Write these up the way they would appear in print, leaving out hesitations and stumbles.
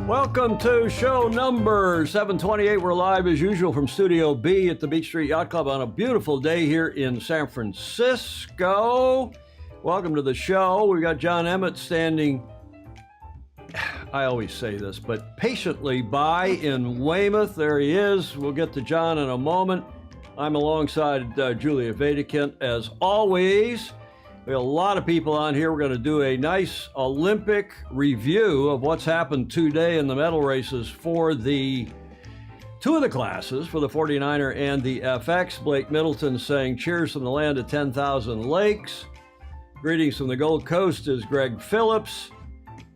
Welcome to show number 728. We're live as usual from Studio B at the Beach Street Yacht Club on a beautiful day here in San Francisco. Welcome to the show. We've got Jon Emmett standing, I always say this, but patiently by in Weymouth. There he is. We'll get to Jon in a moment. I'm alongside Julia Vedekint as always. We have a lot of people on here. We're going to do a nice Olympic review of what's happened today in the medal races for the two of the classes, for the 49er and the FX. Blake Middleton saying cheers from the land of 10,000 lakes. Greetings from the Gold Coast is Greg Phillips.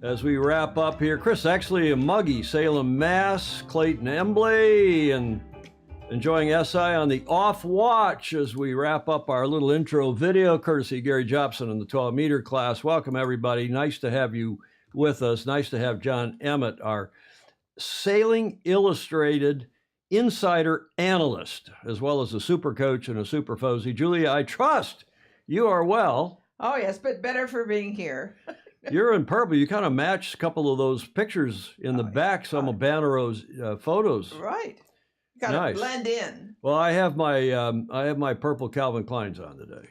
As we wrap up here, Chris Exley and Muggy, Salem, Mass, Clayton Embley, and enjoying SI on the off watch as we wrap up our little intro video, courtesy Gary Jobson in the 12-meter class. Welcome, everybody. Nice to have you with us. Nice to have Jon Emmett, our Sailing Illustrated insider analyst, as well as a super coach and a super FOSI. Julia, I trust you are well. Oh, yes, but better for being here. You're in purple. You kind of match a couple of those pictures in the back, some of Bannero's photos. Right. Got to blend in. Well, I have my purple Calvin Kleins on today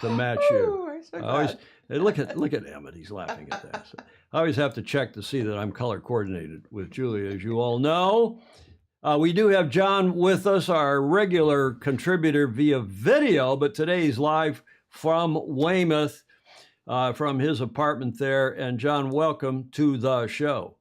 to match you. I'm so glad. Look at Emmett. He's laughing at that. So I always have to check to see that I'm color coordinated with Julia, as you all know. We do have Jon with us, our regular contributor via video, but today he's live from Weymouth, from his apartment there. And Jon, welcome to the show.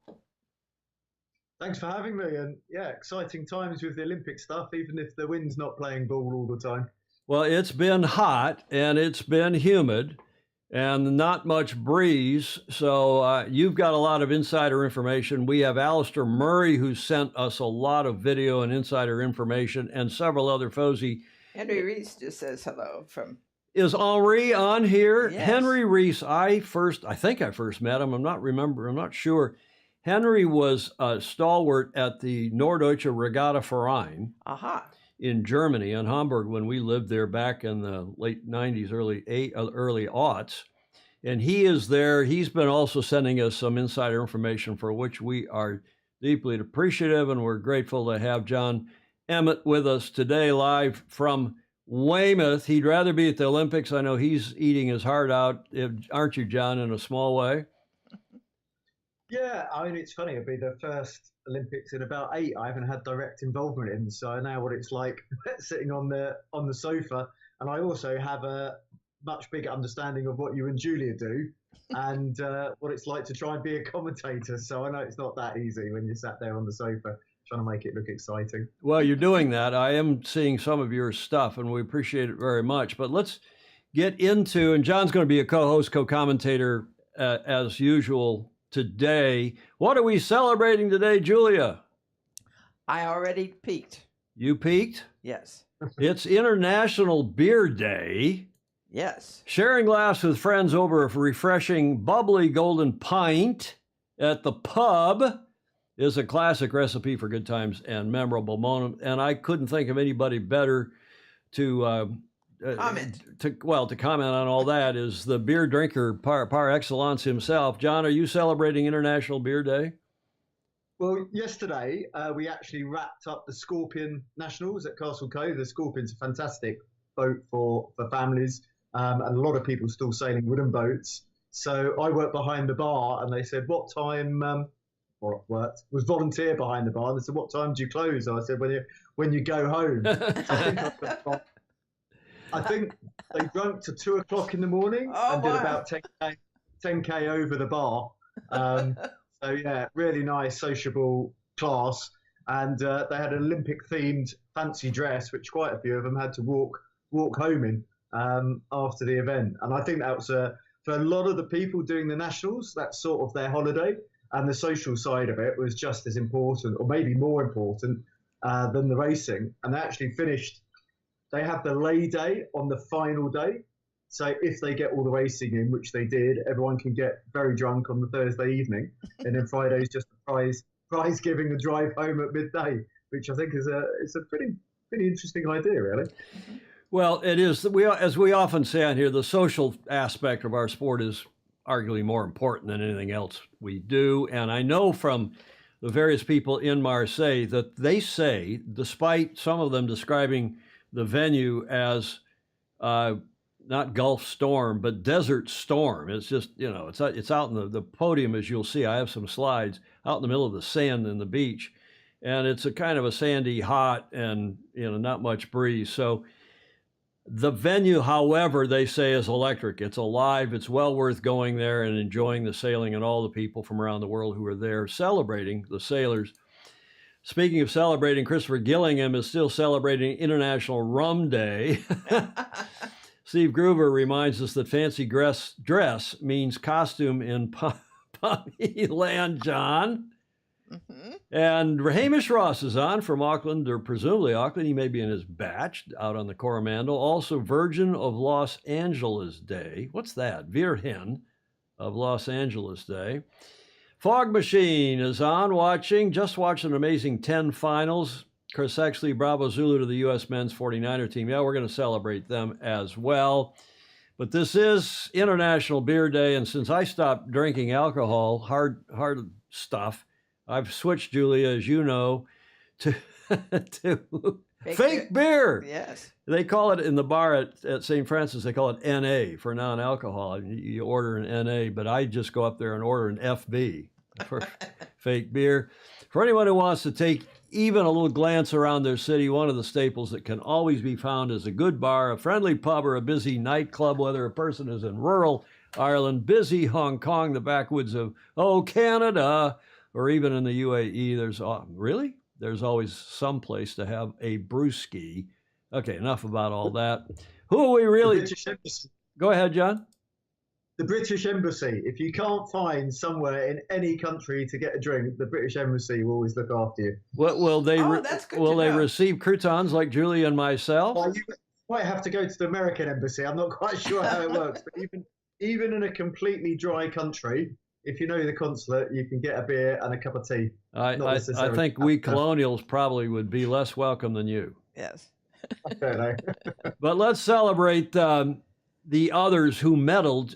Thanks for having me, and yeah, exciting times with the Olympic stuff, even if the wind's not playing ball all the time. Well, it's been hot and it's been humid and not much breeze, so you've got a lot of insider information. We have Alistair Murray, who sent us a lot of video and insider information, and several other FOSI. Henry Reese just says hello from... Is Henri on here? Yes. Henry Reese, I think I first met him. I'm not sure. Henry was a stalwart at the Norddeutsche Regatta Verein in Germany, in Hamburg, when we lived there back in the late 90s, early aughts. And he is there. He's been also sending us some insider information for which we are deeply appreciative, and we're grateful to have Jon Emmett with us today live from Weymouth. He'd rather be at the Olympics. I know he's eating his heart out, aren't you, Jon, in a small way? Yeah, I mean, it's funny. It'll be the first Olympics in about 8 I haven't had direct involvement in, so I know what it's like sitting on the sofa. And I also have a much bigger understanding of what you and Julia do, and what it's like to try and be a commentator. So I know it's not that easy when you're sat there on the sofa trying to make it look exciting. Well, you're doing that. I am seeing some of your stuff, and we appreciate it very much. But let's get into, and Jon's going to be a co-host, co-commentator as usual today. What are we celebrating today, Julia? I already peaked. You peaked? Yes. It's International Beer Day. Yes. Sharing laughs with friends over a refreshing, bubbly golden pint at the pub is a classic recipe for good times and memorable moments. And I couldn't think of anybody better to comment on all that is the beer drinker par excellence himself. Jon, are you celebrating International Beer Day? Well, yesterday we actually wrapped up the Scorpion Nationals at Castle Cove. The Scorpion's a fantastic boat for families, and a lot of people still sailing wooden boats. So I worked behind the bar, and they said, "What time worked was volunteer behind the bar. And they said, "What time do you close?" And I said, when you go home." So I think they drank to 2 o'clock in the morning and did about 10K over the bar. So yeah, really nice, sociable class. And they had an Olympic-themed fancy dress, which quite a few of them had to walk home in after the event. And I think that was for a lot of the people doing the nationals, that's sort of their holiday. And the social side of it was just as important, or maybe more important, than the racing. And they actually finished. They have the lay day on the final day. So if they get all the racing in, which they did, everyone can get very drunk on the Thursday evening. And then Friday's just a prize giving the drive home at midday, which I think is a pretty interesting idea, really. Well, it is. As we often say on here, the social aspect of our sport is arguably more important than anything else we do. And I know from the various people in Marseille that they say, despite some of them describing the venue as not Gulf Storm, but Desert Storm. It's just, it's out in the podium, as you'll see. I have some slides out in the middle of the sand in the beach. And it's a kind of a sandy, hot, and, not much breeze. So the venue, however, they say is electric. It's alive. It's well worth going there and enjoying the sailing and all the people from around the world who are there celebrating the sailors. Speaking of celebrating, Christopher Gillingham is still celebrating International Rum Day. Steve Groover reminds us that fancy dress means costume in Pommy Land, John. Mm-hmm. And Hamish Ross is on from Auckland, or presumably Auckland. He may be in his batch out on the Coromandel. Also, Virgin of Los Angeles Day. What's that? Virgen of Los Angeles Day. Fog Machine is on just watching an amazing 10 finals. Chris Exley, Bravo Zulu to the U.S. men's 49er team. Yeah, we're going to celebrate them as well. But this is International Beer Day, and since I stopped drinking alcohol, hard stuff, I've switched, Julia, as you know, to fake beer. Yes. They call it in the bar at St. Francis, they call it NA for non-alcohol. You order an NA, but I just go up there and order an FB for fake beer. For anyone who wants to take even a little glance around their city, one of the staples that can always be found is a good bar, a friendly pub, or a busy nightclub, whether a person is in rural Ireland, busy Hong Kong, the backwoods of, Canada, or even in the UAE. There's always some place to have a brewski. Okay, enough about all that. Who are we really? The British Embassy. Go ahead, John. The British Embassy. If you can't find somewhere in any country to get a drink, the British Embassy will always look after you. Will they receive croutons like Julia and myself? Well, you might have to go to the American Embassy. I'm not quite sure how it works, but even in a completely dry country, if you know the consulate, you can get a beer and a cup of tea. I think we colonials probably would be less welcome than you. Yes. I don't know. But let's celebrate the others who medaled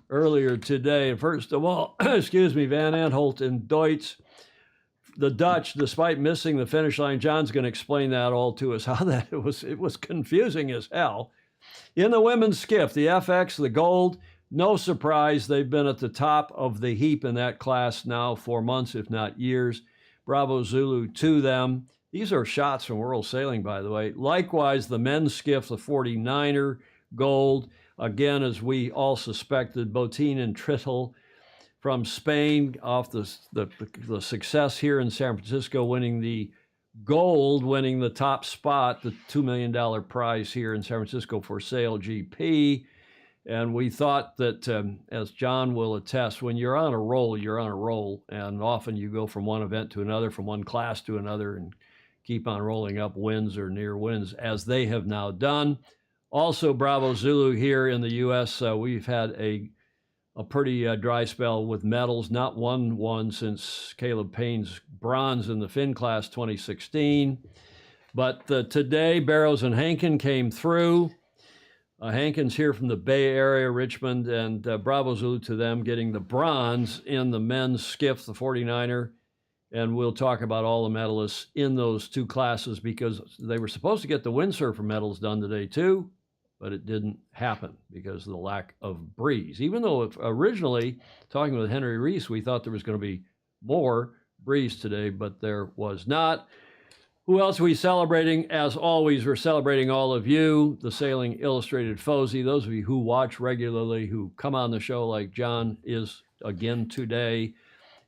earlier today. First of all, excuse me, Van Aanholt and Deutz. The Dutch, despite missing the finish line, John's going to explain that all to us, how that it was confusing as hell. In the women's skiff, the FX, the gold, no surprise, they've been at the top of the heap in that class now for months, if not years. Bravo Zulu to them. These are shots from World Sailing, by the way. Likewise, the men's skiff, the 49er, gold. Again, as we all suspected, Botín and Trittle from Spain off the success here in San Francisco, winning the gold, winning the top spot, the $2 million prize here in San Francisco for Sail GP. And we thought that, as John will attest, when you're on a roll, you're on a roll. And often you go from one event to another, from one class to another, and keep on rolling up wins or near wins, as they have now done. Also, Bravo Zulu here in the U.S., we've had a pretty dry spell with medals. Not one since Caleb Payne's bronze in the Finn class 2016. But today, Barrows and Hankin came through. Hankin's here from the Bay Area, Richmond, and Bravo Zulu to them, getting the bronze in the men's skiff, the 49er. And we'll talk about all the medalists in those two classes, because they were supposed to get the windsurfer medals done today too, but it didn't happen because of the lack of breeze. Even though originally, talking with Henry Reese, we thought there was going to be more breeze today, but there was not. Who else are we celebrating? As always, we're celebrating all of you, the Sailing Illustrated FOSI, those of you who watch regularly, who come on the show like John is again today,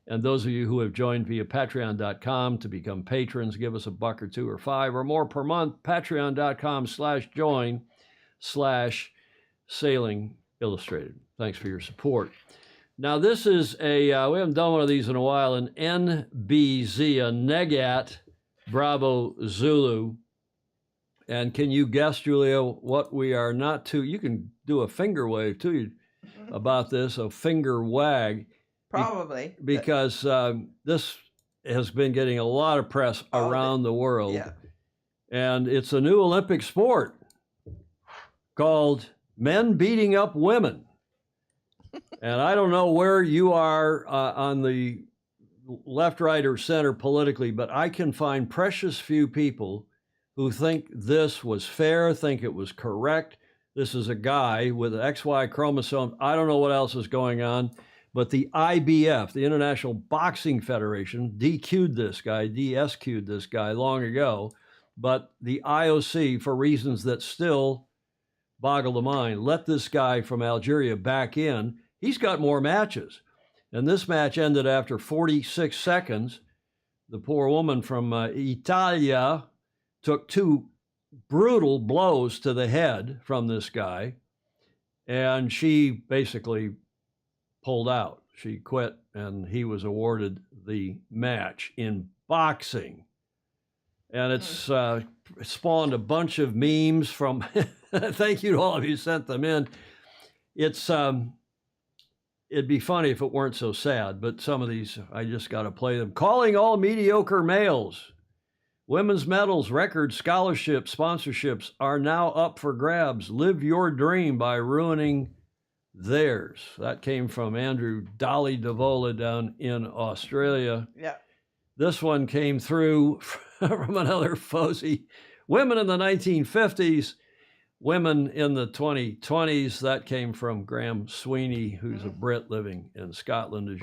and those of you who have joined via patreon.com to become patrons, give us $1 or $2 or $5 or more per month, patreon.com/join/Sailing Illustrated. Thanks for your support. Now, this is we haven't done one of these in a while, an NBZ, a Negat Bravo Zulu. And can you guess, Julia, what we are not to? You can do a finger wave too about this, a finger wag. Probably. Because this has been getting a lot of press around the world. Yeah. And it's a new Olympic sport called men beating up women. And I don't know where you are on the left, right, or center politically, but I can find precious few people who think this was fair, think it was correct. This is a guy with an XY chromosome. I don't know what else is going on, but the IBF, the International Boxing Federation, DQ'd this guy, DSQ'd this guy long ago, but the IOC, for reasons that still boggle the mind, let this guy from Algeria back in. He's got more matches. And this match ended after 46 seconds. The poor woman from Italia took 2 brutal blows to the head from this guy, and she basically pulled out. She quit, and he was awarded the match in boxing. And it's spawned a bunch of memes from, thank you to all of you who sent them in. It's, it'd be funny if it weren't so sad, but some of these, I just got to play them. Calling all mediocre males. Women's medals, records, scholarships, sponsorships are now up for grabs. Live your dream by ruining theirs. That came from Andrew Dolly Davola down in Australia. Yeah. This one came through from another FOSI. Women in the 1950s, women in the 2020s. That came from Graham Sweeney, who's a Brit living in Scotland, as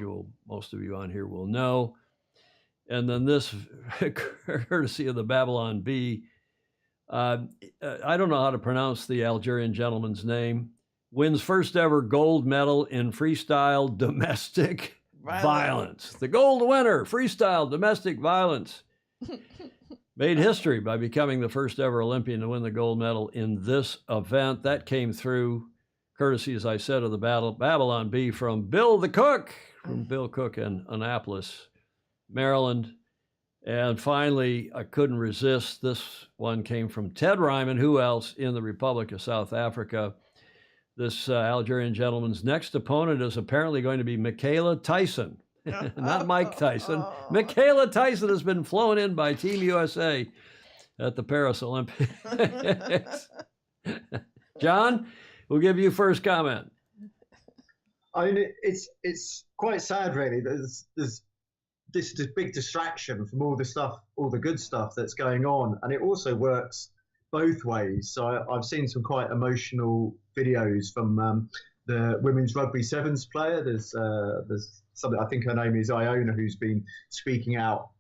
most of you on here will know. And then this, courtesy of the Babylon Bee, I don't know how to pronounce the Algerian gentleman's name, wins first ever gold medal in freestyle domestic violence. The gold winner, freestyle domestic violence. Made history by becoming the first ever Olympian to win the gold medal in this event. That came through, courtesy, as I said, of the Babylon Bee from Bill the Cook, from Bill Cook in Annapolis, Maryland. And finally, I couldn't resist. This one came from Ted Ryman. Who else? In the Republic of South Africa. This Algerian gentleman's next opponent is apparently going to be Michaela Tyson. Not Mike Tyson. Michaela Tyson has been flown in by Team USA at the Paris Olympics. John, we'll give you first comment. I mean, it's quite sad, really. There's this big distraction from all the good stuff that's going on, and it also works both ways. So I've seen some quite emotional videos from the women's rugby sevens player. There's something, I think her name is Iona, who's been speaking out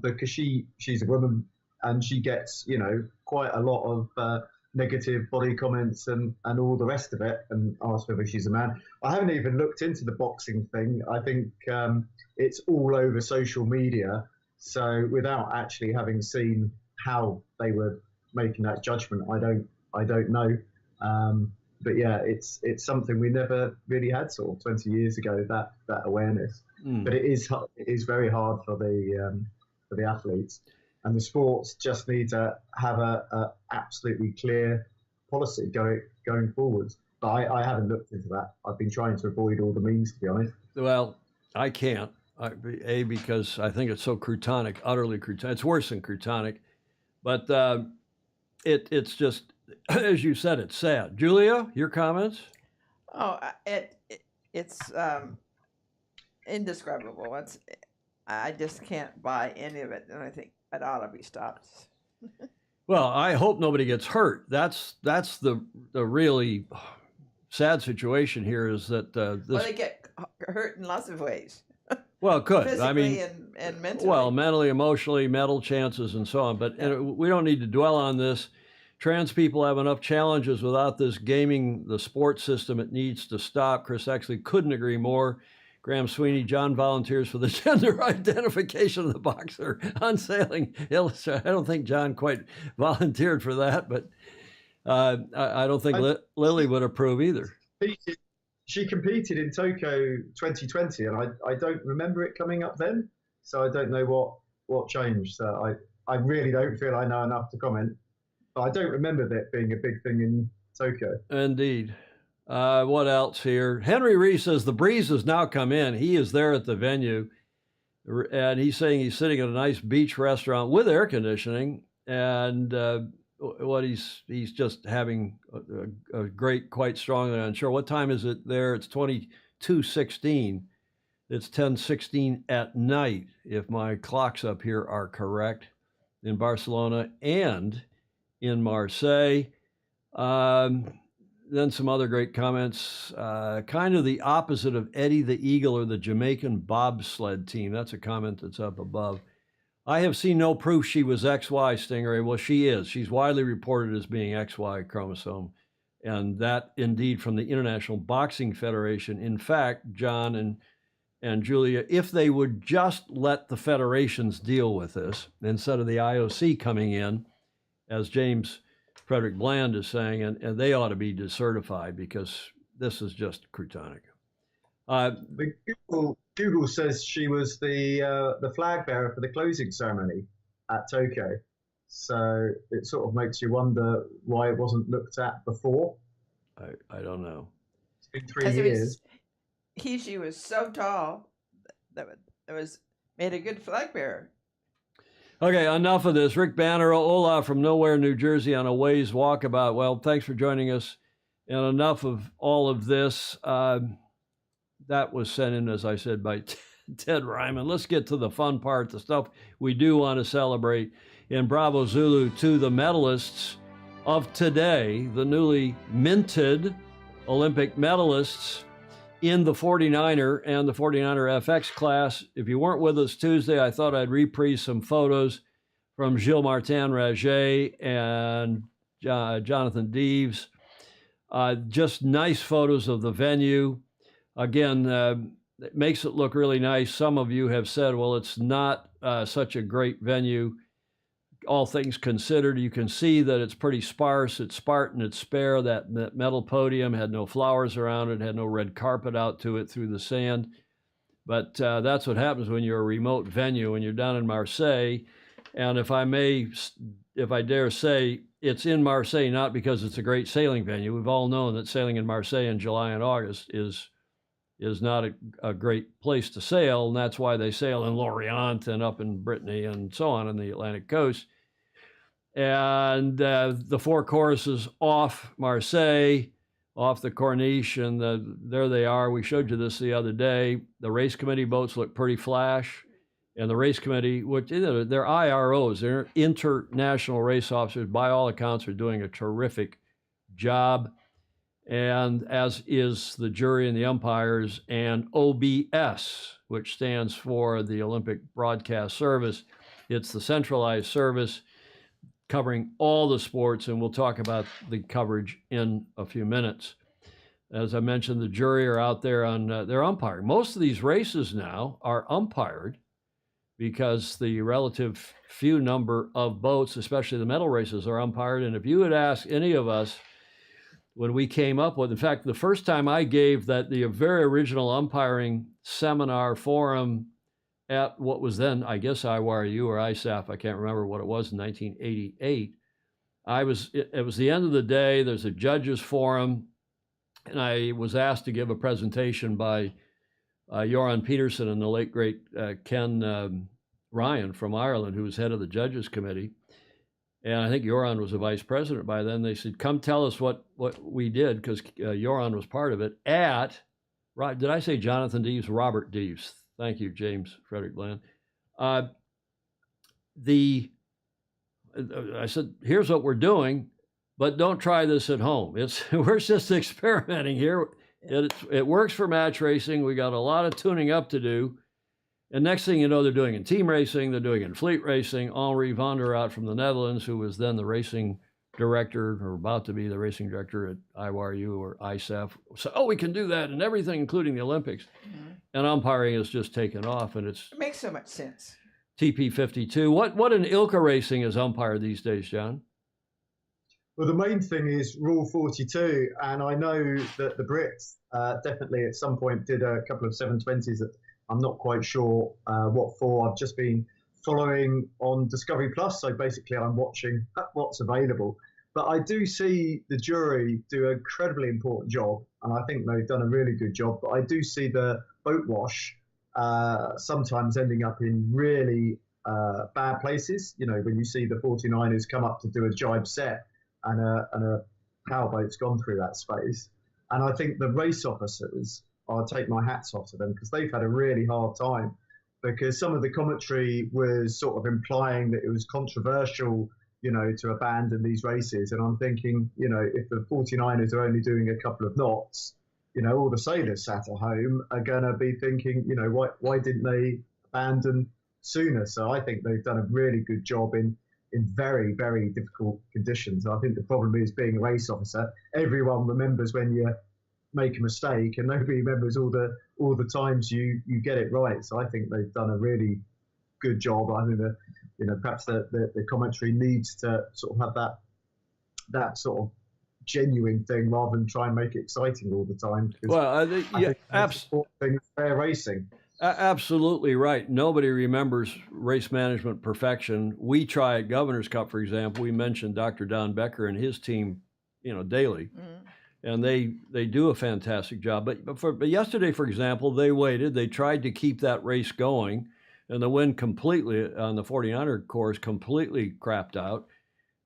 because she's a woman and she gets quite a lot of negative body comments and all the rest of it, and asked whether she's a man. I haven't even looked into the boxing thing. I think it's all over social media. So without actually having seen how they were making that judgment, I don't know. But yeah, it's something we never really had sort of 20 years ago, that awareness. But it is very hard for the athletes, and the sports just need to have a absolutely clear policy going forward. But I haven't looked into that. I've been trying to avoid all the memes, to be honest. Well, I can't. Because I think it's so croutonic, utterly croutonic. It's worse than croutonic, but it's just, as you said, it's sad. Julia, your comments? Oh, it's indescribable. I just can't buy any of it, and I think it ought to be stopped. Well, I hope nobody gets hurt. That's the really sad situation here, is that Well, they get hurt in lots of ways. Well, it could. physically I mean, and mentally. well, mentally, emotionally, medal chances, and so on. But we don't need to dwell on this. Trans people have enough challenges without this gaming the sports system. It needs to stop. Chris Exley couldn't agree more. Graham Sweeney, John volunteers for the gender identification of the boxer on Sailing Illustrated. I don't think John quite volunteered for that, but I don't think Lily would approve either. She competed in Tokyo 2020, and I don't remember it coming up then, so I don't know what changed. So I really don't feel I know enough to comment. But I don't remember that being a big thing in Tokyo. Indeed. What else here? Henry Reese says the breeze has now come in. He is there at the venue, and he's saying he's sitting at a nice beach restaurant with air conditioning, and he's just having a great, quite strongly unsure. What time is it there? It's 22:16. It's 10:16 at night, if my clocks up here are correct, in Barcelona and in Marseille. Then some other great comments. Kind of the opposite of Eddie the Eagle or the Jamaican bobsled team. That's a comment that's up above. I have seen no proof she was XY, Stingray. Well, she is. She's widely reported as being XY chromosome. And that indeed from the International Boxing Federation. In fact, John and Julia, if they would just let the federations deal with this instead of the IOC coming in, as James Frederick Bland is saying, and they ought to be decertified because this is just croutoning. Google says she was the flag bearer for the closing ceremony at Tokyo. So it sort of makes you wonder why it wasn't looked at before. I don't know. It's been 3 years. She was so tall that was made a good flag bearer. Okay, enough of this. Rick Banner, Ola from Nowhere, New Jersey on a ways walkabout. Well, thanks for joining us. And enough of all of this. That was sent in, as I said, by Ted Ryman. Let's get to the fun part, the stuff we do want to celebrate. In Bravo Zulu to the medalists of today, the newly minted Olympic medalists in the 49er and the 49er FX class. If you weren't with us Tuesday, I thought I'd reprise some photos from Gilles Martin Raget and Jonathan Deves. Just nice photos of the venue. Again, it makes it look really nice. Some of you have said, well, it's not such a great venue. All things considered, you can see that it's pretty sparse. It's Spartan, it's spare. That metal podium had no flowers around it, had no red carpet out to it through the sand. But that's what happens when you're a remote venue, when you're down in Marseille. And if I dare say, it's in Marseille not because it's a great sailing venue. We've all known that sailing in Marseille in July and August is not a great place to sail, and that's why they sail in Lorient and up in Brittany and so on the Atlantic coast. And the four choruses off Marseille, off the Corniche, and there they are. We showed you this the other day. The race committee boats look pretty flash, and the race committee, which they're IROs, they're international race officers, by all accounts, are doing a terrific job. And as is the jury and the umpires, and OBS, which stands for the Olympic Broadcast Service. It's the centralized service covering all the sports, and we'll talk about the coverage in a few minutes. As I mentioned, the jury are out there on their umpiring. Most of these races now are umpired because the relative few number of boats, especially the medal races, are umpired. And if you had asked any of us when we came up with, in fact, the first time I gave the very original umpiring seminar forum at what was then, I guess, IYRU or ISAF, I can't remember what it was, in 1988. It was the end of the day. There's a judges forum, and I was asked to give a presentation by Joran Peterson and the late, great Ken Ryan from Ireland, who was head of the judges committee. And I think Joran was a vice president by then. They said, come tell us what we did, because Joran was part of it did I say Jonathan Deves? Robert Deves. Thank you, James Frederick Bland. I said, here's what we're doing, but don't try this at home. We're just experimenting here. It works for match racing. We got a lot of tuning up to do. And next thing you know, they're doing in team racing, they're doing in fleet racing. Henri van der Out from the Netherlands, who was then the racing director, or about to be the racing director at IWRU or ISEF. So, oh, we can do that and everything, including the Olympics. Mm-hmm. And umpiring has just taken off, and it makes so much sense. TP52. What in ILCA racing is umpire these days, John? Well, the main thing is Rule 42, and I know that the Brits definitely at some point did a couple of 720s that I'm not quite sure what for. I've just been following on Discovery Plus, so basically I'm watching what's available. But I do see the jury do an incredibly important job, and I think they've done a really good job. But I do see the boat wash sometimes ending up in really bad places. You know, when you see the 49ers come up to do a jibe set, and a powerboat's gone through that space. And I think the race officers, I'll take my hats off to them, because they've had a really hard time, because some of the commentary was sort of implying that it was controversial, you know, to abandon these races. And I'm thinking, you know, if the 49ers are only doing a couple of knots, you know, all the sailors sat at home are going to be thinking, you know, why didn't they abandon sooner? So I think they've done a really good job in very, very difficult conditions. I think the problem is, being a race officer, everyone remembers when you make a mistake, and nobody remembers all the times you get it right. So I think they've done a really good job. I think that, you know, perhaps the commentary needs to sort of have that sort of genuine thing, rather than try and make it exciting all the time. Well, yeah, absolutely, fair racing. Absolutely right. Nobody remembers race management perfection. We try at Governor's Cup, for example. We mentioned Dr. Don Becker and his team, you know, daily, and they do a fantastic job. But yesterday, for example, they waited. They tried to keep that race going, and the wind completely on the 49er course completely crapped out.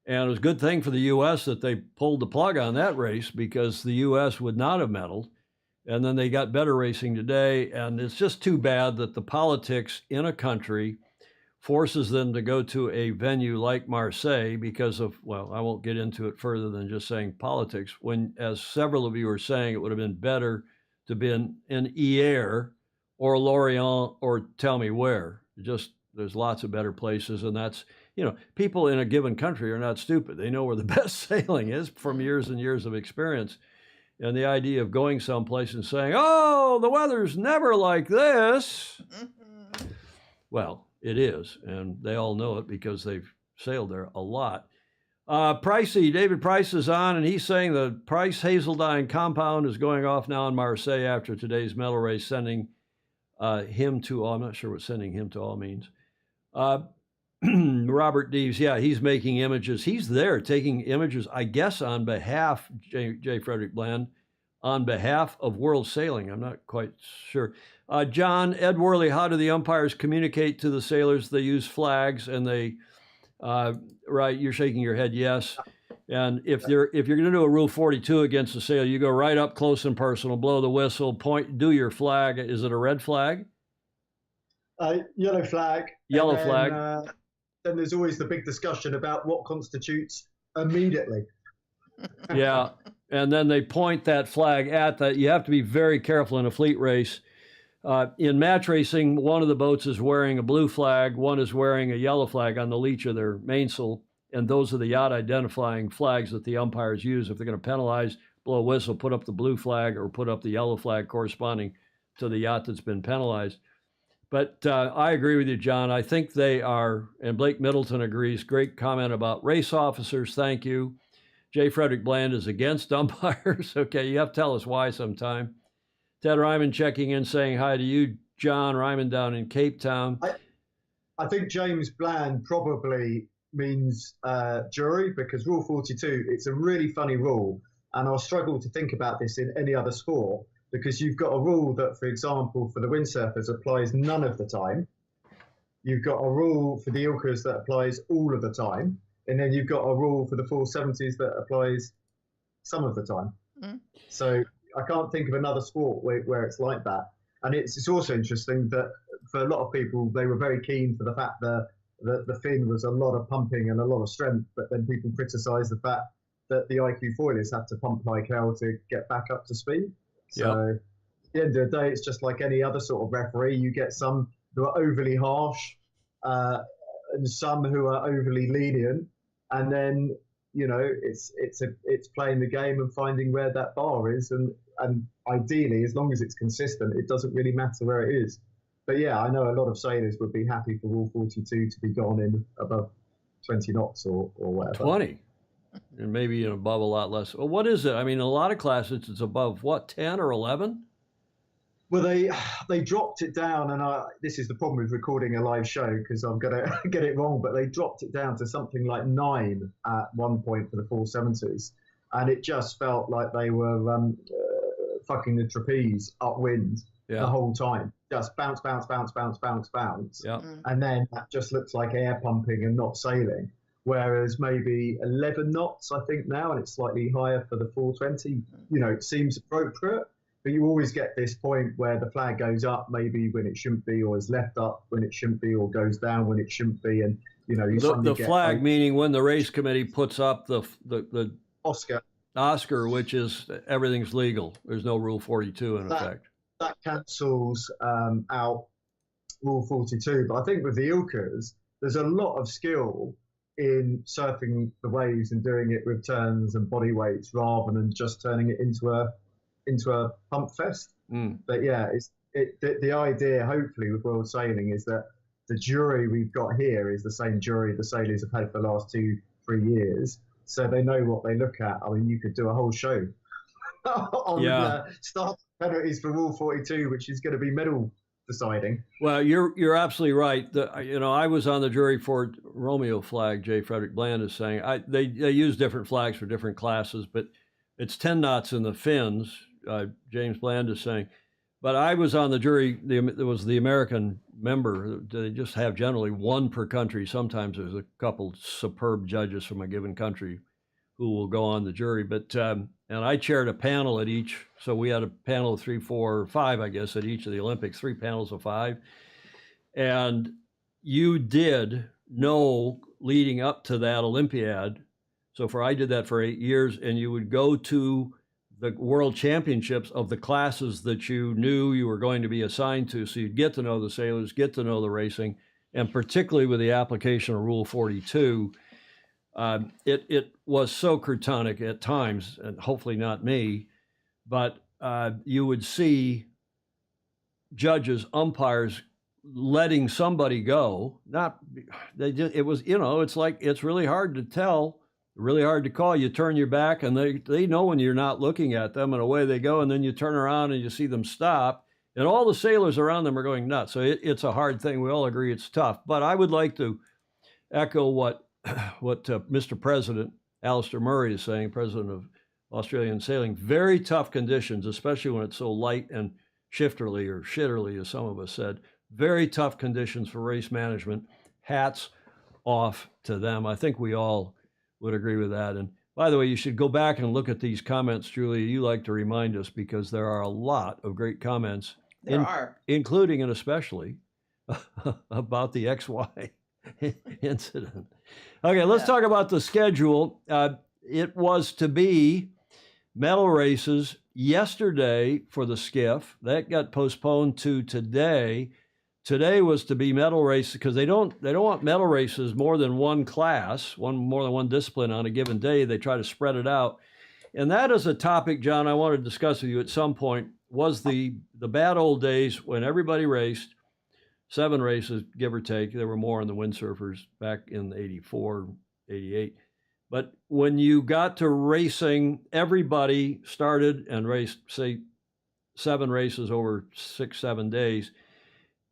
And it was a good thing for the U.S. that they pulled the plug on that race, because the U.S. would not have medaled. And then they got better racing today. And it's just too bad that the politics in a country forces them to go to a venue like Marseille because of, well, I won't get into it further than just saying politics, when, as several of you were saying, it would have been better to be in Hyères or Lorient or tell me where. Just, there's lots of better places. And that's, you know, people in a given country are not stupid. They know where the best sailing is from years and years of experience. And the idea of going someplace and saying, oh, the weather's never like this. Well, it is. And they all know it because they've sailed there a lot. David Price is on, and he's saying the Price Hazeldine compound is going off now in Marseille after today's medal race, sending him to all. I'm not sure what sending him to all means. Robert Deves, yeah, he's making images. He's there taking images, I guess, on behalf, J. Frederick Bland, on behalf of World Sailing. I'm not quite sure. John, Ed Worley, how do the umpires communicate to the sailors? They use flags, and they, right, you're shaking your head, yes. And if you're going to do a Rule 42 against a sailor, you go right up close and personal, blow the whistle, point, do your flag. Is it a red flag? Yellow flag. Yellow flag. Then there's always the big discussion about what constitutes immediately. Yeah, and then they point that flag at that. You have to be very careful in a fleet race. In match racing, one of the boats is wearing a blue flag, one is wearing a yellow flag on the leech of their mainsail, and those are the yacht identifying flags that the umpires use. If they're going to penalize, blow a whistle, put up the blue flag or put up the yellow flag corresponding to the yacht that's been penalized. But I agree with you, John. I think they are, and Blake Middleton agrees, great comment about race officers. Thank you. J. Frederick Bland is against umpires. Okay, you have to tell us why sometime. Ted Ryman checking in, saying hi to you, John Ryman down in Cape Town. I think James Bland probably means jury, because Rule 42, it's a really funny rule. And I'll struggle to think about this in any other sport, because you've got a rule that, for example, for the windsurfers applies none of the time. You've got a rule for the ilkers that applies all of the time. And then you've got a rule for the 470s that applies some of the time. So I can't think of another sport where it's like that. And it's also interesting that for a lot of people, they were very keen for the fact that the fin was a lot of pumping and a lot of strength, but then people criticise the fact that the IQ foilers have to pump like hell to get back up to speed. So at the end of the day, it's just like any other sort of referee. You get some who are overly harsh, and some who are overly lenient, and then it's playing the game and finding where that bar is, and ideally, as long as it's consistent, it doesn't really matter where it is. But yeah, I know a lot of sailors would be happy for Rule 42 to be gone in above 20 knots or whatever. 20, and maybe above a lot less. Well, what is it? I mean, in a lot of classes, it's above what, 10 or 11? Well, they dropped it down, and this is the problem with recording a live show because I'm gonna get it wrong. But they dropped it down to something like 9 at one point for the 470s, and it just felt like they were fucking the trapeze upwind the whole time. Just bounce, bounce, bounce, bounce, bounce, bounce, and then that just looks like air pumping and not sailing. Whereas maybe 11 knots, I think now, and it's slightly higher for the 420. It seems appropriate. But you always get this point where the flag goes up maybe when it shouldn't be, or is left up when it shouldn't be, or goes down when it shouldn't be, and the flag meaning when the race committee puts up the Oscar, which is everything's legal. There's no Rule 42 in effect. That cancels out Rule 42. But I think with the Ilkas, there's a lot of skill in surfing the waves and doing it with turns and body weights rather than just turning it into a pump fest. But yeah, the idea, hopefully, with World Sailing is that the jury we've got here is the same jury the sailors have had for the last 2-3 years, so they know what they look at. I mean, you could do a whole show on start penalties for Rule 42, which is going to be medal deciding. Well, you're absolutely right. I was on the jury for Romeo flag. J. Frederick Bland is saying they use different flags for different classes, but it's 10 knots in the fins. James Bland is saying, but I was on the jury. There was the American member. They just have generally one per country. Sometimes there's a couple superb judges from a given country who will go on the jury. But and I chaired a panel at each. So we had a panel of 3, 4, 5, I guess, at each of the Olympics. 3 panels of 5. And you did know leading up to that Olympiad. So I did that for 8 years, and you would go to the World Championships of the classes that you knew you were going to be assigned to. So you'd get to know the sailors, get to know the racing, and particularly with the application of Rule 42, it was so crotonic at times, and hopefully not me, but you would see judges, umpires letting somebody go. It's really hard to tell. Really hard to call. You turn your back and they know when you're not looking at them, and away they go, and then you turn around and you see them stop, and all the sailors around them are going nuts. So it's a hard thing. We all agree it's tough. But I would like to echo what Mr. President Alistair Murray is saying, President of Australian Sailing. Very tough conditions, especially when it's so light and shifterly or shitterly, as some of us said. Very tough conditions for race management. Hats off to them. I think we all would agree with that. And by the way, you should go back and look at these comments, Julia. You like to remind us because there are a lot of great comments. Including and especially about the XY incident. Okay, let's talk about the schedule. It was to be medal races yesterday for the skiff. That got postponed to today. Today was to be medal races because they don't want medal races more than one class, more than one discipline on a given day. They try to spread it out. And that is a topic, John, I want to discuss with you at some point, was the bad old days when everybody raced, 7 races, give or take. There were more in the windsurfers back in 84, 88. But when you got to racing, everybody started and raced, say, 7 races over 6-7 days.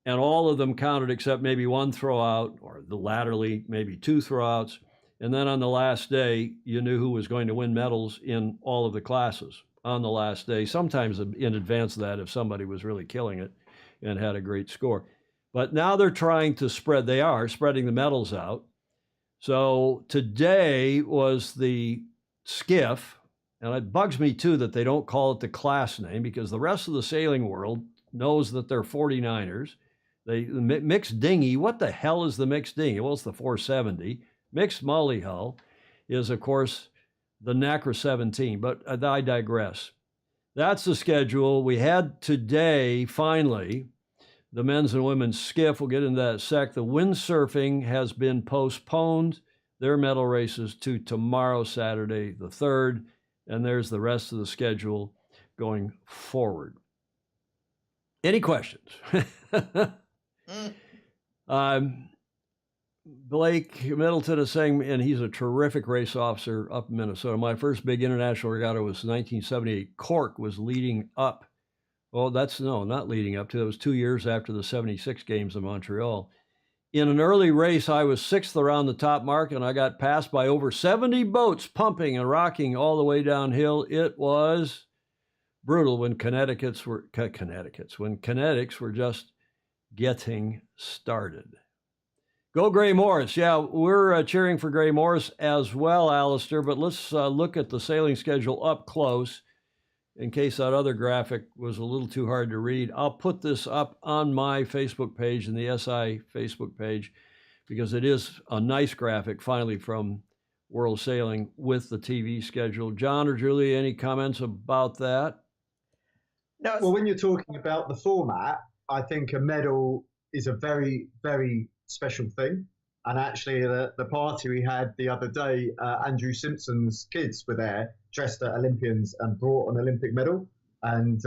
And all of them counted except maybe 1 throwout, or the latterly maybe 2 throwouts. And then on the last day, you knew who was going to win medals in all of the classes on the last day, sometimes in advance of that if somebody was really killing it and had a great score. But now they're trying to spreading the medals out. So today was the skiff, and it bugs me too that they don't call it the class name because the rest of the sailing world knows that they're 49ers. The mixed dinghy, what the hell is the mixed dinghy? Well, it's the 470. Mixed mully hull is, of course, the NACRA 17, but I digress. That's the schedule. We had today, finally, The men's and women's skiff, we'll get into that in a sec. The windsurfing has been postponed, their medal races, to tomorrow, Saturday the 3rd, and there's the rest of the schedule going forward. Any questions? Blake Middleton is saying, and he's a terrific race officer up in Minnesota. My first big international regatta was 1978. Cork was leading up. Well, not leading up to. That was 2 years after the 76 games in Montreal. In an early race, I was 6th around the top mark, and I got passed by over 70 boats pumping and rocking all the way downhill. It was brutal when Kinetics were just getting started. Go Gray Morris. Yeah, we're cheering for Gray Morris as well, Alistair, but let's look at the sailing schedule up close in case that other graphic was a little too hard to read. I'll put this up on my Facebook page and the SI Facebook page because it is a nice graphic finally from World Sailing with the TV schedule. John or Julie, any comments about that? No. Well, when you're talking about the format, I think a medal is a very, very special thing. And actually, the party we had the other day, Andrew Simpson's kids were there, dressed as Olympians, and brought an Olympic medal. And,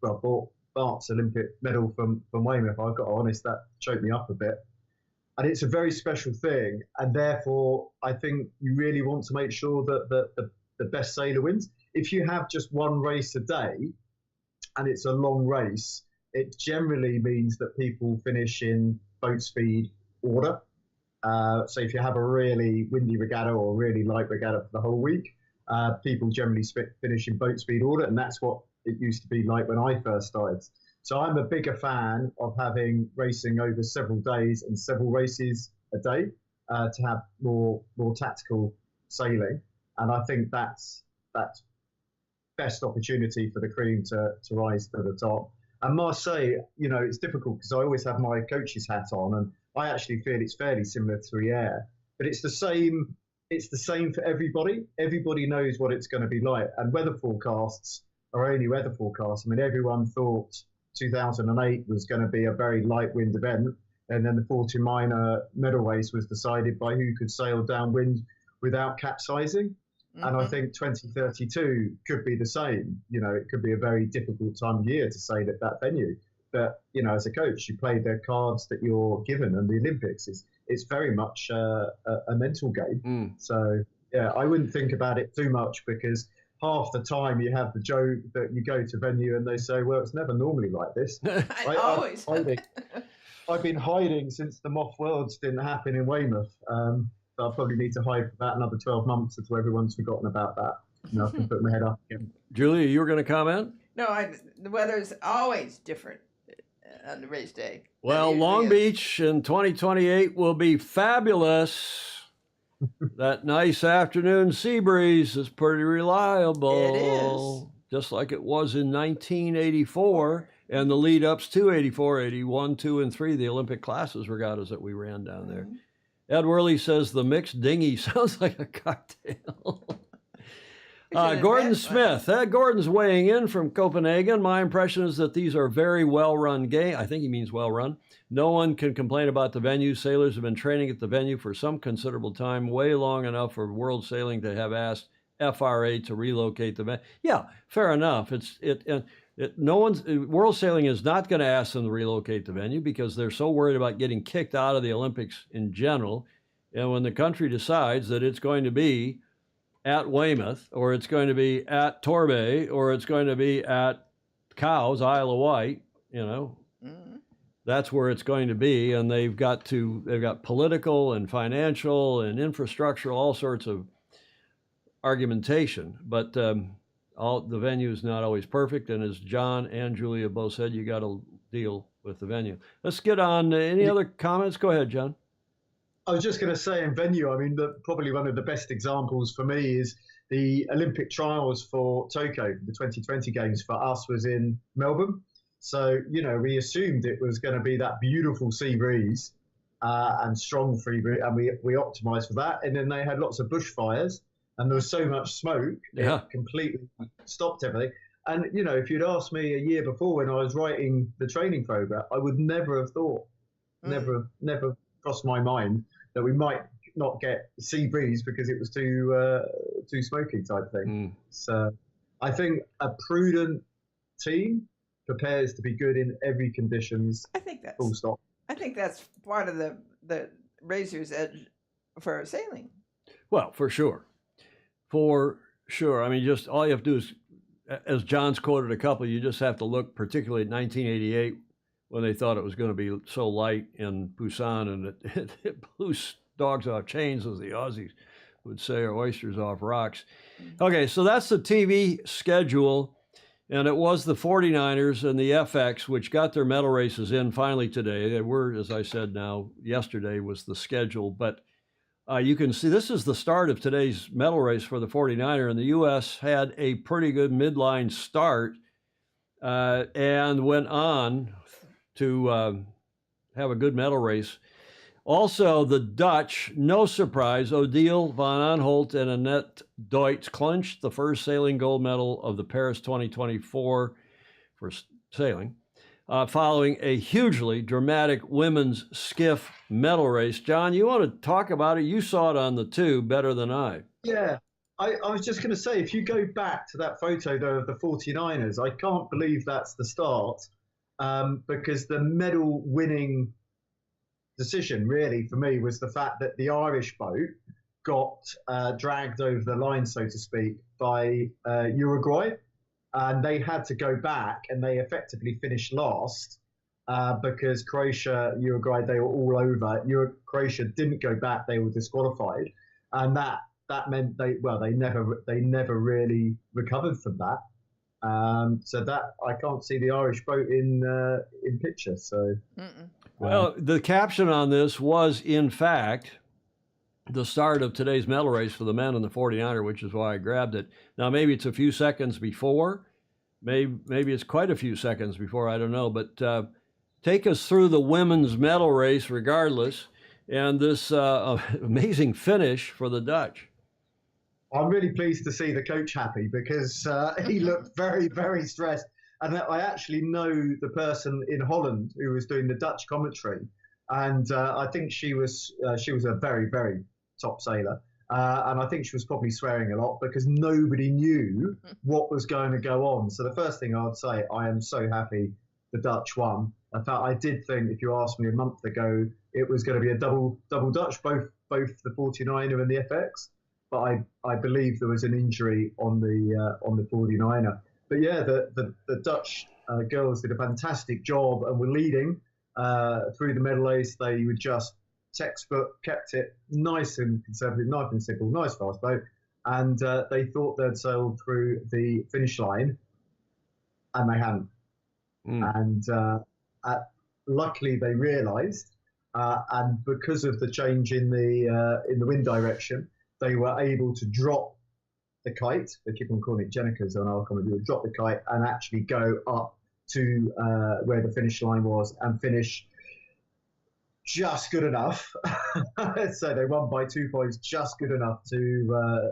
brought Bart's Olympic medal from Weymouth. I've got to be honest, that choked me up a bit. And it's a very special thing. And therefore, I think you really want to make sure that the best sailor wins. If you have just one race a day, and it's a long race, it generally means that people finish in boat speed order. So if you have a really windy regatta or really light regatta for the whole week, people generally finish in boat speed order, and that's what it used to be like when I first started. So I'm a bigger fan of having racing over several days and several races a day to have more tactical sailing, and I think that's best opportunity for the cream to rise to the top. And Marseille, it's difficult because I always have my coach's hat on, and I actually feel it's fairly similar to the air, but it's the same. It's the same for everybody. Everybody knows what it's going to be like, and weather forecasts are only weather forecasts. I mean, everyone thought 2008 was going to be a very light wind event, and then the 40 minor medal race was decided by who could sail downwind without capsizing. Mm-hmm. And I think 2032 could be the same. It could be a very difficult time of year to sail at that venue. But, as a coach, you play the cards that you're given, and the Olympics it's very much a mental game. Mm. So, yeah, I wouldn't think about it too much because half the time you have the joke that you go to venue and they say, well, it's never normally like this. I've been hiding since the Moth Worlds didn't happen in Weymouth. So I'll probably need to hide for about another 12 months until everyone's forgotten about that. I can put my head up again. Julia, you were going to comment? No, the weather's always different on the race day. Well, Long Beach in 2028 will be fabulous. That nice afternoon sea breeze is pretty reliable. It is. Just like it was in 1984 and the lead ups to 84, 81, 2, and 3, the Olympic classes regattas that we ran down there. Ed Worley says the mixed dinghy sounds like a cocktail. Gordon Smith. Gordon's weighing in from Copenhagen. My impression is that these are very well-run games. I think he means well-run. No one can complain about the venue. Sailors have been training at the venue for some considerable time, way long enough for World Sailing to have asked FRA to relocate the venue. Yeah, fair enough. World Sailing is not going to ask them to relocate the venue because they're so worried about getting kicked out of the Olympics in general. And when the country decides that it's going to be at Weymouth, or it's going to be at Torbay, or it's going to be at Cowes, Isle of Wight, that's where it's going to be. And they've got political and financial and infrastructural, all sorts of argumentation. But the venue is not always perfect. And as John and Julia both said, you got to deal with the venue. Let's get on. Any other comments? Go ahead, John. I was just going to say in venue, I mean, probably one of the best examples for me is the Olympic trials for Tokyo, the 2020 games for us was in Melbourne. So, we assumed it was going to be that beautiful sea breeze and strong free breeze, and we optimized for that. And then they had lots of bushfires and there was so much smoke, it completely stopped everything. And if you'd asked me a year before when I was writing the training program, I would never have thought, never crossed my mind that we might not get sea breeze because it was too smoky type thing. So I think a prudent team prepares to be good in every conditions. I think that's full stop. I think that's part of the razor's edge for sailing. Well, for sure. For sure. I mean, just all you have to do is, as John's quoted a couple, you just have to look particularly at 1988 when they thought it was going to be so light in Busan, and it blew dogs off chains, as the Aussies would say, or oysters off rocks. Okay, so that's the TV schedule, and it was the 49ers and the FX, which got their medal races in finally today. They were, as I said now, yesterday was the schedule, but you can see this is the start of today's medal race for the 49er, and the U.S. had a pretty good midline start and went on to have a good medal race. Also, the Dutch, no surprise, Odile van Aanholt and Annette Deutz clinched the first sailing gold medal of the Paris 2024 for sailing, following a hugely dramatic women's skiff medal race. John, you want to talk about it? You saw it on the tube better than I. Yeah, I was just going to say, if you go back to that photo, though, of the 49ers, I can't believe that's the start, because the medal-winning decision, really, for me, was the fact that the Irish boat got dragged over the line, so to speak, by Uruguay. And they had to go back, and they effectively finished last because Croatia, Uruguay, they were all over. Croatia didn't go back; they were disqualified, and that meant they never really recovered from that. So that I can't see the Irish boat in picture. So, well, the caption on this was, in fact, the start of today's medal race for the men in the 49er, which is why I grabbed it. Now, maybe it's a few seconds before, maybe it's quite a few seconds before, I don't know, but take us through the women's medal race regardless, and this amazing finish for the Dutch. I'm really pleased to see the coach happy because he looked very, very stressed. And I actually know the person in Holland who was doing the Dutch commentary, and I think she was a very, very top sailor, and I think she was probably swearing a lot because nobody knew what was going to go on. So the first thing I'd say, I am so happy the Dutch won. In fact, I did think, if you asked me a month ago, it was going to be a double Dutch, both the 49er and the FX. But I believe there was an injury on the 49er. But yeah, the Dutch girls did a fantastic job and were leading through the medal race. They were just textbook, kept it nice and conservative, nice and simple, nice fast boat. And they thought they'd sailed through the finish line, and they hadn't. And luckily they realised, and because of the change in the wind direction, they were able to drop the kite. They keep on calling it Jenniker's on our comedy. Drop the kite and actually go up to where the finish line was and finish just good enough. So they won by 2 points, just good enough to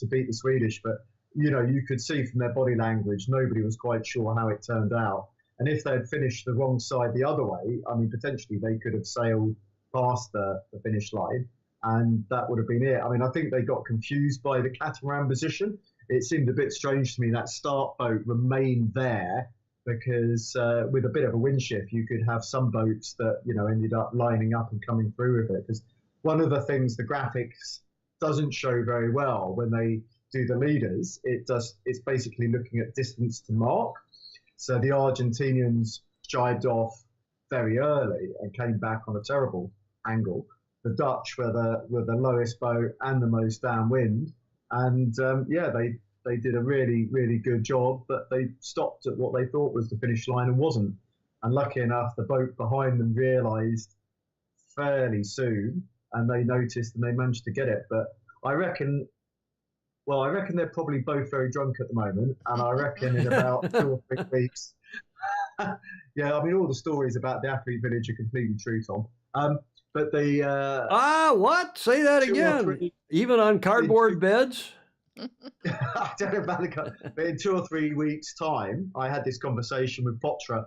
beat the Swedish. But you could see from their body language, nobody was quite sure how it turned out. And if they'd finished the wrong side the other way, I mean, potentially they could have sailed past the finish line. And that would have been it. I mean, I think they got confused by the catamaran position. It seemed a bit strange to me that start boat remained there because with a bit of a wind shift, you could have some boats that, ended up lining up and coming through with it. Because one of the things the graphics doesn't show very well when they do the leaders, it's basically looking at distance to mark. So the Argentinians jibed off very early and came back on a terrible angle. The Dutch were the lowest boat and the most downwind, and they did a really, really good job, but they stopped at what they thought was the finish line and wasn't. And lucky enough, the boat behind them realised fairly soon, and they noticed and they managed to get it. But I reckon they're probably both very drunk at the moment, and I reckon in about 2 or 3 weeks. Yeah, I mean, all the stories about the athlete village are completely true, Tom. But the what? Say that again. Even on cardboard beds? I don't know about the cup, but in 2 or 3 weeks' time, I had this conversation with Potra,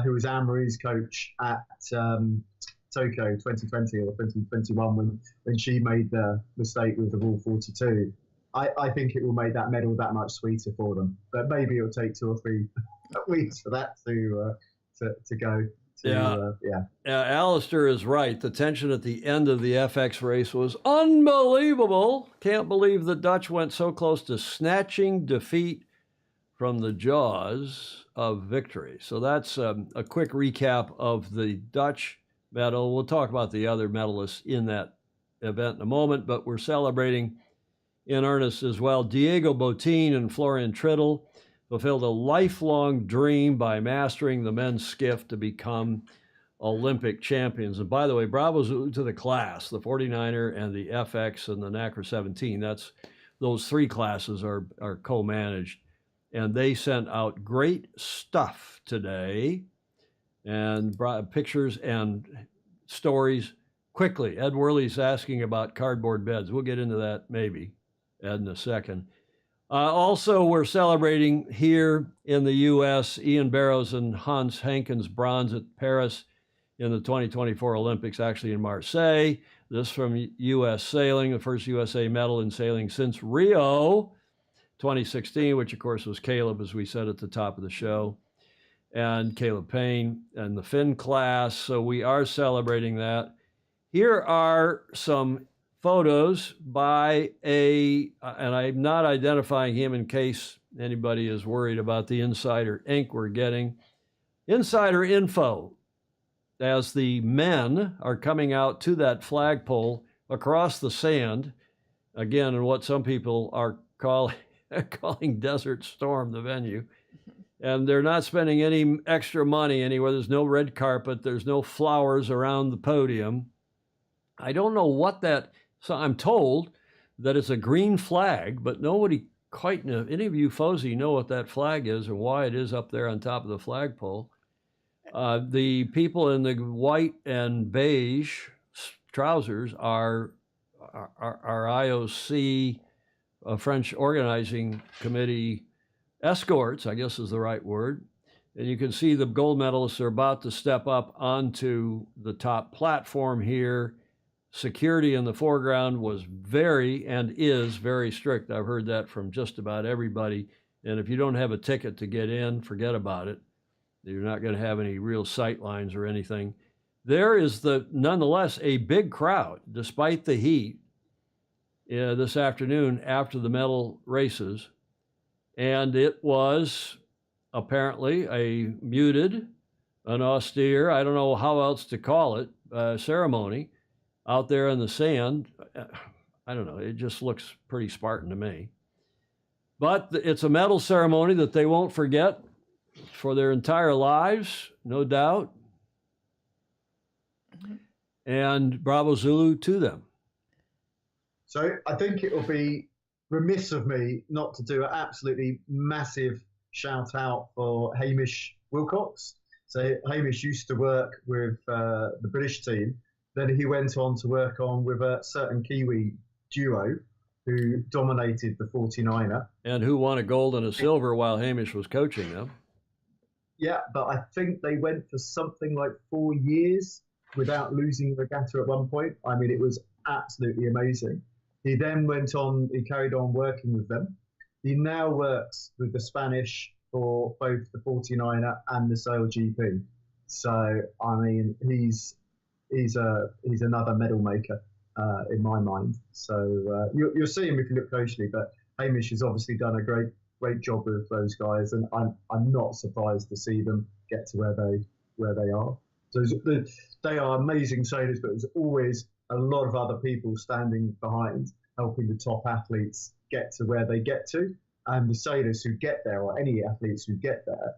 who was Anne-Marie's coach at Tokyo 2020 or 2021 when she made the mistake with the Rule 42. I think it will make that medal that much sweeter for them, but maybe it'll take 2 or 3 weeks for that to go. Yeah, Alistair is right. The tension at the end of the FX race was unbelievable. Can't believe the Dutch went so close to snatching defeat from the jaws of victory. So that's a quick recap of the Dutch medal. We'll talk about the other medalists in that event in a moment, but we're celebrating in earnest as well. Diego Botín and Florian Triddle fulfilled a lifelong dream by mastering the men's skiff to become Olympic champions. And by the way, bravo to the class, the 49er and the FX and the NACRA 17. Those 3 classes are co-managed. And they sent out great stuff today and brought pictures and stories quickly. Ed Worley's asking about cardboard beds. We'll get into that maybe, Ed, in a second. Also, we're celebrating here in the U.S. Ian Barrows and Hans Hankins bronze at Paris in the 2024 Olympics, actually in Marseille. This from U.S. Sailing, the first USA medal in sailing since Rio 2016, which of course was Caleb, as we said at the top of the show, and Caleb Payne and the Finn class. So we are celebrating that. Here are some photos by and I'm not identifying him in case anybody is worried about the insider ink we're getting. Insider info as the men are coming out to that flagpole across the sand, again, in what some people are calling Desert Storm, the venue. And they're not spending any extra money anywhere. There's no red carpet. There's no flowers around the podium. I don't know what so I'm told that it's a green flag, but nobody quite knows. Any of you FOSI know what that flag is or why it is up there on top of the flagpole. The people in the white and beige trousers are IOC French Organizing Committee escorts, I guess is the right word. And you can see the gold medalists are about to step up onto the top platform here. Security in the foreground was very and is very strict. I've heard that from just about everybody. And if you don't have a ticket to get in, forget about it. You're not going to have any real sight lines or anything. There is nonetheless a big crowd, despite the heat, this afternoon after the medal races. And it was apparently a muted, an austere, I don't know how else to call it, ceremony out there in the sand. I don't know, it just looks pretty Spartan to me. But it's a medal ceremony that they won't forget for their entire lives, no doubt. And bravo Zulu to them. So I think it will be remiss of me not to do an absolutely massive shout out for Hamish Wilcox. So Hamish used to work with the British team. Then he went on to work on with a certain Kiwi duo who dominated the 49er. And who won a gold and a silver while Hamish was coaching them. Yeah, but I think they went for something like 4 years without losing the regatta at one point. I mean, it was absolutely amazing. He then he carried on working with them. He now works with the Spanish for both the 49er and the Sail GP. So, I mean, he's another medal maker in my mind. So you'll see him if you look closely. But Hamish has obviously done a great job with those guys, and I'm not surprised to see them get to where they are. So they are amazing sailors, but there's always a lot of other people standing behind, helping the top athletes get to where they get to. And the sailors who get there, or any athletes who get there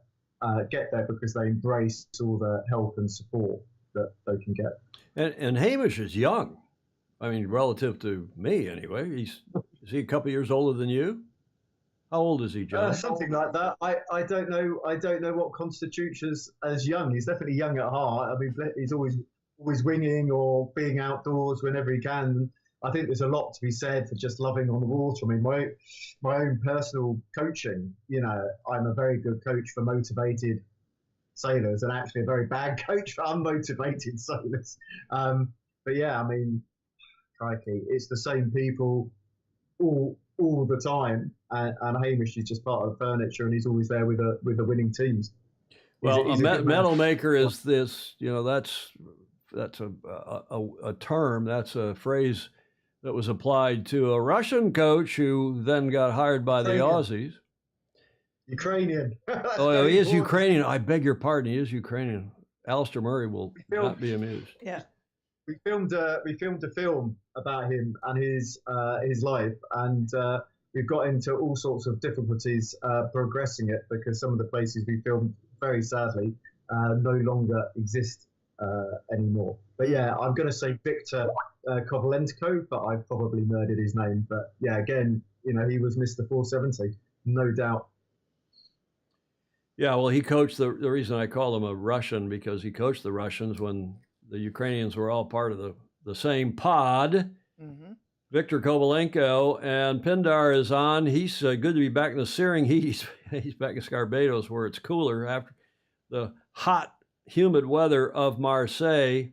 because they embrace all the help and support that they can get. And Hamish is young. I mean, relative to me anyway. Is he a couple years older than you? How old is he, John? Something like that. I don't know. I don't know what constitutes as young. He's definitely young at heart. I mean, he's always winging or being outdoors whenever he can. I think there's a lot to be said for just loving on the water. I mean, my own personal coaching, I'm a very good coach for motivated sailors and actually a very bad coach for unmotivated sailors. But yeah, I mean, crikey, it's the same people all the time, and Hamish is just part of the furniture, and he's always there with the winning teams. Well, He's a good man. medal maker is this, that's a term, that's a phrase that was applied to a Russian coach who then got hired by the Aussies. Ukrainian. Oh, he is Ukrainian. I beg your pardon, he is Ukrainian. Alistair Murray will not be amused. Yeah. We filmed a film about him and his life, and we've got into all sorts of difficulties progressing it because some of the places we filmed, very sadly, no longer exist anymore. But yeah, I'm going to say Victor Kovalenko, but I've probably murdered his name. But yeah, again, he was Mr. 470, no doubt. Yeah, well, he coached the reason I call him a Russian, because he coached the Russians when the Ukrainians were all part of the same pod. Mm-hmm. Victor Kovalenko, and Pindar is on. He's good to be back in the Searing. He's back in Scarbados where it's cooler after the hot, humid weather of Marseille.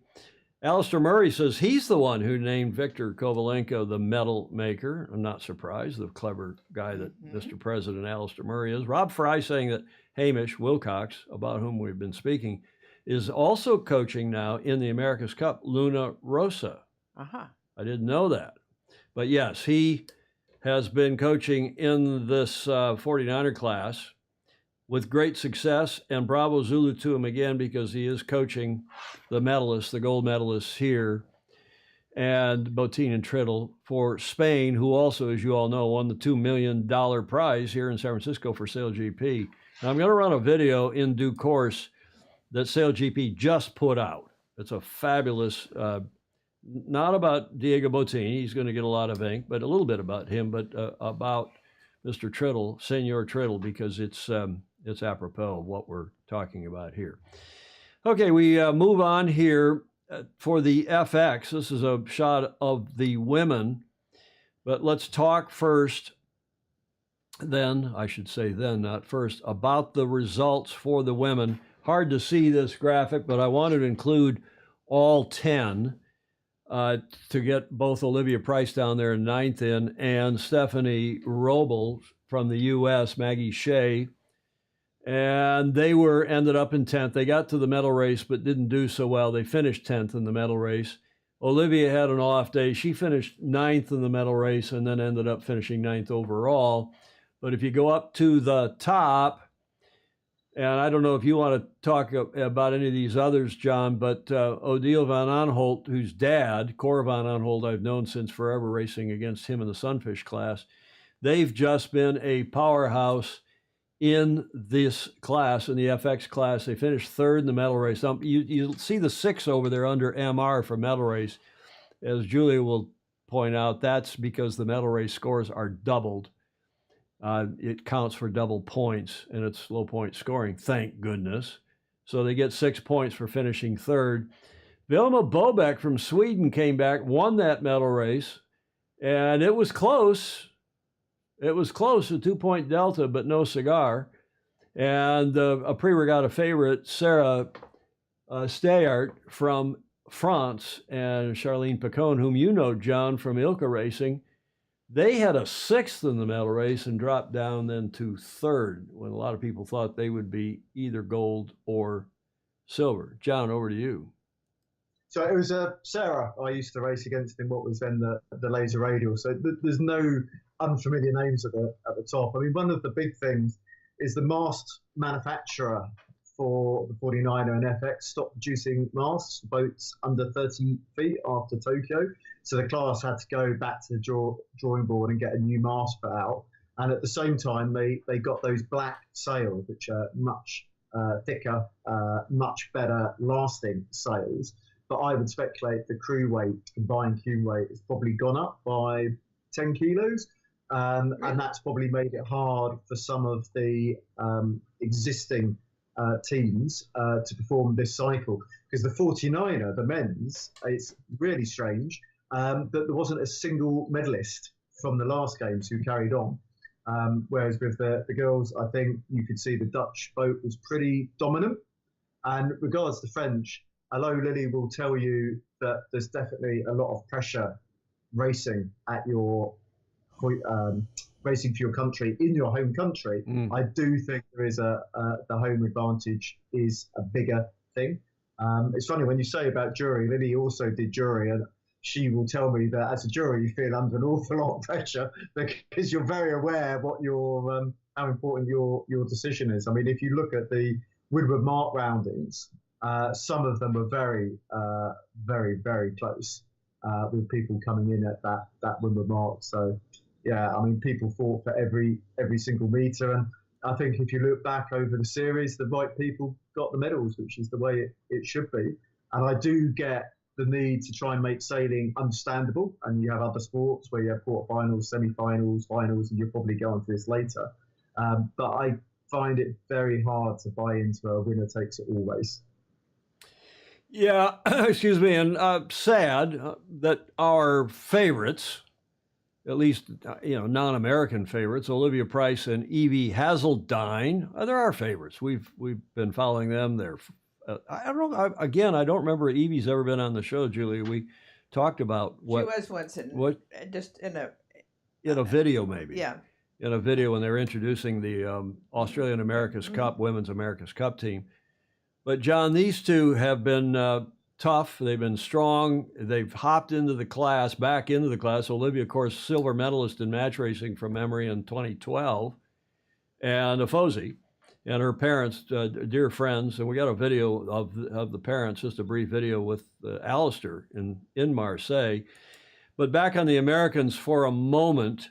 Alistair Murray says he's the one who named Victor Kovalenko the medal maker. I'm not surprised, the clever guy that Mr. President Alistair Murray is. Rob Fry saying that Hamish Wilcox, about whom we've been speaking, is also coaching now in the America's Cup, Luna Rossa. Uh-huh. I didn't know that. But yes, he has been coaching in this 49er class with great success, and bravo Zulu to him again, because he is coaching the medalists, the gold medalists here, and Botín and Triddle for Spain, who also, as you all know, won the $2 million prize here in San Francisco for SailGP. Now, I'm going to run a video in due course that SailGP just put out. It's a fabulous, not about Diego Botín, he's going to get a lot of ink, but a little bit about him, but about Mr. Triddle, Senor Triddle, because it's apropos of what we're talking about here. Okay, we move on here for the FX. This is a shot of the women, but let's talk first, then, I should say then, not first, about the results for the women. Hard to see this graphic, but I wanted to include all 10 to get both Olivia Price down there in 9th in and Stephanie Roble from the U.S., Maggie Shea. And they ended up in 10th. They got to the medal race, but didn't do so well. They finished 10th in the medal race. Olivia had an off day. She finished 9th in the medal race and then ended up finishing 9th overall. But if you go up to the top, and I don't know if you want to talk about any of these others, John, but Odile van Aanholt, whose dad, Cor van Aanholt, I've known since forever, racing against him in the Sunfish class, they've just been a powerhouse in this class, in the FX class. They finished 3rd in the medal race. You see the 6 over there under MR for medal race. As Julia will point out, that's because the medal race scores are doubled. It counts for double points, and it's low point scoring, thank goodness. So they get 6 points for finishing 3rd. Vilma Bobeck from Sweden came back, won that medal race, and it was close. It was close, a 2-point delta, but no cigar. And a pre-regatta favorite, Sarah Steyart from France, and Charlene Picon, whom you know, John, from Ilka Racing, they had a 6th in the medal race and dropped down then to 3rd, when a lot of people thought they would be either gold or silver. John, over to you. So it was Sarah I used to race against in what was then the laser radial. So there's no unfamiliar names at the top. I mean, one of the big things is the mast manufacturer for the 49er and FX stopped producing masts, boats under 30 feet after Tokyo. So the class had to go back to the drawing board and get a new mast put out. And at the same time, they got those black sails, which are much thicker, much better lasting sails. But I would speculate the crew weight, combined crew weight, has probably gone up by 10 kilos. And that's probably made it hard for some of the existing teams to perform this cycle. Because the 49er, the men's, it's really strange. that there wasn't a single medalist from the last games who carried on. Whereas with the girls, I think you could see the Dutch boat was pretty dominant. And regards to French, although Lily will tell you that there's definitely a lot of pressure racing at your racing for your country in your home country. I do think there is the home advantage is a bigger thing. It's funny when you say about jury. Lily also did jury, and she will tell me that as a jury you feel under an awful lot of pressure because you're very aware what your how important your decision is. I mean, if you look at the Woodward Mark roundings, some of them were very, very close with people coming in at that Woodward Mark. So, yeah, I mean, people fought for every single metre, and I think if you look back over the series, the right people got the medals, which is the way it should be. And I do get the need to try and make sailing understandable, and you have other sports where you have quarterfinals, semi-finals, finals, and you'll probably go on to this later. But I find it very hard to buy into a winner takes it all race. Yeah, excuse me, and sad that our favorites, at least non-American favorites, Olivia Price and Evie Hazeldine, they're our favorites. We've been following them. They're I don't know. I don't remember Evie's ever been on the show, Julia. We talked about what she was once in just in a video maybe. Yeah. In a video when they were introducing the Australian America's Cup, Women's America's Cup team. But, John, these two have been tough. They've been strong. They've hopped back into the class. Olivia, of course, silver medalist in match racing from memory in 2012. And FOSI and her parents, dear friends. And we got a video of the parents, just a brief video with Alistair in Marseille. But back on the Americans for a moment,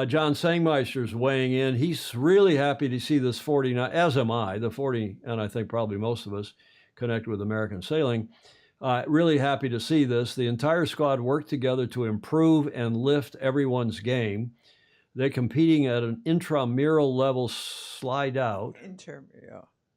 John Sangmeister's weighing in. He's really happy to see this 49, as am I, the 40, and I think probably most of us connect with American sailing. Really happy to see this. The entire squad worked together to improve and lift everyone's game. They're competing at an intramural level slide out.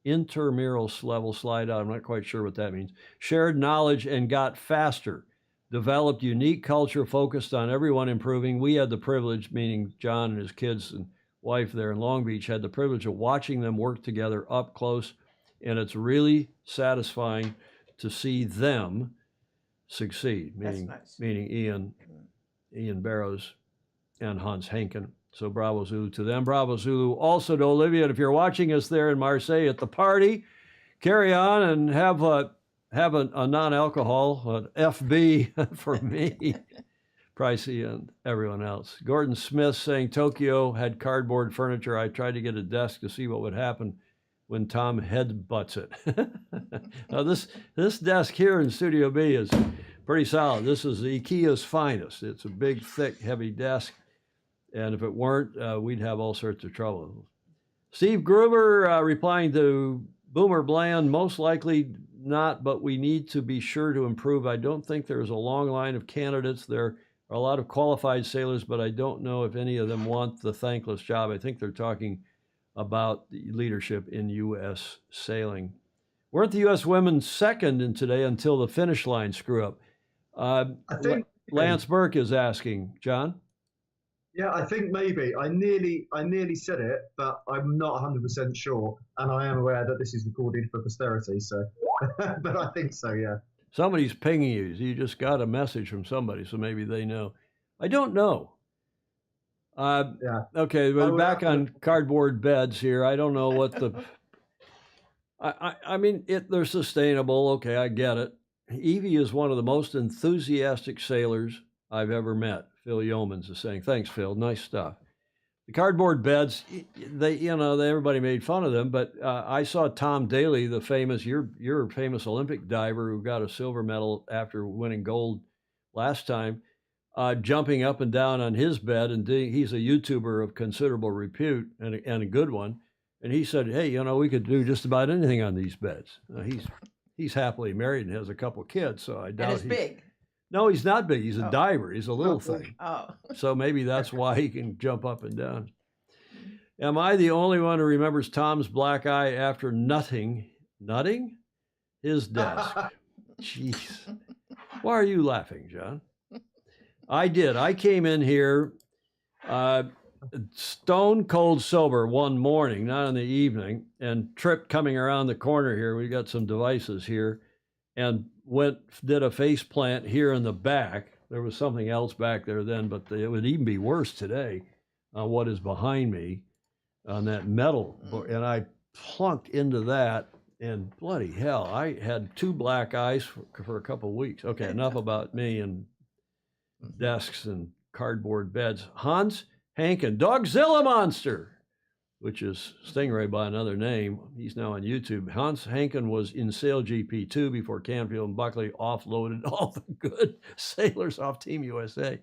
Intramural level slide out. I'm not quite sure what that means. Shared knowledge and got faster. Developed unique culture focused on everyone improving. We had the privilege, meaning John and his kids and wife there in Long Beach, had the privilege of watching them work together up close. And it's really satisfying to see them succeed, meaning Ian Barrows and Hans Henken. So bravo Zulu to them. Bravo Zulu also to Olivia. And if you're watching us there in Marseille at the party, carry on and have a non-alcohol, an FB for me, Pricey and everyone else. Gordon Smith saying Tokyo had cardboard furniture. I tried to get a desk to see what would happen when Tom headbutts it. Now this desk here in Studio B is pretty solid. This is IKEA's finest. It's a big, thick, heavy desk. And if it weren't, we'd have all sorts of trouble. Steve Gruber replying to Boomer Bland, most likely not, but we need to be sure to improve. I don't think there's a long line of candidates. There are a lot of qualified sailors, but I don't know if any of them want the thankless job. I think they're talking about the leadership in U.S. sailing. Weren't the U.S. women second in today until the finish line screw up? I think Lance Burke is asking, John? Yeah, I think maybe. I nearly said it, but I'm not 100% sure. And I am aware that this is recorded for posterity, so. But I think so, yeah. Somebody's pinging you. You just got a message from somebody, so maybe they know. I don't know. Yeah. Okay, but back on cardboard beds here. I don't know what the... I mean, they're sustainable. Okay, I get it. Evie is one of the most enthusiastic sailors I've ever met. Phil Yeomans is saying, thanks, Phil. Nice stuff. The cardboard beds, everybody made fun of them, but I saw Tom Daly, the famous, your famous Olympic diver who got a silver medal after winning gold last time, jumping up and down on his bed, and he's a YouTuber of considerable repute and a good one. And he said, hey, we could do just about anything on these beds. He's happily married and has a couple kids, so I doubt he's big. No, he's not big. He's a diver. He's a little thing. Oh. So maybe that's why he can jump up and down. Am I the only one who remembers Tom's black eye after nutting his desk? Jeez. Why are you laughing, John? I did. I came in here stone cold sober one morning, not in the evening, and tripped coming around the corner here. We got some devices here, and did a face plant here in the back. There was something else back there then, but it would even be worse today on what is behind me on that metal. And I plunked into that, and bloody hell, I had 2 black eyes for a couple of weeks. Okay, enough about me and desks and cardboard beds. Hans Hankin, Dogzilla Monster, which is Stingray by another name. He's now on YouTube. Hans Hankin was in Sail GP2 before Canfield and Buckley offloaded all the good sailors off Team USA.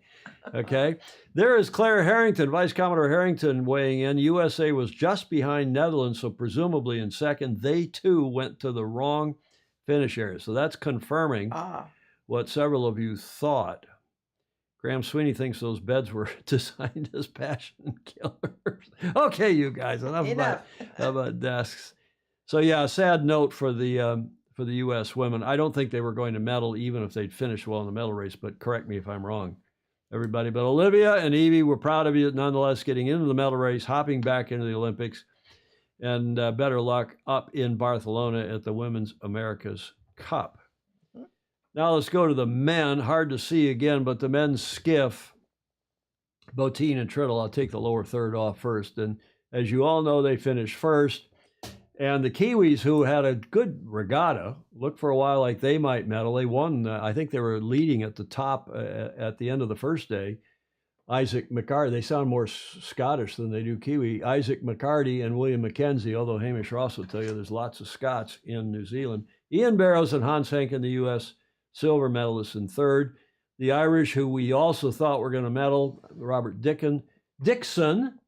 Okay. There is Claire Harrington, Vice Commodore Harrington weighing in. USA was just behind Netherlands, so presumably in second. They too went to the wrong finish area. So that's confirming what several of you thought. Graham Sweeney thinks those beds were designed as passion killers. Okay, you guys, enough. About desks. So yeah, a sad note for the U.S. women. I don't think they were going to medal even if they'd finished well in the medal race, but correct me if I'm wrong, everybody. But Olivia and Evie, we're proud of you nonetheless getting into the medal race, hopping back into the Olympics, and better luck up in Barcelona at the Women's America's Cup. Now let's go to the men. Hard to see again, but the men's skiff, Botine and Triddle. I'll take the lower third off first. And as you all know, they finished first. And the Kiwis, who had a good regatta, looked for a while like they might medal. They won. I think they were leading at the top at the end of the first day. Isaac McCarty. They sound more Scottish than they do Kiwi. Isaac McCarty and William Mackenzie, although Hamish Ross will tell you there's lots of Scots in New Zealand. Ian Barrows and Hans Hankin, the U.S. silver medalists in third. The Irish, who we also thought were going to medal, Robert Dixon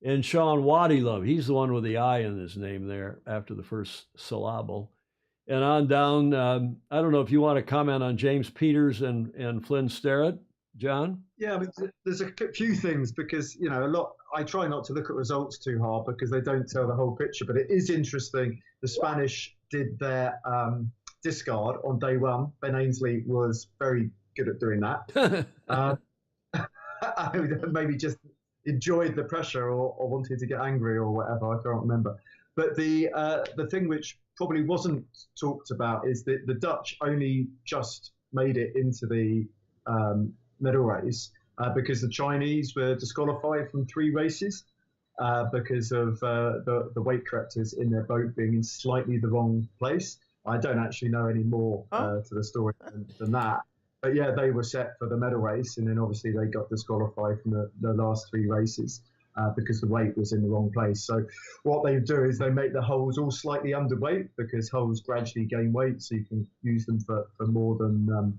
and Sean Wadilove. He's the one with the I in his name there after the first syllable. And on down, I don't know if you want to comment on James Peters and Flynn Sterrett, John? Yeah, I mean, there's a few things because, I try not to look at results too hard because they don't tell the whole picture, but it is interesting. The Spanish did their discard on day one. Ben Ainsley was very good at doing that. Maybe just enjoyed the pressure or wanted to get angry or whatever. I can't remember. But the thing which probably wasn't talked about is that the Dutch only just made it into the medal race because the Chinese were disqualified from 3 races because of the weight correctors in their boat being in slightly the wrong place. I don't actually know any more to the story than that. But yeah, they were set for the medal race, and then obviously they got disqualified from the last 3 races because the weight was in the wrong place. So what they do is they make the holes all slightly underweight because holes gradually gain weight, so you can use them for more than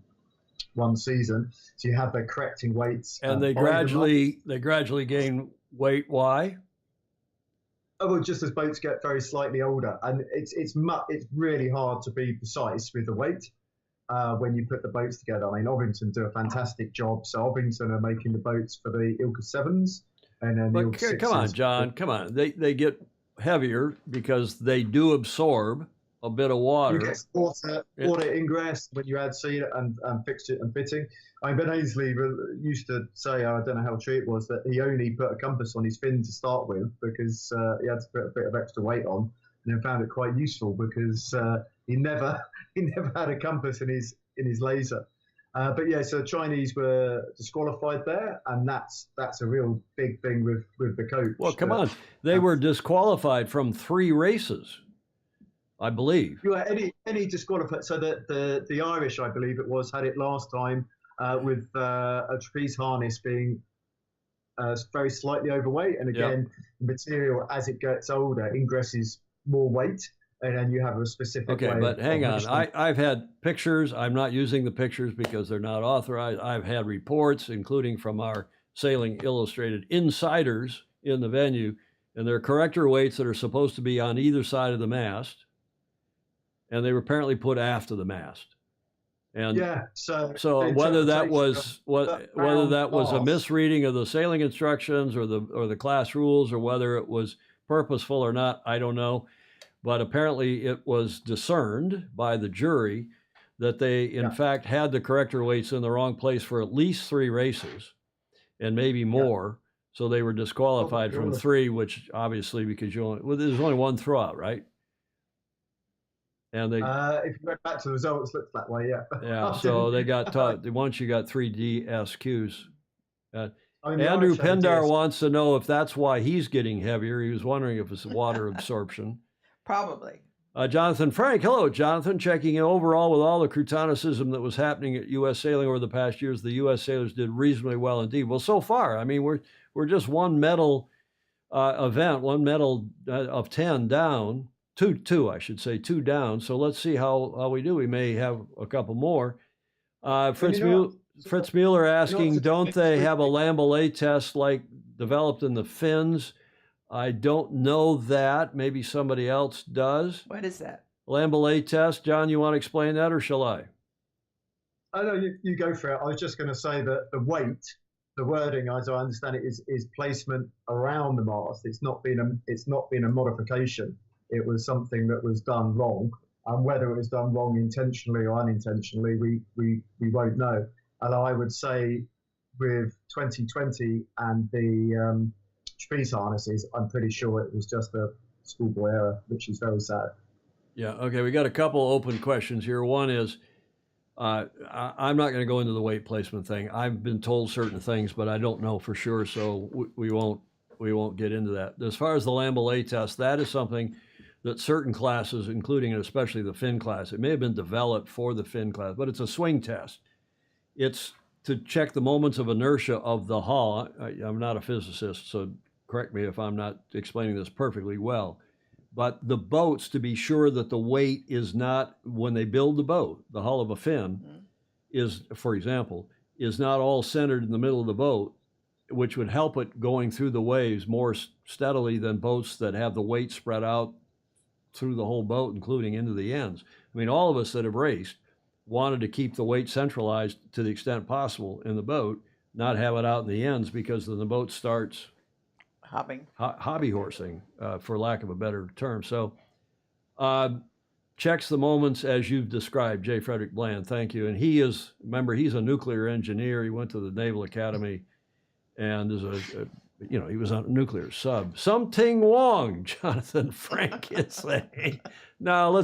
one season. So you have their correcting weights. And they gradually gain weight. Why? Oh, well, just as boats get very slightly older, and it's really hard to be precise with the weight when you put the boats together. I mean, Ovington do a fantastic job. So Ovington are making the boats for the Ilka 7s, and then the Ilka 6s. Come on, John, come on. They get heavier because they do absorb a bit of water. You get water ingress when you add seat and fixture and fitting. I mean, Ben Ainsley used to say, I don't know how true it was, that he only put a compass on his fin to start with because he had to put a bit of extra weight on, and then found it quite useful because he never had a compass in his laser. But yeah, so the Chinese were disqualified there, and that's a real big thing with the coach. Well, come on, they were disqualified from 3 races, I believe. Yeah, any disqualified. So the Irish, I believe it was, had it last time with a trapeze harness being very slightly overweight, and again, the material as it gets older ingresses more weight. And then you have a specific Okay, way but hang on. machine. I've had pictures. I'm not using the pictures because they're not authorized. I've had reports, including from our Sailing Illustrated insiders in the venue, and there are corrector weights that are supposed to be on either side of the mast, and they were apparently put aft of the mast. And yeah, so whether that was a off. misreading of the sailing instructions or the class rules, or whether it was purposeful or not, I don't know. But apparently it was discerned by the jury that they, in fact, had the corrector weights in the wrong place for at least 3 races and maybe more. So they were disqualified from 3, which obviously, because there's only 1 throwout, right? And they, if you went back to the results, looks that way, yeah. Yeah, so they got taught, once you got 3 DSQs. Andrew Pendar wants to know if that's why he's getting heavier. He was wondering if it's water absorption. Probably. Jonathan Frank, hello, Jonathan. Checking in overall with all the croutonicism that was happening at U.S. sailing over the past years, the U.S. sailors did reasonably well indeed. Well, so far, I mean, we're just 1 medal event, 1 medal of 10 down, two, I should say, 2 down. So let's see how we do. We may have a couple more. Fritz Mueller asking, don't they have a Lambelet test like developed in the Finns? I don't know that. Maybe somebody else does. What is that? Lambelet test. John, you want to explain that, or shall I? I know you go for it. I was just going to say that the weight, the wording, as I understand it, is placement around the mast. It's not been a modification. It was something that was done wrong, and whether it was done wrong intentionally or unintentionally, we won't know. And I would say, with 2020 and the Spies harnesses, I'm pretty sure it was just a schoolboy error, which is very sad. Yeah, okay, we got a couple open questions here. One is, I'm not going to go into the weight placement thing. I've been told certain things, but I don't know for sure, so we won't get into that. As far as the Lambelet test, that is something that certain classes, including and especially the Finn class, it may have been developed for the Finn class, but it's a swing test. It's to check the moments of inertia of the hull. I'm not a physicist, so correct me if I'm not explaining this perfectly well. But the boats, to be sure that the weight is not, when they build the boat, the hull of a Finn is, for example, is not all centered in the middle of the boat, which would help it going through the waves more steadily than boats that have the weight spread out through the whole boat, including into the ends. I mean, all of us that have raced wanted to keep the weight centralized to the extent possible in the boat, not have it out in the ends, because then the boat starts hobby horsing, for lack of a better term. So checks the moments as you've described, J. Frederick Bland, thank you. And remember, he's a nuclear engineer. He went to the Naval Academy and is he was on a nuclear sub. Something wrong, Jonathan Frank is saying. No,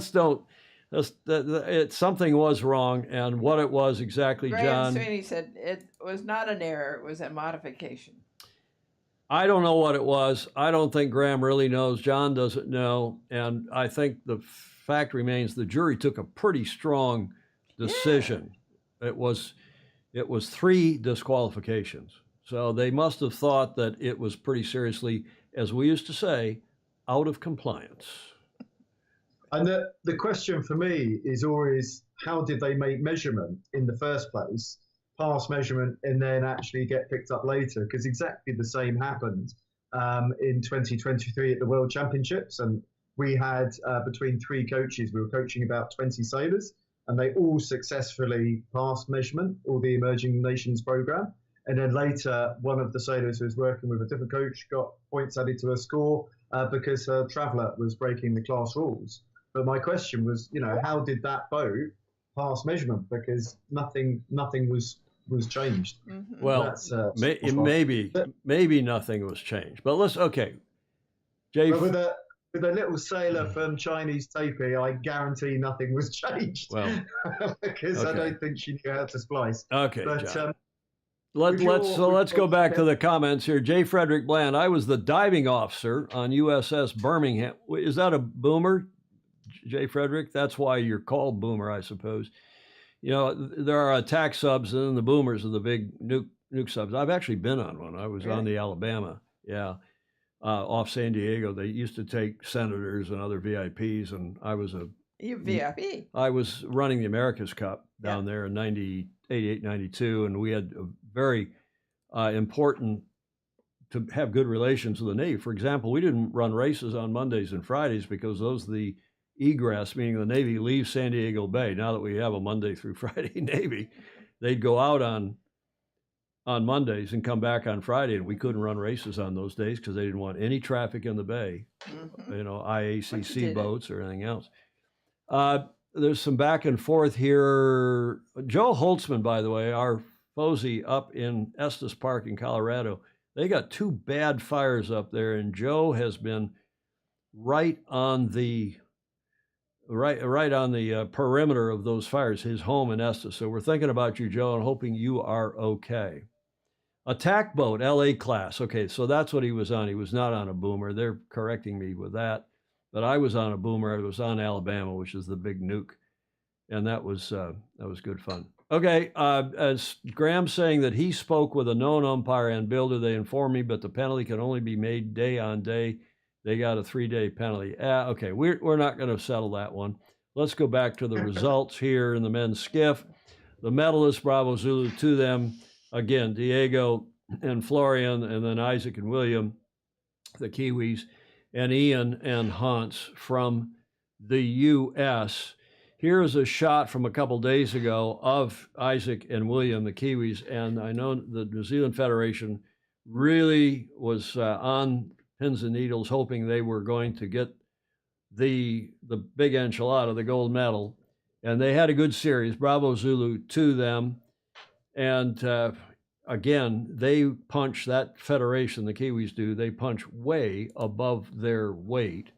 something was wrong, and what it was exactly, John. Graham Sweeney said it was not an error, it was a modification. I don't know what it was. I don't think Graham really knows. John doesn't know. And I think the fact remains the jury took a pretty strong decision. Yeah. It was 3 disqualifications. So they must have thought that it was pretty seriously, as we used to say, out of compliance. And the question for me is always, how did they make measurement in the first place, pass measurement, and then actually get picked up later? Because exactly the same happened in 2023 at the World Championships. And we had, between 3 coaches, we were coaching about 20 sailors, and they all successfully passed measurement, all the Emerging Nations program. And then later, one of the sailors who was working with a different coach got points added to her score because her traveller was breaking the class rules. But my question was, how did that boat pass measurement? Because nothing was changed. Mm-hmm. Well, maybe nothing was changed. But with a little sailor from Chinese Taipei, I guarantee nothing was changed. Well, because I don't think she knew how to splice. Okay, but, John. Let's go back to the comments here. J. Frederick Bland, I was the diving officer on USS Birmingham. Is that a boomer, J. Frederick? That's why you're called boomer, I suppose. There are attack subs, and then the boomers are the big nuke subs. I've actually been on one. I was on the Alabama, off San Diego. They used to take senators and other VIPs, and I was VIP. I was running the America's Cup down there in 88, 92, and we had a very important to have good relations with the Navy. For example, we didn't run races on Mondays and Fridays because those are the egress, meaning the Navy leaves San Diego Bay. Now that we have a Monday through Friday Navy, they'd go out on Mondays and come back on Friday, and we couldn't run races on those days because they didn't want any traffic in the bay, IACC boats or anything else. there's some back and forth here. Joe Holtzman, by the way, our FOSI up in Estes Park in Colorado, they got 2 bad fires up there, and Joe has been right on the perimeter of those fires, his home in Estes. So we're thinking about you, Joe, and hoping you are okay. Attack boat, LA class. Okay, so that's what he was on. He was not on a boomer. They're correcting me with that. But I was on a boomer. I was on Alabama, which is the big nuke. And that was good fun. Okay, as Graham's saying that he spoke with a known umpire and builder, they informed me, but the penalty can only be made day on day. They got a 3-day penalty. Okay, we're not going to settle that one. Let's go back to the results here in the men's skiff. The medalists, Bravo Zulu to them. Again, Diego and Florian, and then Isaac and William, the Kiwis, and Ian and Hans from the U.S. Here is a shot from a couple days ago of Isaac and William, the Kiwis, and I know the New Zealand Federation really was on pins and needles, hoping they were going to get the big enchilada, the gold medal, and they had a good series. Bravo Zulu to them. And again, they punch, that federation, the Kiwis do, they punch way above their weight.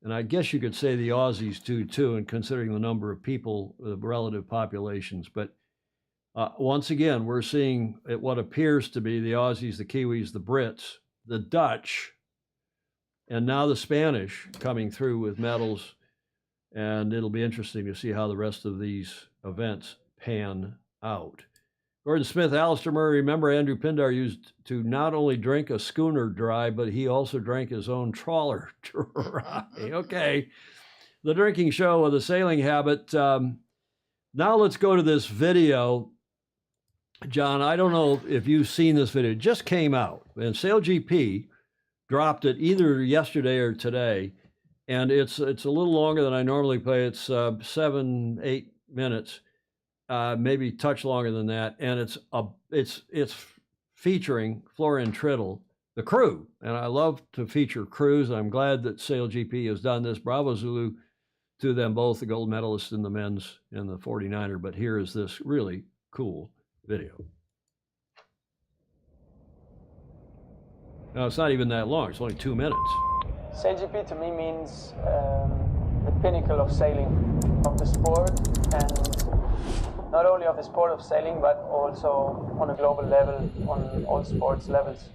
And I guess you could say the Aussies do too, and considering the number of people, the relative populations. But once again, we're seeing what appears to be the Aussies, the Kiwis, the Brits, the Dutch, and now the Spanish coming through with medals. And it'll be interesting to see how the rest of these events pan out. Gordon Smith, Alistair Murray, remember Andrew Pindar used to not only drink a schooner dry, but he also drank his own trawler dry. Okay. The drinking show with a sailing habit. Now let's go to this video. John, I don't know if you've seen this video. It just came out, and Sail GP dropped it either yesterday or today, and it's a little longer than I normally play. It's 7-8 minutes. Maybe touch longer than that, and it's featuring Florian Triddle, the crew, and I love to feature crews. I'm glad that Sail GP has done this. Bravo Zulu to them both, the gold medalists in the men's and the 49er. But here is this really cool video. Now it's not even that long; it's only 2 minutes. Sail GP to me means the pinnacle of sailing, of the sport, and not only of the sport of sailing, but also on a global level, on all sports levels.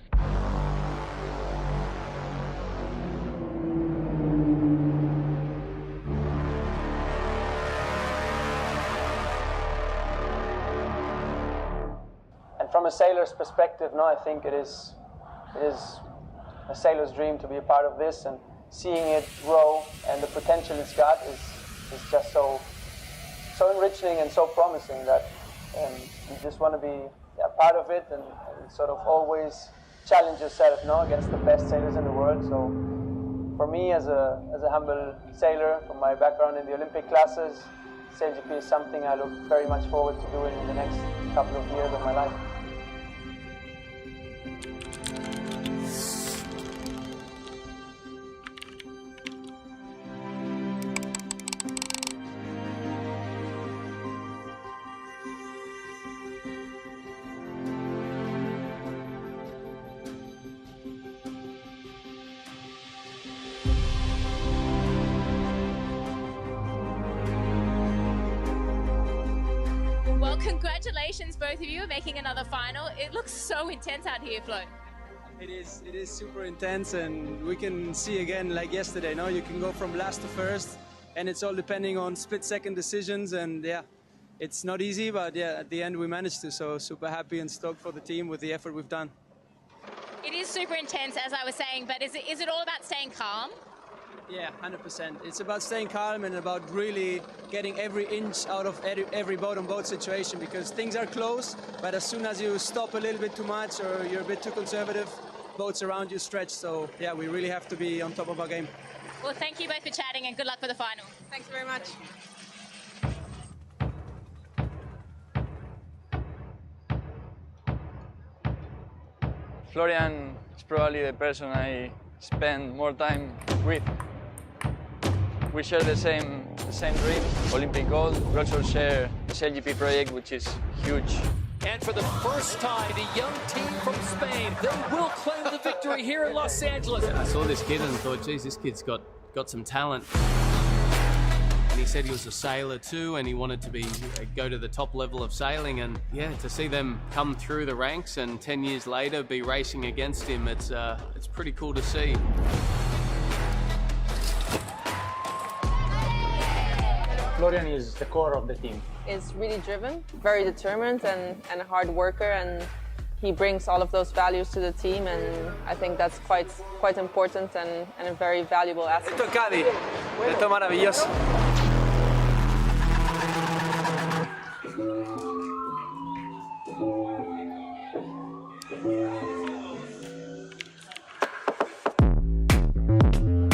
And from a sailor's perspective, no, I think it is a sailor's dream to be a part of this, and seeing it grow and the potential it's got is just so enriching and so promising that you just want to be a part of it and sort of always challenge yourself, no, against the best sailors in the world. So for me, as a humble sailor, from my background in the Olympic classes, Sail GP is something I look very much forward to doing in the next couple of years of my life. Well, congratulations, both of you, making another final. It looks so intense out here, Flo. It is super intense, and we can see again, like yesterday, no? You can go from last to first, and it's all depending on split-second decisions, and yeah, it's not easy, but yeah, at the end we managed to, so super happy and stoked for the team with the effort we've done. It is super intense, as I was saying, but is it all about staying calm? Yeah, 100%. It's about staying calm and about really getting every inch out of every boat-on-boat situation, because things are close, but as soon as you stop a little bit too much or you're a bit too conservative, boats around you stretch. So yeah, we really have to be on top of our game. Well, thank you both for chatting, and good luck for the final. Thanks very much. Florian is probably the person I spend more time with. We share the same the same dream, Olympic gold. We also share this LGP project, which is huge. And for the first time, the young team from Spain, they will claim the victory here in Los Angeles. I saw this kid and thought, geez, this kid's got some talent. And he said he was a sailor too, and he wanted to go to the top level of sailing. And yeah, to see them come through the ranks and 10 years later be racing against him, it's pretty cool to see. Florian is the core of the team. Is really driven, very determined and a hard worker, and he brings all of those values to the team, and I think that's quite important and a very valuable asset. Esto es Cádiz, esto es maravilloso.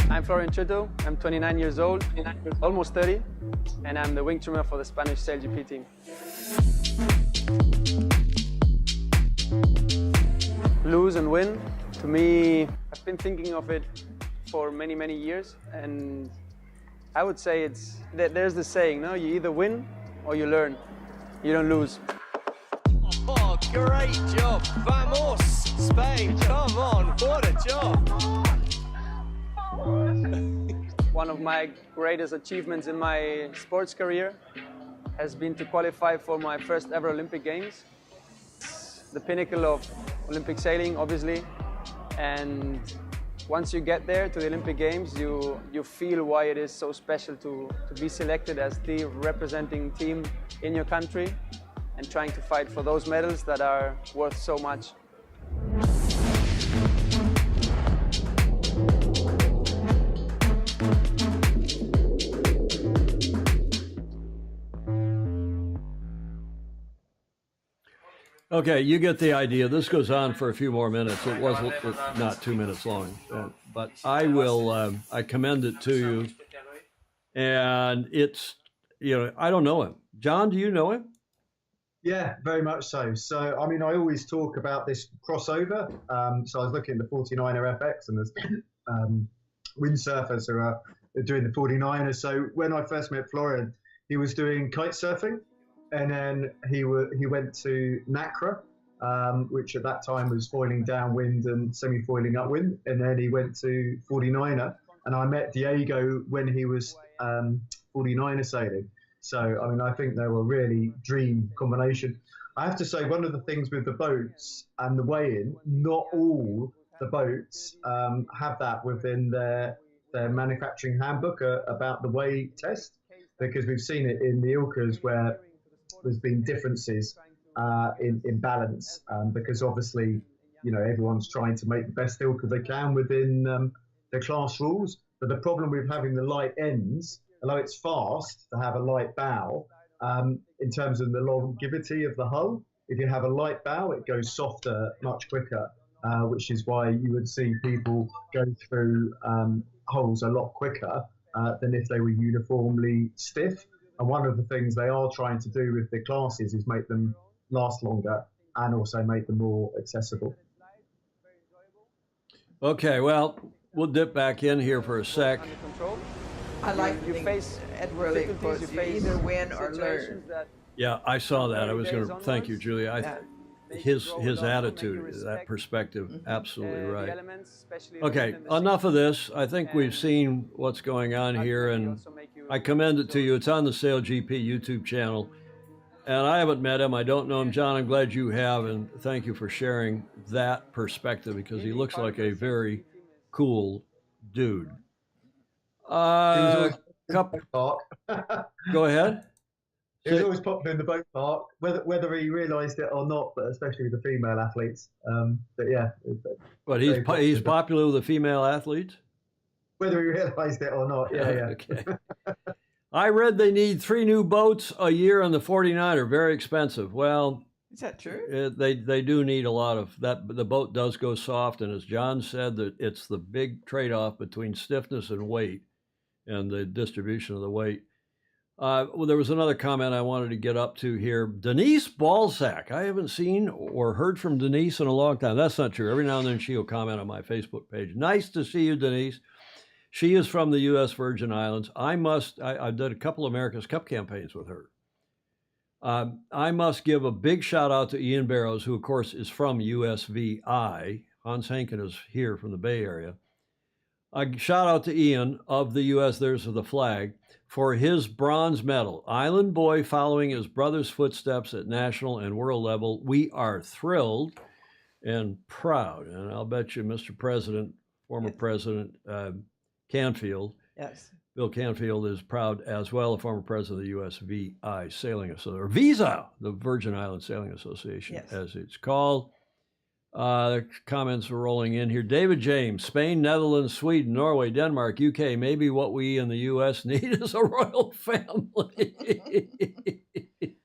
I'm Florian Chuto, I'm 29 years old, almost 30, and I'm the wing trimmer for the Spanish SailGP team. Lose and win, to me, I've been thinking of it for many, many years, and I would say there's the saying, no? You either win or you learn, you don't lose. Oh, great job. Vamos, Spain, come on, what a job. One of my greatest achievements in my sports career has been to qualify for my first ever Olympic Games. It's the pinnacle of Olympic sailing, obviously, and once you get there to the Olympic Games, you feel why it is so special to be selected as the representing team in your country and trying to fight for those medals that are worth so much. Okay, you get the idea. This goes on for a few more minutes. It wasn't not 2 minutes long, but I will. I commend it to you, and it's I don't know him. John, do you know him? Yeah, very much so. So, I mean, I always talk about this crossover. So I was looking at the 49er FX, and there's windsurfers who are doing the 49ers. So when I first met Florian, he was doing kite surfing. And then he went to NACRA, which at that time was foiling downwind and semi-foiling upwind. And then he went to 49er. And I met Diego when he was 49er sailing. So, I mean, I think they were a really dream combination. I have to say, one of the things with the boats and the weigh-in, not all the boats have that within their manufacturing handbook about the weigh test, because we've seen it in the Ilkas where there's been differences in balance, because obviously, everyone's trying to make the best Ilka they can within the class rules. But the problem with having the light ends, although it's fast to have a light bow, in terms of the longevity of the hull, if you have a light bow, it goes softer much quicker, which is why you would see people go through holes a lot quicker than if they were uniformly stiff. And one of the things they are trying to do with the classes is make them last longer and also make them more accessible. Okay, well, we'll dip back in here for a sec. I like you face Ed really puts you either win or learn. Yeah, I saw that. I was going to thank you, Julia. His attitude, that perspective, absolutely right. Okay, enough of this. I think we've seen what's going on here, and I commend it to you. It's on the SailGP YouTube channel, and I haven't met him. I don't know him. John, I'm glad you have, and thank you for sharing that perspective, because he looks like a very cool dude. Go ahead. He was always popular in the boat park, whether he realised it or not, but especially with the female athletes. But yeah. But he's popular with the female athletes? Whether he realised it or not, yeah. Okay. I read they need 3 new boats a year on the 49er. Very expensive. Well, is that true? They do need a lot of that. The boat does go soft, and as John said, that it's the big trade-off between stiffness and weight, and the distribution of the weight. Well, there was another comment I wanted to get up to here. Denise Balzac. I haven't seen or heard from Denise in a long time. That's not true. Every now and then she'll comment on my Facebook page. Nice to see you, Denise. She is from the U.S. Virgin Islands. I did a couple of America's Cup campaigns with her. I must give a big shout out to Ian Barrows, who, of course, is from USVI. Hans Henken is here from the Bay Area. A shout out to Ian of the U.S. There's the Flag for his bronze medal. Island boy following his brother's footsteps at national and world level. We are thrilled and proud. And I'll bet you, Mr. President, former President Canfield, Yes. Bill Canfield is proud as well, a former president of the USVI Sailing Association, or Visa, the Virgin Islands Sailing Association, Yes. as it's called. The comments are rolling in here. David James, Spain, Netherlands, Sweden, Norway, Denmark, UK. Maybe what we in the U.S. need is a royal family.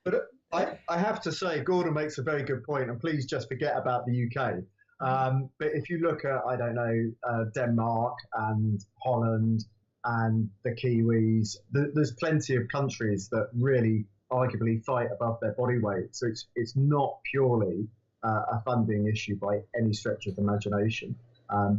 But I have to say, Gordon makes a very good point, and please just forget about the UK. But if you look at, I don't know, Denmark and Holland and the Kiwis, there's plenty of countries that really arguably fight above their body weight. So it's not purely a funding issue by any stretch of the imagination,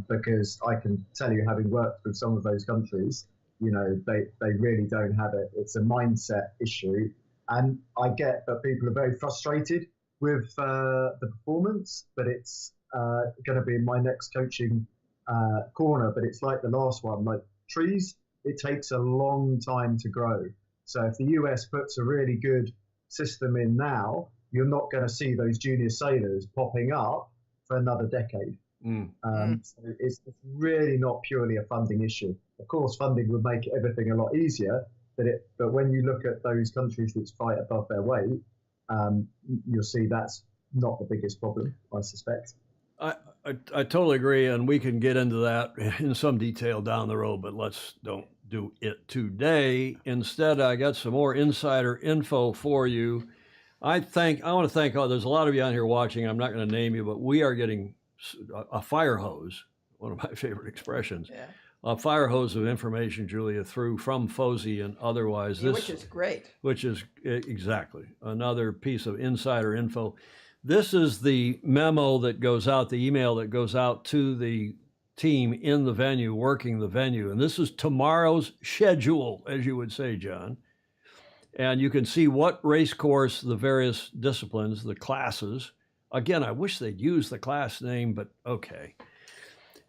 because I can tell you, having worked with some of those countries, they really don't have it. It's a mindset issue. And I get that people are very frustrated with the performance, but it's going to be in my next coaching corner. But it's like the last one, like trees, it takes a long time to grow. So if the US puts a really good system in now, you're not going to see those junior sailors popping up for another decade. So it's really not purely a funding issue. Of course, funding would make everything a lot easier, but when you look at those countries which fight above their weight, you'll see that's not the biggest problem, I suspect. I totally agree, and we can get into that in some detail down the road, but let's don't do it today. Instead, I got some more insider info for you. I want to thank, there's a lot of you on here watching. I'm not going to name you, but we are getting a fire hose, one of my favorite expressions, a fire hose of information, Julia, from FOSI and otherwise. Which is great. Which is exactly another piece of insider info. This is the memo that goes out, the email that goes out to the team in the venue, working the venue. And this is tomorrow's schedule, as you would say, John. And you can see what race course, the various disciplines, the classes. Again, I wish they'd use the class name, but okay.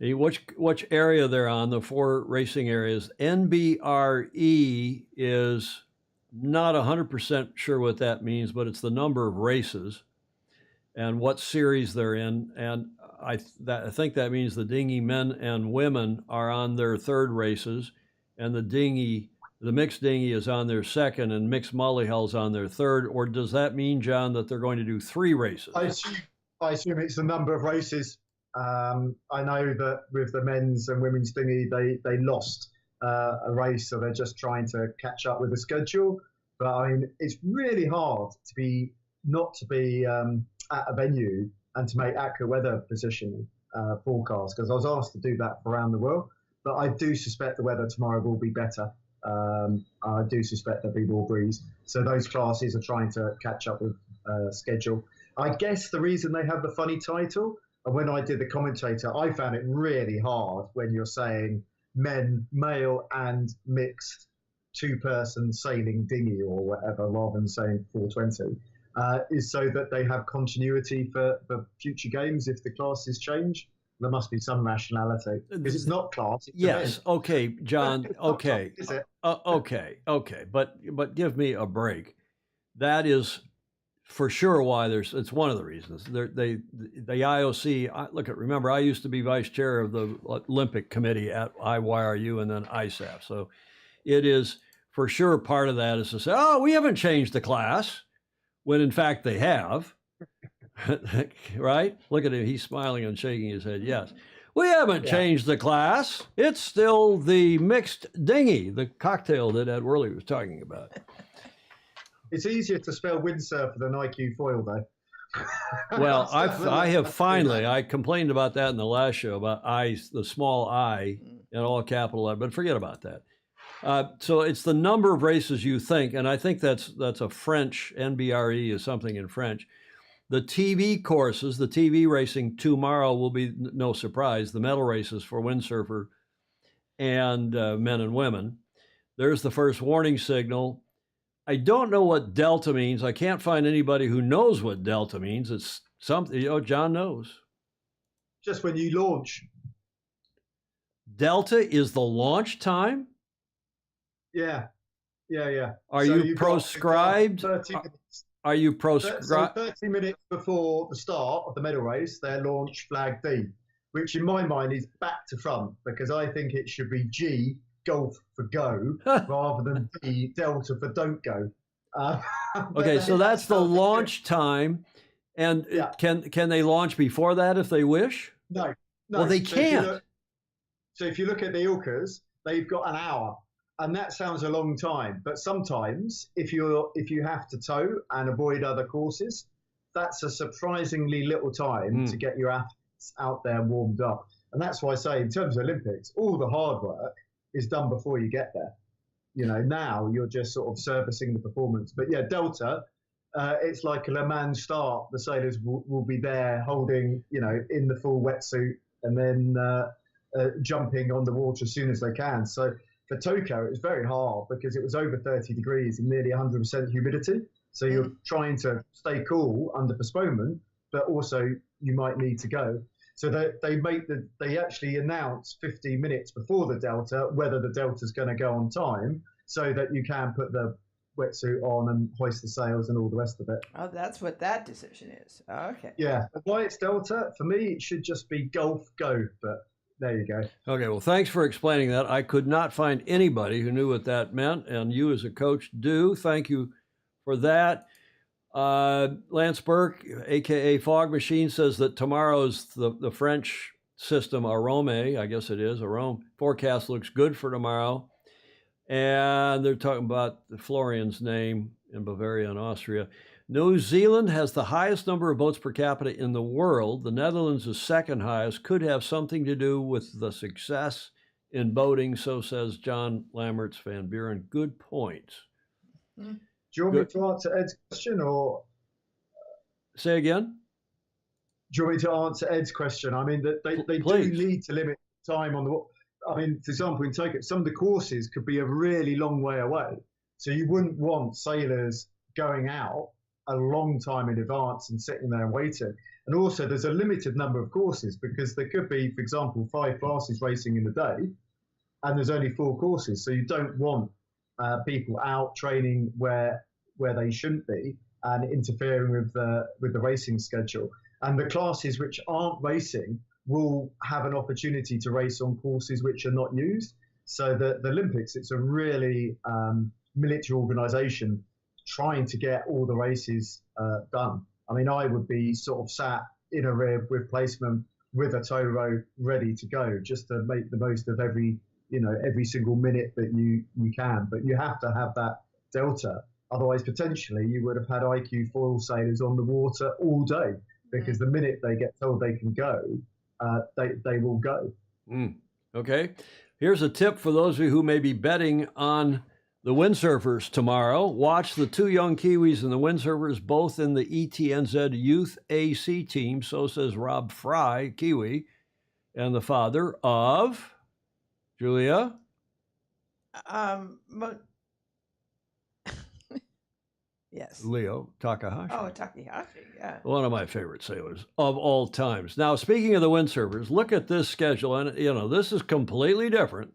Which area they're on, the 4 racing areas. NBRE is not 100% sure what that means, but it's the number of races and what series they're in. And I think that means the dinghy men and women are on their 3rd races, and the mixed dinghy is on their 2nd, and mixed mully-hulls on their 3rd. Or does that mean, John, that they're going to do 3 races? I assume it's the number of races. I know that with the men's and women's dinghy, they lost a race, so they're just trying to catch up with the schedule. But I mean, it's really hard not to be at a venue and to make accurate weather position forecasts, because I was asked to do that for around the world. But I do suspect the weather tomorrow will be better. I do suspect there'll be more breeze. So those classes are trying to catch up with schedule. I guess the reason they have the funny title, and when I did the commentator, I found it really hard when you're saying male and mixed 2-person sailing dinghy or whatever, rather than saying 420, is so that they have continuity for future games if the classes change. There must be some rationality, because it's not class. Yes. Okay, John. Okay. Is it? Okay. But give me a break. That is for sure why it's one of the reasons. The IOC. Remember, I used to be vice chair of the Olympic Committee at IYRU and then ISAF. So it is for sure part of that is to say, oh, we haven't changed the class, when in fact they have. Right? Look at him. He's smiling and shaking his head. Yes. We haven't changed the class. It's still the mixed dinghy, the cocktail that Ed Worley was talking about. It's easier to spell windsurfer than IQ foil, though. Well, I have finally, I complained about that in the last show, about the small I and all capital I, but forget about that. So it's the number of races you think, and I think that's a French, NBRE is something in French. The TV courses, the TV racing tomorrow will be, no surprise, the medal races for windsurfer and men and women. There's the first warning signal. I don't know what delta means. I can't find anybody who knows what delta means. It's something, John knows. Just when you launch. Delta is the launch time? Yeah. Are you proscribed? 30 minutes. Are you proscribed? So 30 minutes before the start of the medal race, they launch flag D, which in my mind is back to front, because I think it should be G, golf for go, rather than D, delta for don't go. Okay, so that's the launch time. And can they launch before that if they wish? No. Well, they can't. So if you look at the Ilkas, they've got an hour. And that sounds a long time, but sometimes if you have to tow and avoid other courses, that's a surprisingly little time to get your athletes out there warmed up. And that's why I say, in terms of Olympics, all the hard work is done before you get there. Now you're just sort of servicing the performance. But yeah, Delta, it's like a Le Mans start. The sailors will be there holding, in the full wetsuit and then jumping on the water as soon as they can. So for Tokyo, it was very hard because it was over 30 degrees and nearly 100% humidity. So you're trying to stay cool under postponement, but also you might need to go. So they actually announce 15 minutes before the Delta whether the Delta's going to go on time, so that you can put the wetsuit on and hoist the sails and all the rest of it. Oh, that's what that decision is. Oh, okay. Yeah. Why it's Delta? For me, it should just be golf go, but there you go. Okay, well, thanks for explaining that. I could not find anybody who knew what that meant, and you as a coach do. Thank you for that. Lance Burke, a.k.a. Fog Machine, says that tomorrow's the French system, Arome, I guess it is, Arome, forecast looks good for tomorrow. And they're talking about Florian's name in Bavaria and Austria. New Zealand has the highest number of boats per capita in the world. The Netherlands is second highest. Could have something to do with the success in boating, so says John Lammerts Van Buren. Good point. Do you want me to answer Ed's question, or say again? Do you want me to answer Ed's question? I mean, they do need to limit time on the. I mean, for example, in Tokyo, some of the courses could be a really long way away, so you wouldn't want sailors going out a long time in advance and sitting there and waiting. And also, there's a limited number of courses, because there could be, for example, 5 classes racing in the day, and there's only 4 courses. So you don't want people out training where they shouldn't be and interfering with the racing schedule. And the classes which aren't racing will have an opportunity to race on courses which are not used. So the Olympics, it's a really military organisation trying to get all the races done. I mean, I would be sort of sat in a rib with placemen with a tow rope ready to go, just to make the most of every single minute that you can. But you have to have that delta. Otherwise, potentially, you would have had IQ foil sailors on the water all day, because the minute they get told they can go, they will go. Okay. Here's a tip for those of you who may be betting on the windsurfers tomorrow. Watch the 2 young Kiwis and the windsurfers, both in the ETNZ Youth AC team. So says Rob Fry, Kiwi, and the father of Julia. Yes. Leo Takahashi. Oh, Takahashi, yeah. One of my favorite sailors of all times. Now, speaking of the windsurfers, look at this schedule. And, this is completely different.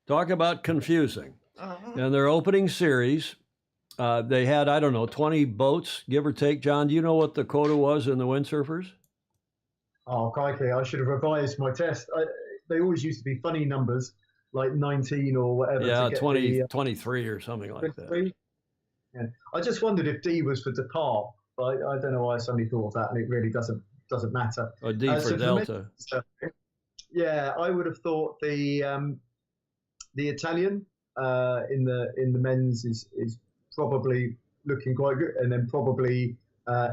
Talk about confusing. And their opening series, they had, 20 boats, give or take. John, do you know what the quota was in the windsurfers? Oh, crikey, I should have revised my test. They always used to be funny numbers, like 19 or whatever. Yeah, 23 or something like 23? That. Yeah. I just wondered if D was for depart, but I don't know why I suddenly thought of that, and it really doesn't matter. Or D for Delta. Yeah, I would have thought the Italian in the men's is probably looking quite good, and then probably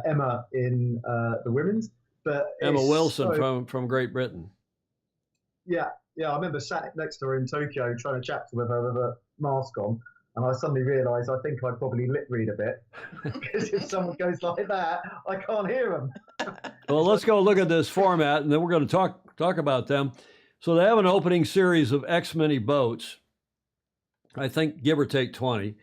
Emma in the women's. But Emma Wilson from Great Britain. Yeah, I remember sat next to her in Tokyo trying to chat to her with a mask on. And I suddenly realised I think I'd probably lip read a bit, because if someone goes like that, I can't hear them. Well, let's go look at this format, and then we're going to talk about them. So they have an opening series of X many boats, I think give or take 20,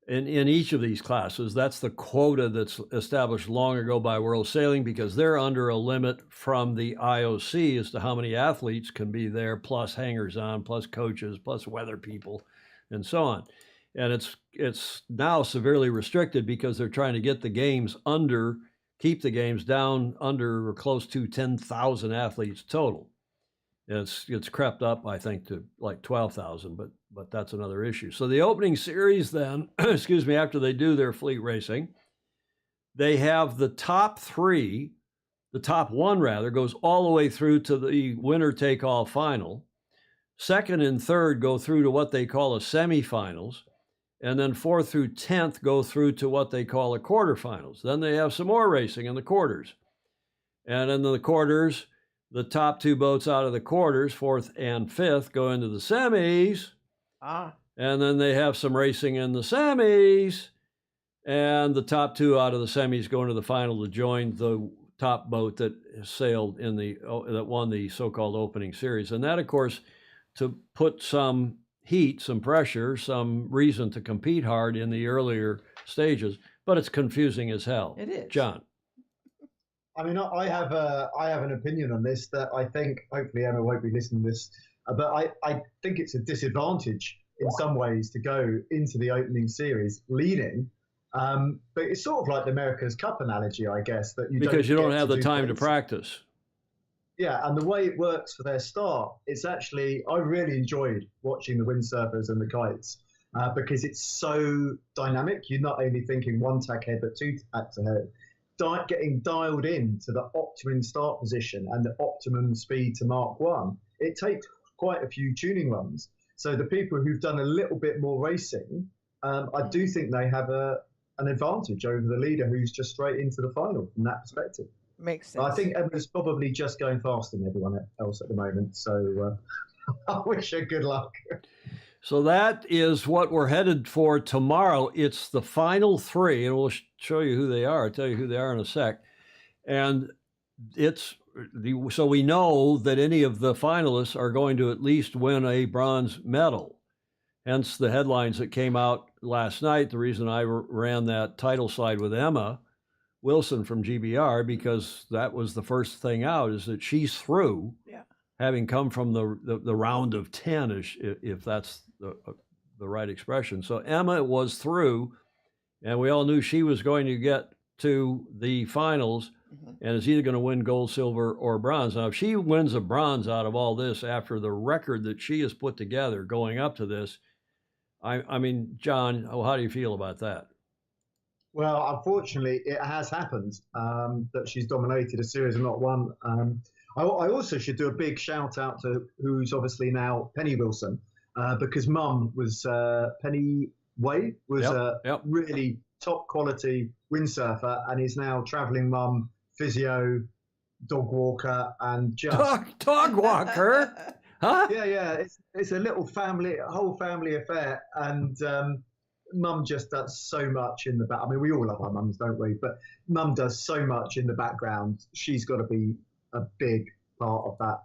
in each of these classes. That's the quota that's established long ago by World Sailing, because they're under a limit from the IOC as to how many athletes can be there, plus hangers-on, plus coaches, plus weather people, and so on. And it's now severely restricted because they're trying to get the games keep the games down under or close to 10,000 athletes total. It's crept up, I think, to like 12,000, but that's another issue. So the opening series then, excuse me, after they do their fleet racing, they have the top one rather, goes all the way through to the winner take all final. Second and third go through to what they call a semifinals. And then 4th through 10th go through to what they call a quarterfinals. Then they have some more racing in the quarters. And in the quarters, the top 2 boats out of the quarters, 4th and 5th, go into the semis. And then they have some racing in the semis. And the top 2 out of the semis go into the final to join the top boat that sailed that won the so-called opening series. And that, of course, to put some heat, some pressure, some reason to compete hard in the earlier stages, but it's confusing as hell. It is. John. I mean, I have an opinion on this that I think, hopefully Emma won't be listening to this, but I think it's a disadvantage in some ways to go into the opening series leading. But it's sort of like the America's Cup analogy, I guess, that you don't have the time to practice. Yeah, and the way it works for their start, it's actually, I really enjoyed watching the windsurfers and the kites because it's so dynamic. You're not only thinking 1 tack ahead, but 2 tacks ahead. Getting dialed in to the optimum start position and the optimum speed to Mark 1, it takes quite a few tuning runs. So the people who've done a little bit more racing, I do think they have an advantage over the leader who's just straight into the final from that perspective. Makes sense. I think Emma's probably just going faster than everyone else at the moment. So I wish her good luck. So that is what we're headed for tomorrow. It's the final 3, and we'll show you who they are. I'll tell you who they are in a sec. And so we know that any of the finalists are going to at least win a bronze medal. Hence the headlines that came out last night. The reason I ran that title slide with Emma Wilson from GBR, because that was the first thing out, is that she's through, having come from the round of 10, if that's the right expression. So Emma was through, and we all knew she was going to get to the finals, and is either going to win gold, silver, or bronze. Now, if she wins a bronze out of all this after the record that she has put together going up to this, I mean, John, how do you feel about that? Well, unfortunately, it has happened that she's dominated a series and not won. I also should do a big shout out to who's obviously now Penny Wilson, because Mum was Penny Wade was a really top quality windsurfer and is now traveling mum, physio, dog walker, and just dog walker. Huh? Yeah. It's a little whole family affair, and Mum just does so much in the back. I mean, we all love our mums, don't we? But Mum does so much in the background. She's got to be a big part of that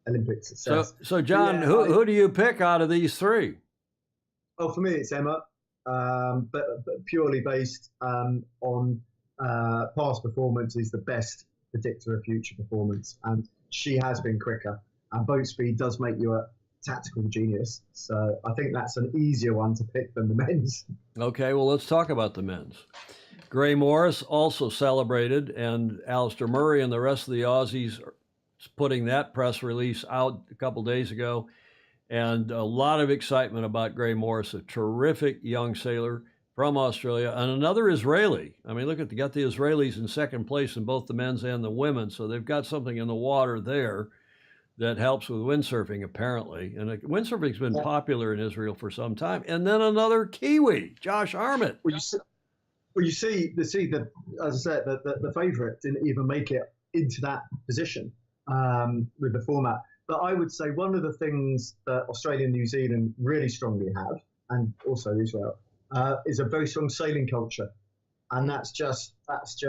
Olympic success. So John, who do you pick out of these 3? Oh, for me, it's Emma, but purely based on past performance is the best predictor of future performance, and she has been quicker. And boat speed does make you a tactical genius, so I think that's an easier one to pick than the men's. Okay, well, let's talk about the men's. Gray Morris also celebrated, and Alistair Murray and the rest of the Aussies are putting that press release out a couple days ago, and a lot of excitement about Gray Morris, a terrific young sailor from Australia, and another Israeli. I mean, look at, they got the Israelis in second place in both the men's and the women's, so they've got something in the water there that helps with windsurfing, apparently. And windsurfing's been popular in Israel for some time. And then another Kiwi, Josh Armit. Well, you see, as I said, the favourite didn't even make it into that position with the format. But I would say one of the things that Australia and New Zealand really strongly have, and also Israel, is a very strong sailing culture. And that's just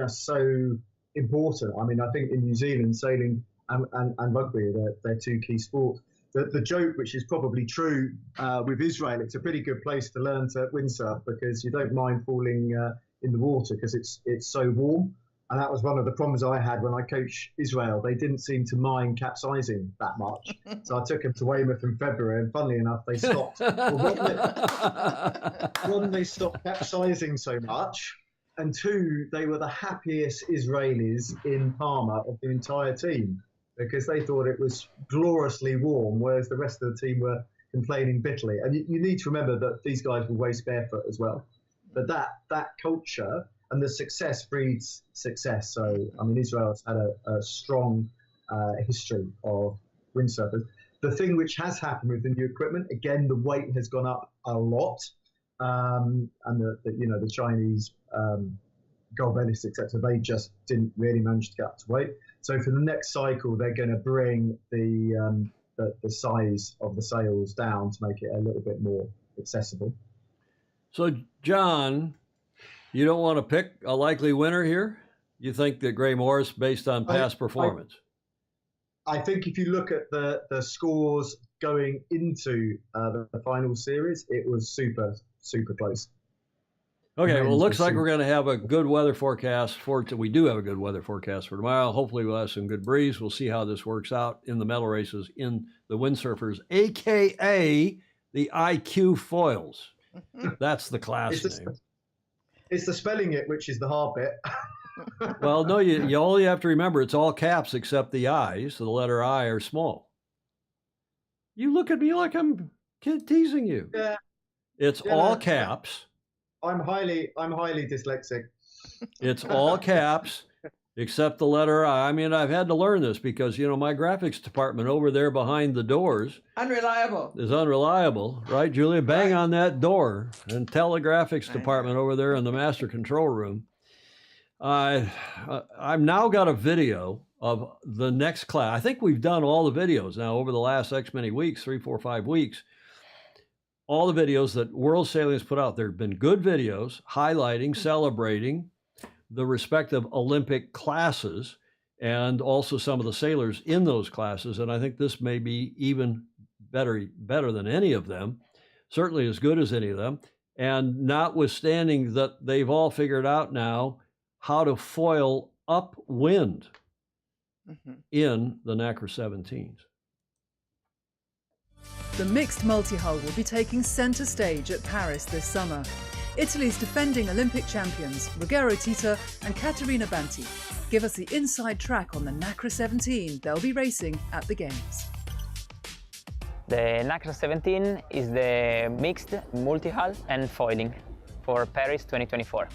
so important. I mean, I think in New Zealand, sailing and rugby. They're two key sports. The joke, which is probably true with Israel, it's a pretty good place to learn to windsurf because you don't mind falling in the water because it's so warm. And that was one of the problems I had when I coached Israel. They didn't seem to mind capsizing that much. So I took them to Weymouth in February, and funnily enough, they stopped. One, they stopped capsizing so much, and two, they were the happiest Israelis in Parma of the entire team because they thought it was gloriously warm, whereas the rest of the team were complaining bitterly. And you need to remember that these guys will race barefoot as well. But that culture and the success breeds success. So, I mean, Israel's had a strong history of windsurfers. The thing which has happened with the new equipment, again, the weight has gone up a lot. And the Chinese gold medalists, etc., they just didn't really manage to get up to weight. So for the next cycle, they're going to bring the size of the sails down to make it a little bit more accessible. So, John, you don't want to pick a likely winner here? You think that Gray Morris, based on past performance? I think if you look at the scores going into the final series, it was super, super close. Okay, well, it looks like we're going to have a good weather forecast we do have a good weather forecast for tomorrow. Hopefully we'll have some good breeze. We'll see how this works out in the medal races in the windsurfers, a.k.a. the IQ foils. That's the class name. It's the spelling it, which is the hard bit. Well, no, you only have to remember it's all caps except the I, so the letter I are small. You look at me like I'm teasing you. Yeah. It's all caps. I'm highly dyslexic. It's all caps except the letter I. I mean, I've had to learn this because, my graphics department over there behind the doors is unreliable, right, Julia? Bang on that door and tell the graphics department over there in the master control room. I've now got a video of the next class. I think we've done all the videos now over the last X many weeks, 3, 4, 5 weeks. All the videos that World Sailing has put out. There have been good videos highlighting, celebrating the respective Olympic classes and also some of the sailors in those classes. And I think this may be even better than any of them, certainly as good as any of them. And notwithstanding that they've all figured out now how to foil upwind in the NACRA 17s. The mixed multi-hull will be taking centre stage at Paris this summer. Italy's defending Olympic champions, Ruggero Tita and Caterina Banti, give us the inside track on the NACRA 17 they'll be racing at the Games. The NACRA 17 is the mixed multi-hull and foiling for Paris 2024.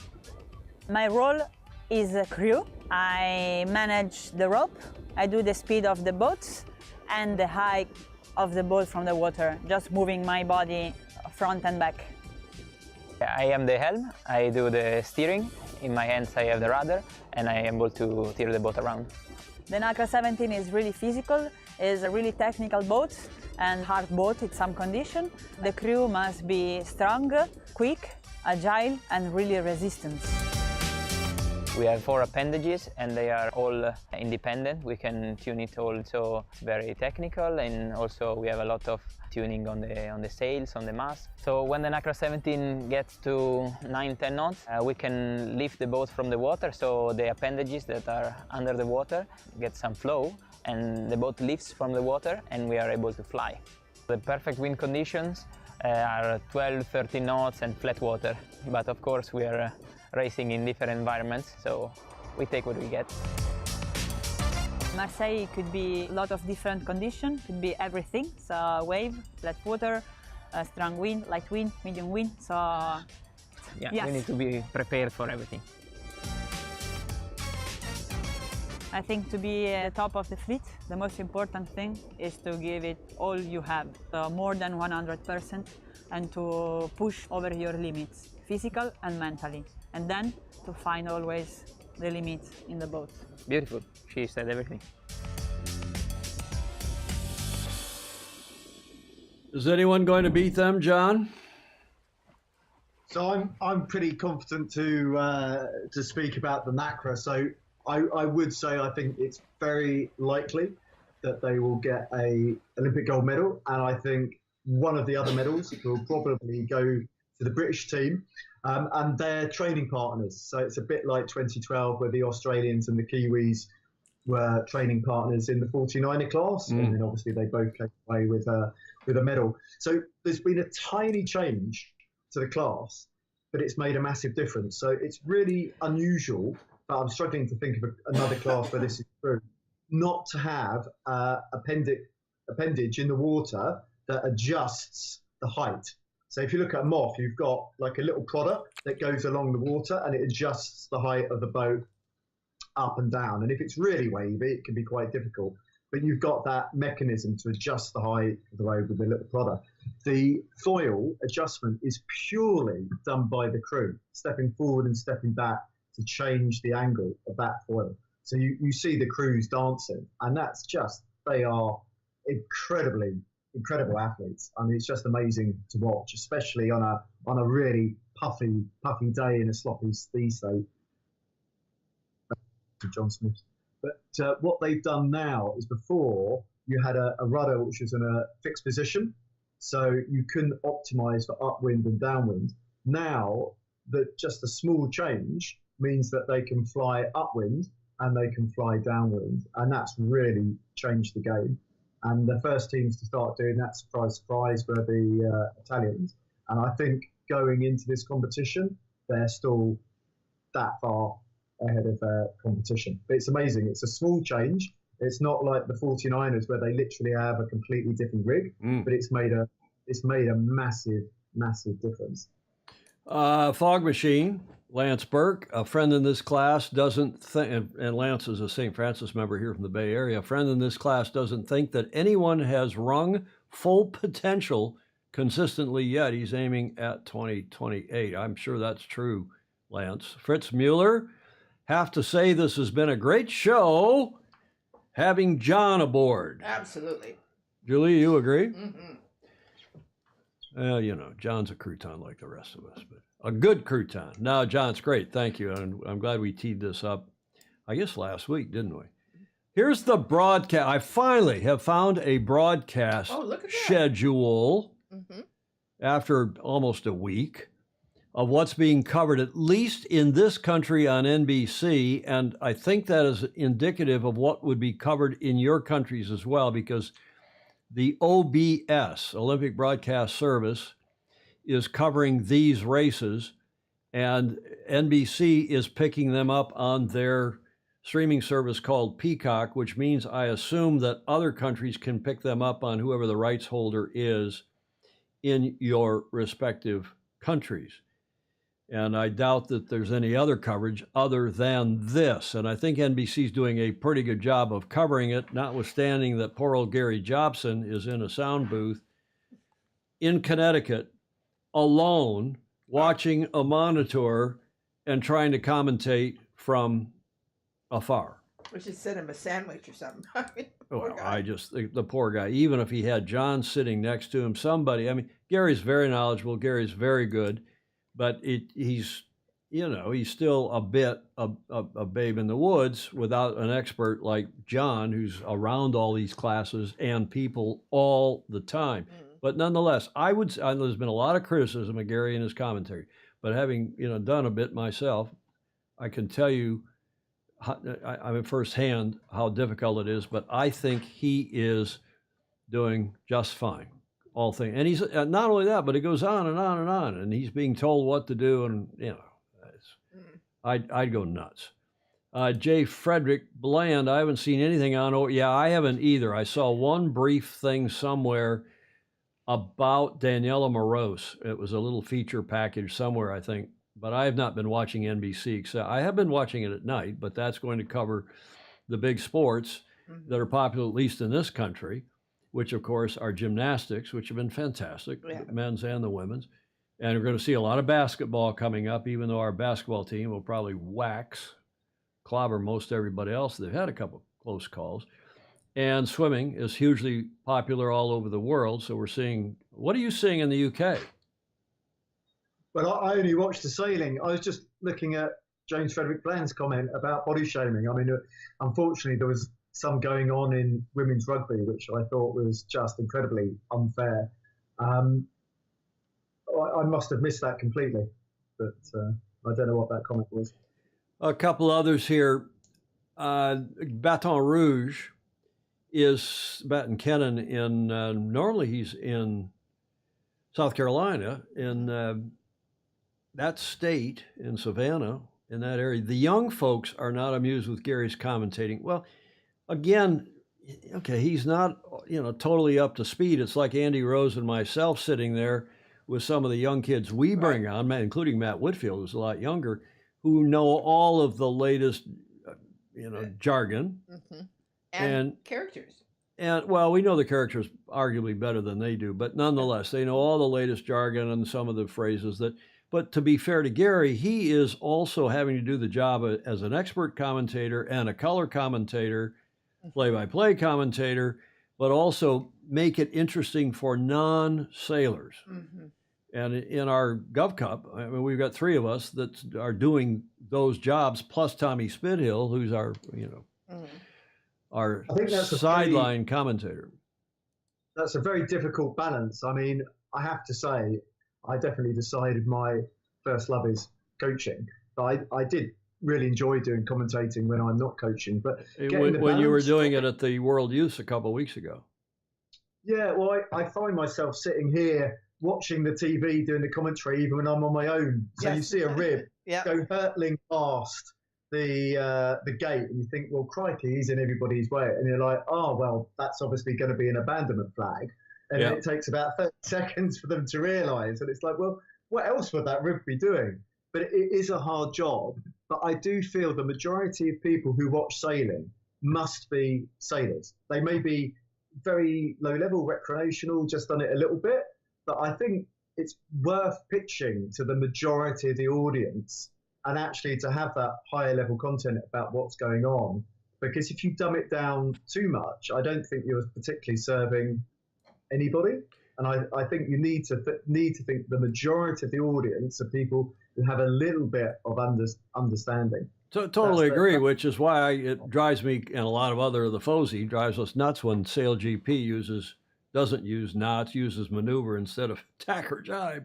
My role is a crew. I manage the rope, I do the speed of the boats and the height of the boat from the water, just moving my body front and back. I am the helm, I do the steering, in my hands I have the rudder and I am able to steer the boat around. The NACRA 17 is really physical, is a really technical boat and hard boat in some condition. The crew must be strong, quick, agile and really resistant. We have 4 appendages and they are all independent. We can tune it also. It's very technical and also we have a lot of tuning on the sails, on the mast. So when the NACRA 17 gets to 9-10 knots, we can lift the boat from the water, so the appendages that are under the water get some flow and the boat lifts from the water and we are able to fly. The perfect wind conditions are 12-13 knots and flat water, but of course we are racing in different environments, so we take what we get. Marseille could be a lot of different conditions, could be everything, so wave, flat water, strong wind, light wind, medium wind, so yes. We need to be prepared for everything. I think to be at the top of the fleet, the most important thing is to give it all you have, more than 100%, and to push over your limits, physical and mentally, and then to find always the limit in the boat. Beautiful, she said everything. Is anyone going to beat them, John? So I'm pretty confident to speak about the NACRA. So I would say I think it's very likely that they will get a Olympic gold medal, and I think one of the other medals will probably go to the British team and their training partners. So it's a bit like 2012 where the Australians and the Kiwis were training partners in the 49er class, and then obviously they both came away with a medal. So there's been a tiny change to the class, but it's made a massive difference. So it's really unusual, but I'm struggling to think of another class where this is true, not to have appendage in the water that adjusts the height. So if you look at a moth, you've got like a little prodder that goes along the water and it adjusts the height of the boat up and down. And if it's really wavy, it can be quite difficult. But you've got that mechanism to adjust the height of the wave with the little prodder. The foil adjustment is purely done by the crew, stepping forward and stepping back to change the angle of that foil. So you see the crews dancing, and that's just, they are incredible athletes. I mean, it's just amazing to watch, especially on a really puffy day in a sloppy sea state. John Smith. But what they've done now is, before you had a rudder which was in a fixed position, so you couldn't optimize for upwind and downwind. Now that just a small change means that they can fly upwind and they can fly downwind, and that's really changed the game. And the first teams to start doing that, surprise, were the Italians. And I think going into this competition, they're still that far ahead of competition. But it's amazing. It's a small change. It's not like the 49ers where they literally have a completely different rig, but it's made a massive difference. Fog machine, Lance Burke, a friend in this class, doesn't think, and Lance is a St. Francis member here from the Bay Area, a friend in this class doesn't think that anyone has rung full potential consistently yet. He's aiming at 2028. I'm sure that's true, Lance. Fritz Mueller, have to say this has been a great show having John aboard. Absolutely. Julie, you agree? Mm-hmm. Well, you know, John's a crouton like the rest of us, but a good crouton. No, John's great. Thank you. And I'm glad we teed this up, I guess, last week, didn't we? Here's the broadcast. I finally have found a broadcast schedule after almost a week of what's being covered, at least in this country on NBC. And I think that is indicative of what would be covered in your countries as well, because the OBS, Olympic Broadcast Service, is covering these races, and NBC is picking them up on their streaming service called Peacock, which means I assume that other countries can pick them up on whoever the rights holder is in your respective countries. And I doubt that there's any other coverage other than this. And I think NBC's doing a pretty good job of covering it, notwithstanding that poor old Gary Jobson is in a sound booth in Connecticut alone, watching a monitor and trying to commentate from afar. We should send him a sandwich or something. Well, the poor guy, even if he had John sitting next to him, somebody, I mean, Gary's very knowledgeable, Gary's very good, but he's still a bit a babe in the woods without an expert like John, who's around all these classes and people all the time. But nonetheless, there's been a lot of criticism of Gary and his commentary, but having done a bit myself, I can tell you, I mean, firsthand how difficult it is. But I think he is doing just fine. All things, and he's not only that, but it goes on and on and on, and he's being told what to do, and I'd go nuts. J. Frederick Bland, I haven't seen anything on. Oh, yeah, I haven't either. I saw one brief thing somewhere about Daniela Moroz. It was a little feature package somewhere, I think, but I have not been watching NBC. Except I have been watching it at night, but that's going to cover the big sports that are popular, at least in this country, which of course are gymnastics, which have been fantastic, the men's and the women's. And we're going to see a lot of basketball coming up, even though our basketball team will probably clobber most everybody else. They've had a couple close calls. And swimming is hugely popular all over the world. So we're seeing, what are you seeing in the UK? Well, I only watched the sailing. I was just looking at James Frederick Bland's comment about body shaming. I mean, unfortunately, there was some going on in women's rugby, which I thought was just incredibly unfair. I must have missed that completely, but I don't know what that comment was. A couple others here. Baton Rouge is Baton Kennon in, normally he's in South Carolina, in that state, in Savannah, in that area. The young folks are not amused with Gary's commentating. Well, again, okay, he's not, totally up to speed. It's like Andy Rose and myself sitting there with some of the young kids we bring on, including Matt Whitfield, who's a lot younger, who know all of the latest, jargon. Mm-hmm. And characters. And, well, we know the characters arguably better than they do, but nonetheless, they know all the latest jargon and some of the phrases that, but to be fair to Gary, he is also having to do the job as an expert commentator and a color commentator, play-by-play commentator, but also make it interesting for non-sailors. Mm-hmm. And in our Gov Cup, I mean, we've got 3 of us that are doing those jobs, plus Tommy Spithill, who's our, our sideline commentator. That's a very difficult balance. I mean, I have to say, I definitely decided my first love is coaching. But I did really enjoy doing commentating when I'm not coaching. But when you were doing it at the World Youth a couple of weeks ago. Yeah, well, I find myself sitting here watching the TV, doing the commentary, even when I'm on my own. So you see a rib go hurtling past the gate, and you think, well, crikey, he's in everybody's way. And you're like, oh, well, that's obviously going to be an abandonment flag. And then it takes about 30 seconds for them to realise. And it's like, well, what else would that rib be doing? But it is a hard job. But I do feel the majority of people who watch sailing must be sailors. They may be very low level, recreational, just done it a little bit. But I think it's worth pitching to the majority of the audience and actually to have that higher level content about what's going on. Because if you dumb it down too much, I don't think you're particularly serving anybody. And I think you need to think the majority of the audience are people who have a little bit of understanding. So totally agree, which is why it drives me and a lot of other of the FOSI drives us nuts when Sail GP doesn't use knots, uses maneuver instead of tack or jibe.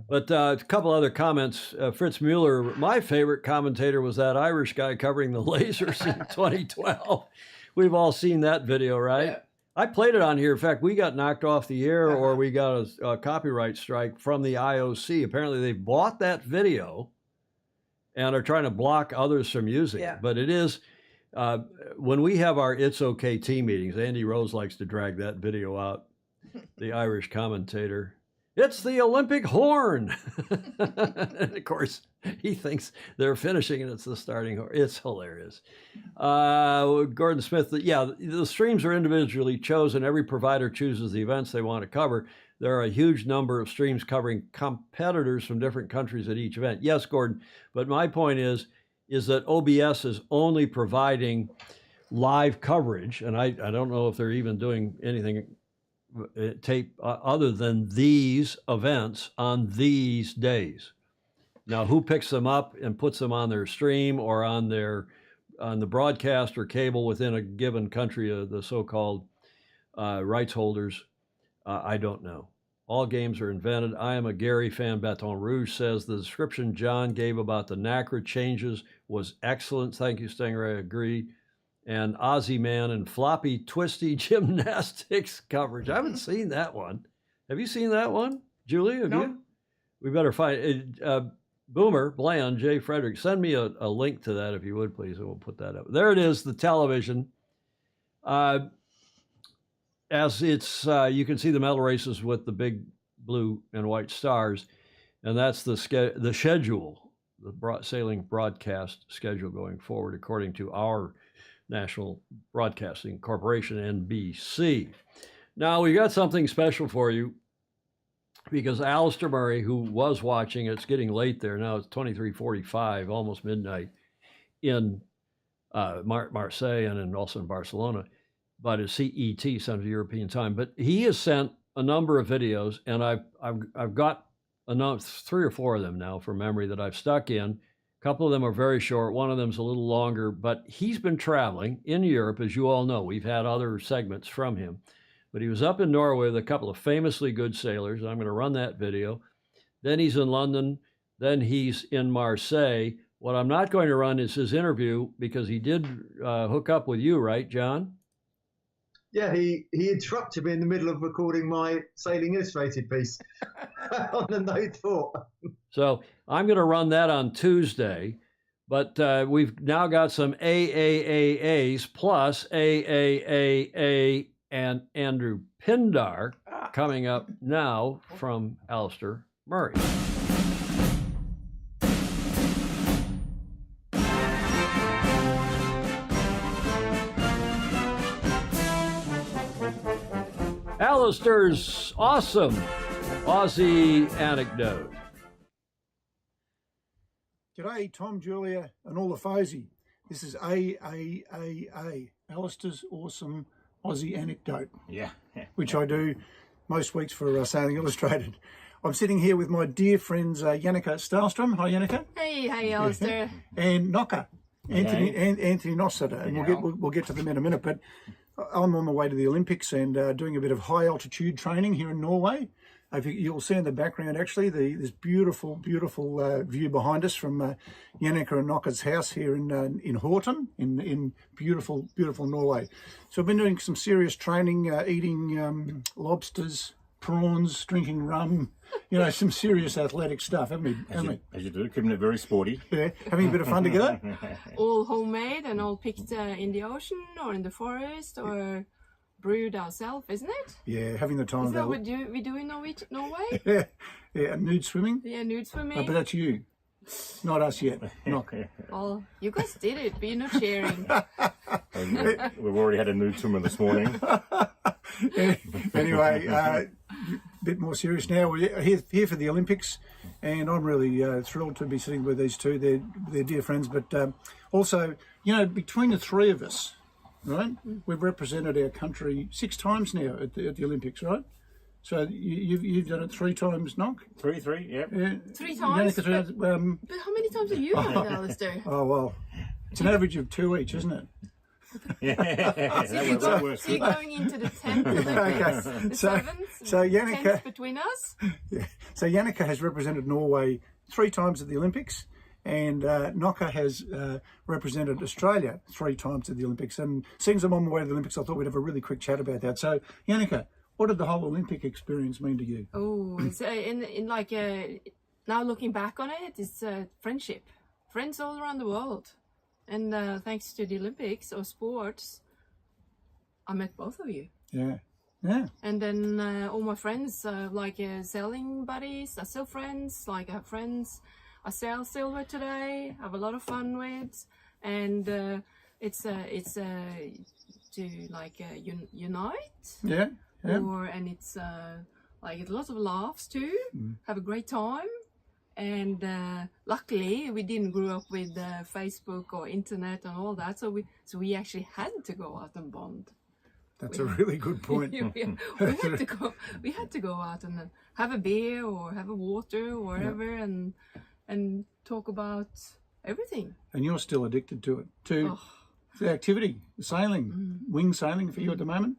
But a couple other comments. Fritz Mueller, my favorite commentator was that Irish guy covering the lasers in 2012. We've all seen that video, right? Yeah. I played it on here. In fact, we got knocked off the air or we got a copyright strike from the IOC. Apparently, they bought that video and are trying to block others from using it. But it is, when we have our It's Okay team meetings, Andy Rose likes to drag that video out, the Irish commentator. It's the Olympic horn. And of course, he thinks they're finishing and it's the starting horn. It's hilarious. Gordon Smith, the streams are individually chosen. Every provider chooses the events they want to cover. There are a huge number of streams covering competitors from different countries at each event. Yes, Gordon, but my point is that OBS is only providing live coverage, and I don't know if they're even doing anything tape other than these events on these days. Now, who picks them up and puts them on their stream or on the broadcast or cable within a given country, the so-called rights holders, I don't know. All games are invented. I am a Gary fan. Baton Rouge says the description John gave about the NACRA changes was excellent. Thank you, Stingray. I agree. And Aussie Man and floppy, twisty gymnastics coverage. I haven't seen that one. Have you seen that one, Julie? Have you? We better find it. Boomer, Bland, Jay Frederick, send me a link to that if you would, please, and we'll put that up. There it is, the television. As it's, you can see the medal races with the big blue and white stars, and that's the schedule, the sailing broadcast schedule going forward, according to our National Broadcasting Corporation, NBC. Now, we got something special for you because Alistair Murray, who was watching, it's getting late there now, it's 23:45, almost midnight, in Marseille and also in Barcelona, but it's CET, Central European Time. But he has sent a number of videos, and I've got 3 or 4 of them now from memory that I've stuck in A couple of them are very short. One of them's a little longer, but he's been traveling in Europe, as you all know. We've had other segments from him. But he was up in Norway with a couple of famously good sailors. I'm going to run that video. Then he's in London. Then he's in Marseille. What I'm not going to run is his interview because he did hook up with you, right, John? Yeah, he interrupted me in the middle of recording my Sailing Illustrated piece on the No Thought. So I'm going to run that on Tuesday. But we've now got some AAAAs plus AAAA and Andrew Pindar coming up now from Alistair Murray. Alistair's awesome Aussie anecdote. G'day, Tom, Julia, and all the FOSI. This is AAAA, Alistair's awesome Aussie anecdote. Yeah. Which I do most weeks for Sailing Illustrated. I'm sitting here with my dear friends Jannica Stalstrom. Hi, Jannica. Hey, Alistair. And Nocker, Anthony Nossiter, and we'll get to them in a minute. But I'm on my way to the Olympics and doing a bit of high altitude training here in Norway. You'll see in the background actually this beautiful view behind us from Jannica and Nocker's house here in Horten in beautiful Norway. So I've been doing some serious training, eating lobsters, prawns, drinking rum, some serious athletic stuff, haven't we? As you do, keeping it very sporty. Yeah, having a bit of fun together. All homemade and all picked in the ocean or in the forest or brewed ourselves, isn't it? Yeah, having the time. Is that what we do in Norway? Yeah, nude swimming. Yeah, nude swimming. Oh, but that's you, not us yet. Oh, you guys did it, but you're not sharing. We've already had a nude swimmer this morning. Anyway, a bit more serious now. We're here for the Olympics, and I'm really thrilled to be sitting with these two. They're dear friends, but also, between the three of us, right, we've represented our country 6 times now at the Olympics, right? So you've done it 3 times, Knock? Three, yeah. 3 times? But how many times have you done it, Alistair? Oh, well, it's an average of 2 each, isn't it? So you're going into the 10th, the 7th, so Jannica, 10th between us? Yeah. So Jannica has represented Norway 3 times at the Olympics, and Nocker has represented Australia 3 times at the Olympics. And since I'm on my way to the Olympics, I thought we'd have a really quick chat about that. So, Jannica, what did the whole Olympic experience mean to you? Oh, it's now looking back on it, it's friendship. Friends all around the world. And thanks to the Olympics or sports, I met both of you. Yeah. And then all my friends, sailing buddies, are still friends. I have friends I sail silver today, have a lot of fun with. And it's to unite. Yeah. And it's lots of laughs too. Have a great time. And luckily we didn't grow up with Facebook or internet and all that, so we actually had to go out and bond. That's a really good point. we had to go out and have a beer or have a water or whatever, and talk about everything. And you're still addicted to it, the activity, sailing, wing sailing for you at the moment.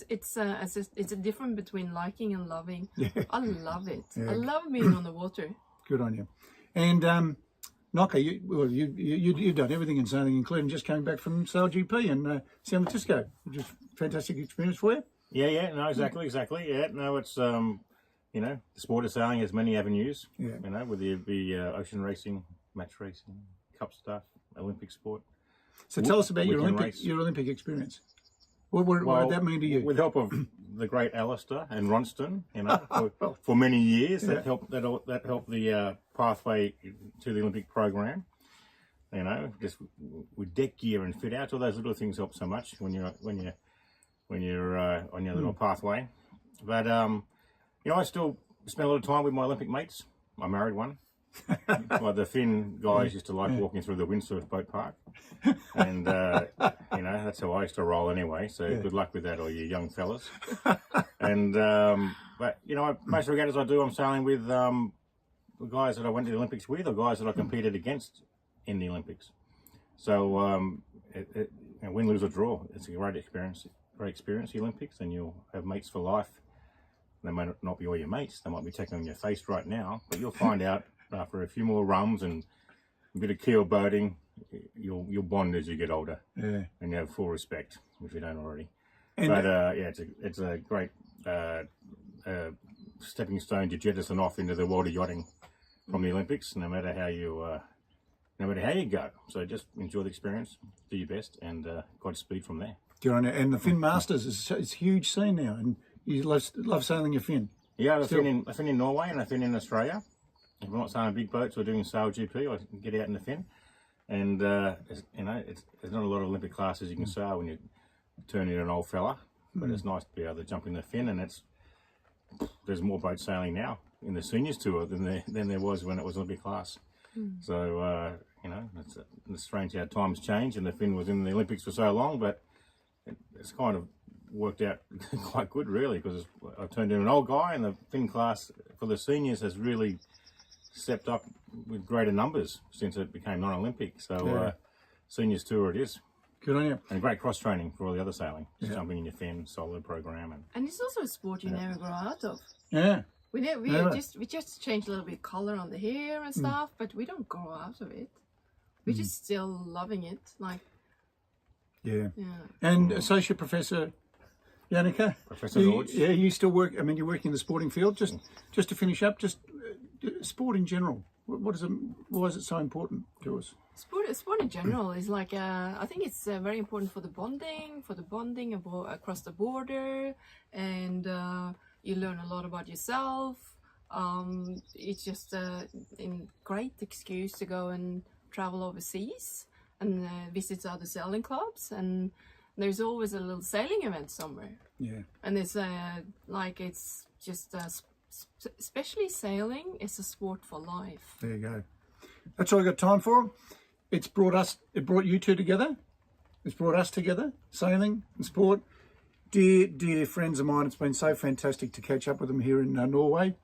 It's a difference between liking and loving. Yeah. I love it. I love being on the water. Good on you. And Nocker, you've done everything in sailing, including just coming back from Sail GP in San Francisco, which is a fantastic experience for you. Yeah, no, exactly. Yeah, no, it's the sport of sailing has many avenues. Yeah. Whether it be ocean racing, match racing, cup stuff, Olympic sport. So tell us about your Olympic experience. What did that mean to you? With the help of the great Alistair and Ronston, for many years, that helped the pathway to the Olympic program. Just with deck gear and fit outs, all those little things help so much when you're on your little pathway. But I still spend a lot of time with my Olympic mates. I married one. The Finn guys used to like walking through the windsurf boat park, and that's how I used to roll anyway. So good luck with that, all you young fellas. And but most regattas I do, I'm sailing with the guys that I went to the Olympics with are guys that I competed against in the Olympics. So win, lose or draw, it's a great experience. The Olympics, and you'll have mates for life. They may not be all your mates. They might be taking on your face right now, but you'll find out after a few more rums and a bit of keel boating, you'll bond as you get older. Yeah. And you have full respect if you don't already. And but it's a great stepping stone to jettison off into the world of yachting from the Olympics, no matter how you go. So just enjoy the experience, do your best, and Godspeed from there. Good on you. And the Fin Masters is a huge scene now, and you love sailing your fin. Yeah, I fin in Norway and I fin in Australia. If we're not sailing big boats or doing sail GP, I can get out in the fin. And there's not a lot of Olympic classes you can sail when you turn into an old fella, but it's nice to be able to jump in the fin. And there's more boats sailing now in the seniors tour than there was when it was Olympic class. So it's strange how times change, and the fin was in the Olympics for so long, but it's kind of worked out quite good, really, because I turned into an old guy, and the fin class for the seniors has really stepped up with greater numbers since it became non-Olympic. So seniors tour it is. Good on you. And great cross training for all the other sailing, just jumping in your fin, solo program, and it's also a sport you never grow out of. Yeah. We just change a little bit color on the hair and stuff, but we don't grow out of it. We're just still loving it, like. Yeah. And Associate Professor Yannicka, Professor Lords. Yeah, you still work. I mean, you're working in the sporting field. Just to finish up, sport in general. Why is it so important to us? Sport in general is like I think it's very important for the bonding across the border, and you learn a lot about yourself. It's just a great excuse to go and travel overseas and visit other sailing clubs, and there's always a little sailing event somewhere. Yeah. And it's it's just especially sailing is a sport for life. There you go. That's all I got time for. It brought you two together. It's brought us together, sailing and sport. Dear friends of mine, it's been so fantastic to catch up with them here in Norway.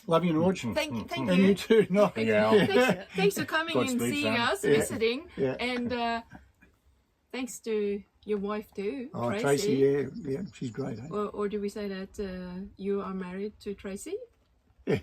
Love you, Norge. Thank you. And you too. No. Thanks for coming and seeing us, visiting, and thanks to your wife too, Tracy. Yeah, she's great. Eh? Or do we say that you are married to Tracy? Yeah,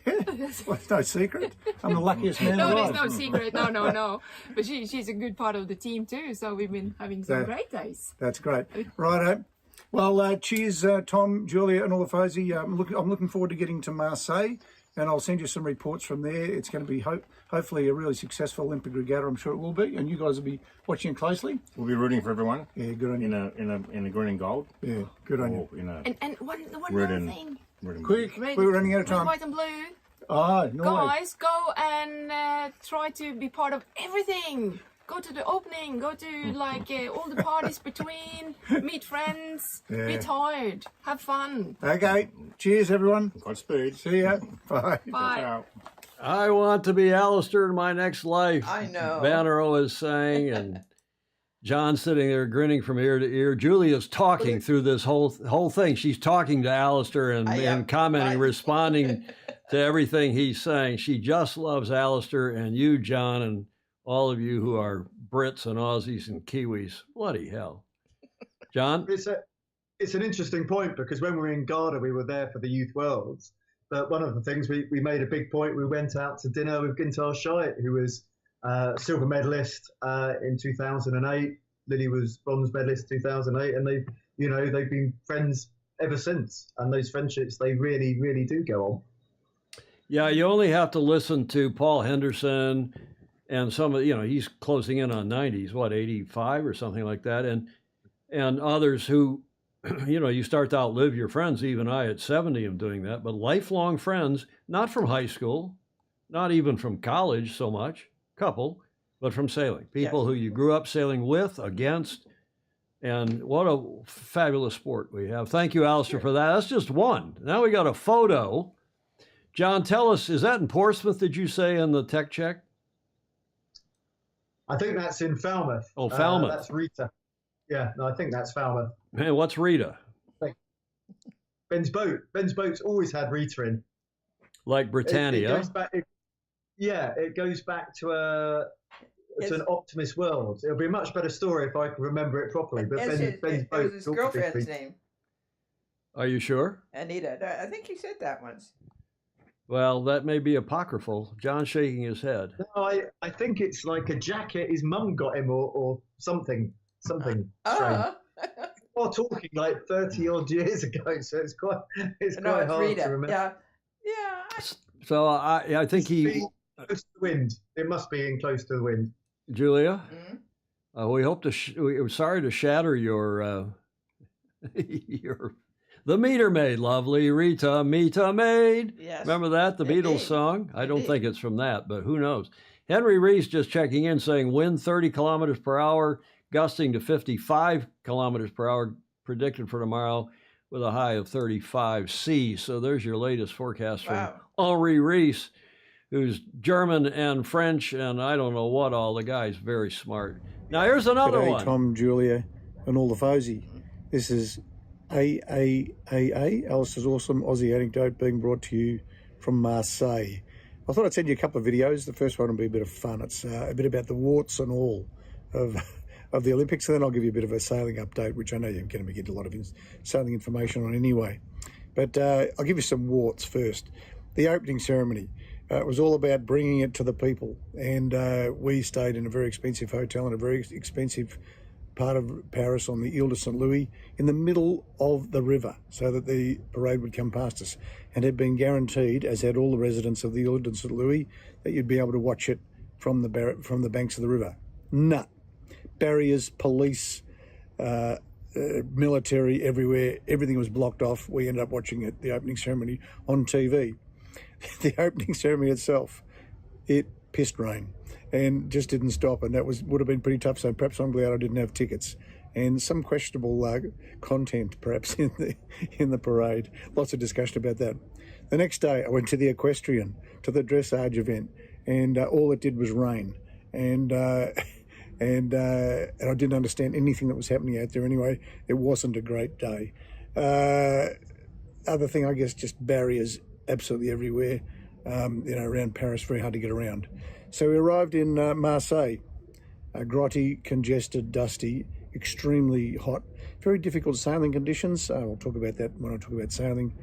well, it's no secret. I'm the luckiest man alive. No, there's no secret. No. But she's a good part of the team too. So we've been having some great days. That's great. Righto. Well, cheers, Tom, Julia, and all the FOSI. I'm looking forward to getting to Marseille, and I'll send you some reports from there. It's going to be hopefully a really successful Olympic regatta. I'm sure it will be, and you guys will be watching closely. We'll be rooting for everyone. Yeah, good on you. In a green and gold. Yeah, good on you. And one more thing. Quick, we're running out of time. Red, white and blue. No. Guys, go and try to be part of everything. Go to the opening, go to all the parties between, meet friends, be tired, have fun. Okay, cheers everyone. Godspeed. See ya. Bye. Bye. I want to be Alistair in my next life. I know. Vanero is saying, and John sitting there grinning from ear to ear. Julia's talking through this whole thing. She's talking to Alistair and commenting, responding to everything he's saying. She just loves Alistair and you, John, and all of you who are Brits and Aussies and Kiwis. Bloody hell. John? It's an interesting point, because when we were in Garda, we were there for the Youth Worlds. But one of the things we made a big point, we went out to dinner with Gintar Shite, who was silver medalist in 2008. Lily was bronze medalist 2008, and they've been friends ever since. And those friendships, they really, really do go on. Yeah, you only have to listen to Paul Henderson and some of, he's closing in on 90s, 85 or something like that. And others who, you start to outlive your friends. Even I at 70 am doing that, but lifelong friends, not from high school, not even from college so much, couple, but from sailing. People who you grew up sailing with, against, and what a fabulous sport we have. Thank you, Alistair, for that. That's just one. Now we got a photo. John, tell us, is that in Portsmouth, did you say, in the tech check? I think that's in Falmouth. Oh, Falmouth. That's Rita. Yeah, no, I think that's Falmouth. Man, what's Rita? Ben's boat. Ben's boat's always had Rita in. Like Britannia. It goes back. It goes back to it's an optimist world. It'll be a much better story if I can remember it properly. But it was his girlfriend's name. Are you sure? Anita. I think he said that once. Well, that may be apocryphal. John's shaking his head. No, I think it's like a jacket his mum got him or something strange. We're talking like 30 odd years ago, so it's quite hard Rita. to remember. Yeah. So I think he close to the wind. It must be in close to the wind. Julia, we hope to. We're sorry to shatter your the meter maid, lovely Rita, meter maid. Yes. Remember that, the Beatles song? I don't think it's from that, but who knows? Henry Reese just checking in, saying wind 30 kilometers per hour, gusting to 55 kilometers per hour predicted for tomorrow, with a high of 35 C. So there's your latest forecast from Henri Reese, who's German and French and I don't know what all. The guy's very smart. Now here's another one. Tom, Julia, and all the FOSI. This is AAAA, Alistair's Awesome Aussie Anecdote, being brought to you from Marseille. I thought I'd send you a couple of videos. The first one will be a bit of fun. It's a bit about the warts and all of the Olympics, and then I'll give you a bit of a sailing update, which I know you're going to be getting a lot of sailing information on anyway. But I'll give you some warts first. The opening ceremony was all about bringing it to the people, and we stayed in a very expensive hotel in a very expensive part of Paris on the Ile de Saint Louis, in the middle of the river, so that the parade would come past us, and had been guaranteed, as had all the residents of the Ile de Saint Louis, that you'd be able to watch it from the banks of the river. None. Barriers, police, military everywhere. Everything was blocked off. We ended up watching it, the opening ceremony, on TV. The opening ceremony itself, it pissed rain and just didn't stop, and that would have been pretty tough. So perhaps I'm glad I didn't have tickets, and some questionable content perhaps in the parade. Lots of discussion about that. The next day I went to the equestrian, to the dressage event, and all it did was rain, and I didn't understand anything that was happening out there anyway. It wasn't a great day. Other thing, I guess, just barriers absolutely everywhere. Around Paris, very hard to get around. So we arrived in Marseille, grotty, congested, dusty, extremely hot, very difficult sailing conditions. I'll talk about that when I talk about sailing,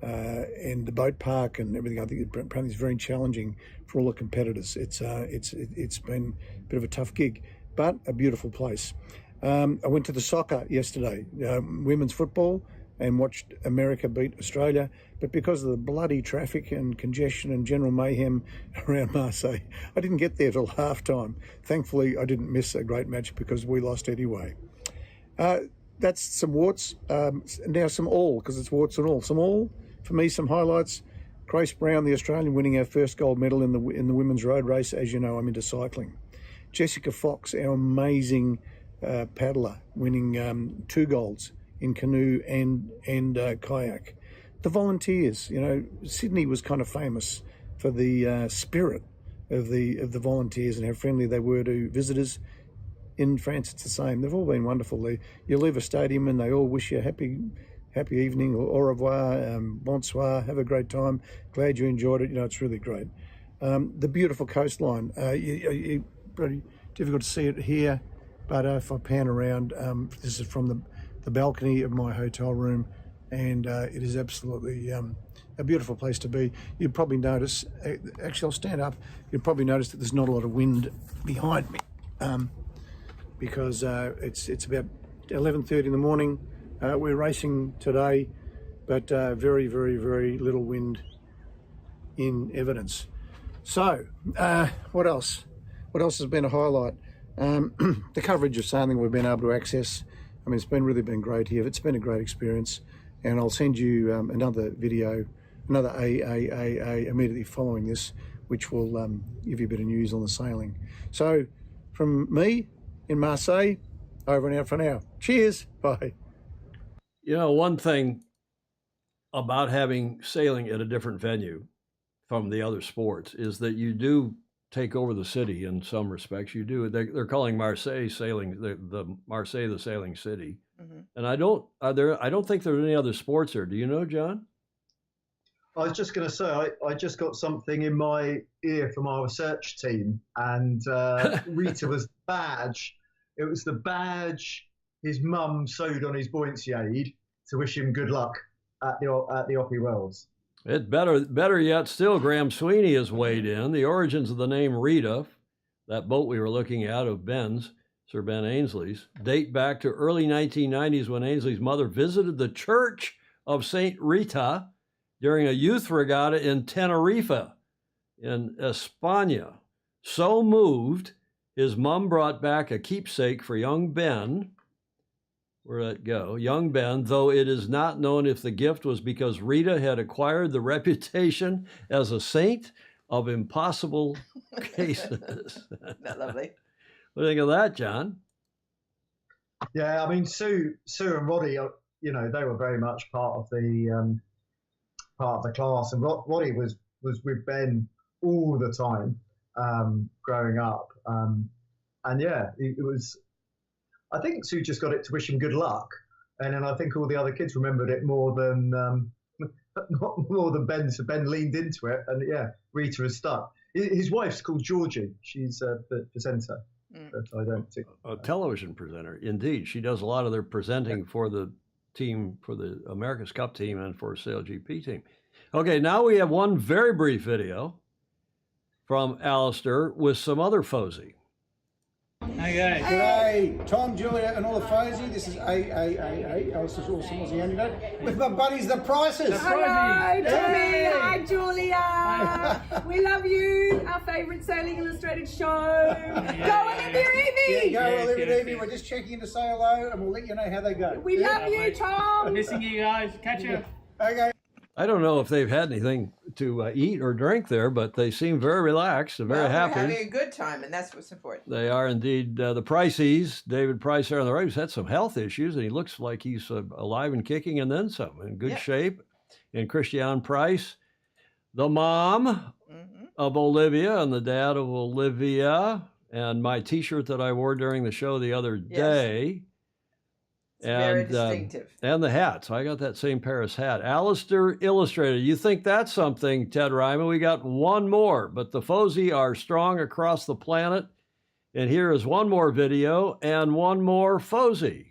and the boat park and everything. I think apparently it's very challenging for all the competitors. It's been a bit of a tough gig, but a beautiful place. I went to the soccer yesterday, women's football, and watched America beat Australia. But because of the bloody traffic and congestion and general mayhem around Marseille, I didn't get there till half-time. Thankfully, I didn't miss a great match because we lost anyway. That's some warts. Now some all, because it's warts and all. Some all, for me, some highlights. Grace Brown, the Australian, winning our first gold medal in the women's road race. As you know, I'm into cycling. Jessica Fox, our amazing paddler, winning 2 golds in canoe and kayak. The volunteers, Sydney was kind of famous for the spirit of the volunteers and how friendly they were to visitors. In France, it's the same. They've all been wonderful. You leave a stadium and they all wish you a happy evening, or au revoir, bonsoir, have a great time, glad you enjoyed it. It's really great. The beautiful coastline. Pretty difficult to see it here, but if I pan around, this is from the balcony of my hotel room, and it is absolutely a beautiful place to be. You'd probably notice, actually I'll stand up, you'd probably notice that there's not a lot of wind behind me, because it's about 11:30 in the morning. We're racing today, but very, very, very little wind in evidence. So, what else? What else has been a highlight? The coverage of sailing we've been able to access. I mean, it's really been great here. It's been a great experience, and I'll send you another video, another AAAA immediately following this, which will give you a bit of news on the sailing. So, from me in Marseille, over and out for now. Cheers. Bye. One thing about having sailing at a different venue from the other sports is that you do take over the city in some respects. You do. They're calling Marseille sailing the Marseille the sailing city, and I don't think there are any other sports there. Do you know, John? I was just going to say, I just got something in my ear from our research team, and Rita was the badge. It was the badge his mum sewed on his buoyancy aid to wish him good luck at the Oppie Wells. It's better yet still, Graham Sweeney has weighed in. The origins of the name Rita, that boat we were looking at of Ben's, Sir Ben Ainsley's, date back to early 1990s when Ainsley's mother visited the Church of St. Rita during a youth regatta in Tenerife in España. So moved, his mom brought back a keepsake for young Ben. Where'd that go? Young Ben, though it is not known if the gift was because Rita had acquired the reputation as a saint of impossible cases. Isn't that lovely? What do you think of that, John? Yeah, I mean, Sue and Roddy, they were very much part of the class, and Roddy was with Ben all the time growing up, and yeah, it was. I think Sue just got it to wish him good luck, and then I think all the other kids remembered it more than Ben. So Ben leaned into it, and yeah, Rita is stuck. His wife's called Georgie. She's the presenter, but I don't think a television presenter. Indeed, she does a lot of their presenting for the team, for the America's Cup team, and for SailGP team. Okay, now we have one very brief video from Alistair with some other FOSI. Okay. G'day, Tom, Julia, and all the FOSI. This is AAAA, Alistair's Awesome Aussie Anecdote, with my buddies, the Prices. Hello, Tommy. Hi, Julia. We love you. Our favourite Sailing Illustrated show. Go Olympia Evie. Yeah, go Olympia Evie. We're just checking in to say hello, and we'll let you know how they go. We love you, Tom. Missing you guys. Catch you. Okay. I don't know if they've had anything to eat or drink there, but they seem very relaxed and very happy. They're having a good time, and that's what's important. They are indeed. The Prices, David Price there on the right, who's had some health issues, and he looks like he's alive and kicking and then some, in good shape. And Christiane Price, the mom of Olivia and the dad of Olivia, and my T-shirt that I wore during the show the other day. It's very distinctive. And the hat. So I got that same Paris hat. Alistair Illustrated. You think that's something, Ted Ryman? We got one more, but the FOSI are strong across the planet. And here is one more video and one more FOSI.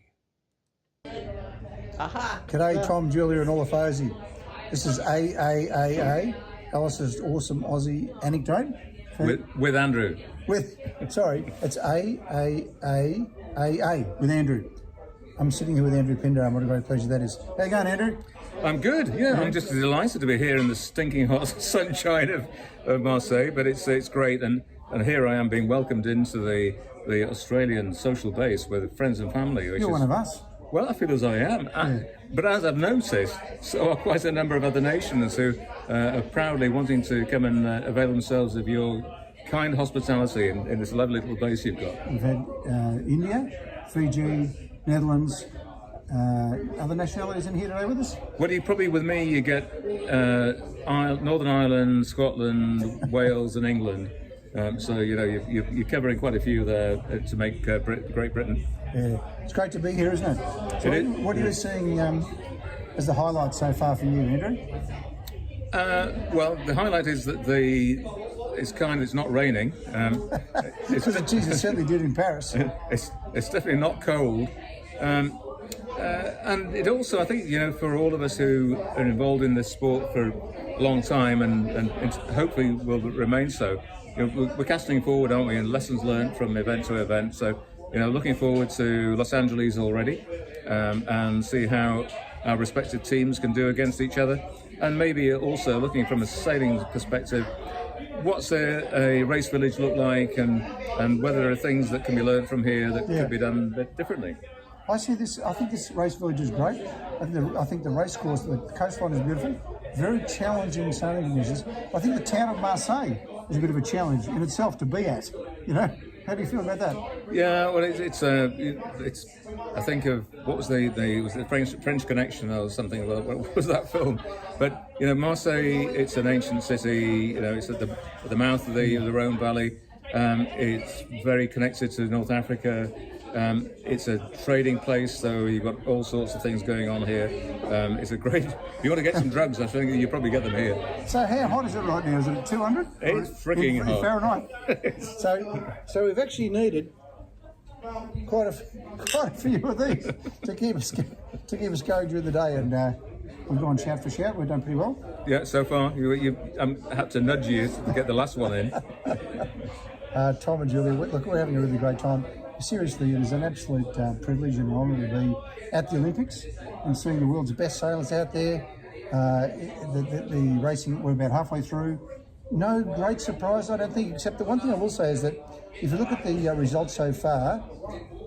Aha. G'day, Tom, Julia, and all the FOSI. This is AAAA, Alistair's Awesome Aussie Anecdote. With Andrew. It's AAAA with Andrew. I'm sitting here with Andrew Pinder, and what a great pleasure that is. How you going, Andrew? I'm good, yeah. I'm just delighted to be here in the stinking hot sunshine of Marseille, but it's great. And here I am being welcomed into the Australian social base with friends and family. You're one of us. Well, I feel as I am. But as I've noticed, so are quite a number of other nations who are proudly wanting to come and avail themselves of your kind hospitality in this lovely little base you've got. We've had India, Fiji, Netherlands, other nationalities in here today with us? Well, probably with me you get Northern Ireland, Scotland, Wales and England. So, you're covering quite a few there to make Great Britain. Yeah, it's great to be here, isn't it? So what are you seeing as the highlight so far for you, Andrew? Well, the highlight is that it's not raining. It's certainly did in Paris. It's definitely not cold. And it also, I think, for all of us who are involved in this sport for a long time and hopefully will remain so, we're casting forward, aren't we, and lessons learned from event to event. So, looking forward to Los Angeles already and see how our respective teams can do against each other. And maybe also looking from a sailing perspective, what's a race village look like and whether there are things that can be learned from here that could be done a bit differently. I think this race village is great. I think the race course, the coastline is beautiful. Very challenging sailing conditions. I think the town of Marseille is a bit of a challenge in itself to be at. How do you feel about that? Yeah, well, it's I think of what was the French Connection or something. What was that film? But Marseille, it's an ancient city. It's at the mouth of the Rhone Valley. It's very connected to North Africa. It's a trading place, so you've got all sorts of things going on here. It's a great. If you want to get some drugs, I think you probably get them here. So how hot is it right now? Is it 200? It's freaking hot. Fahrenheit. So we've actually needed quite a few of these to keep us going during the day, and we've gone shout for shout. We've done pretty well. Yeah, so far you had to nudge you to get the last one in. Tom and Julia, look, we're having a really great time. Seriously, it is an absolute privilege and honour to be at the Olympics and seeing the world's best sailors out there. The racing, we're about halfway through. No great surprise, I don't think, except the one thing I will say is that if you look at the results so far,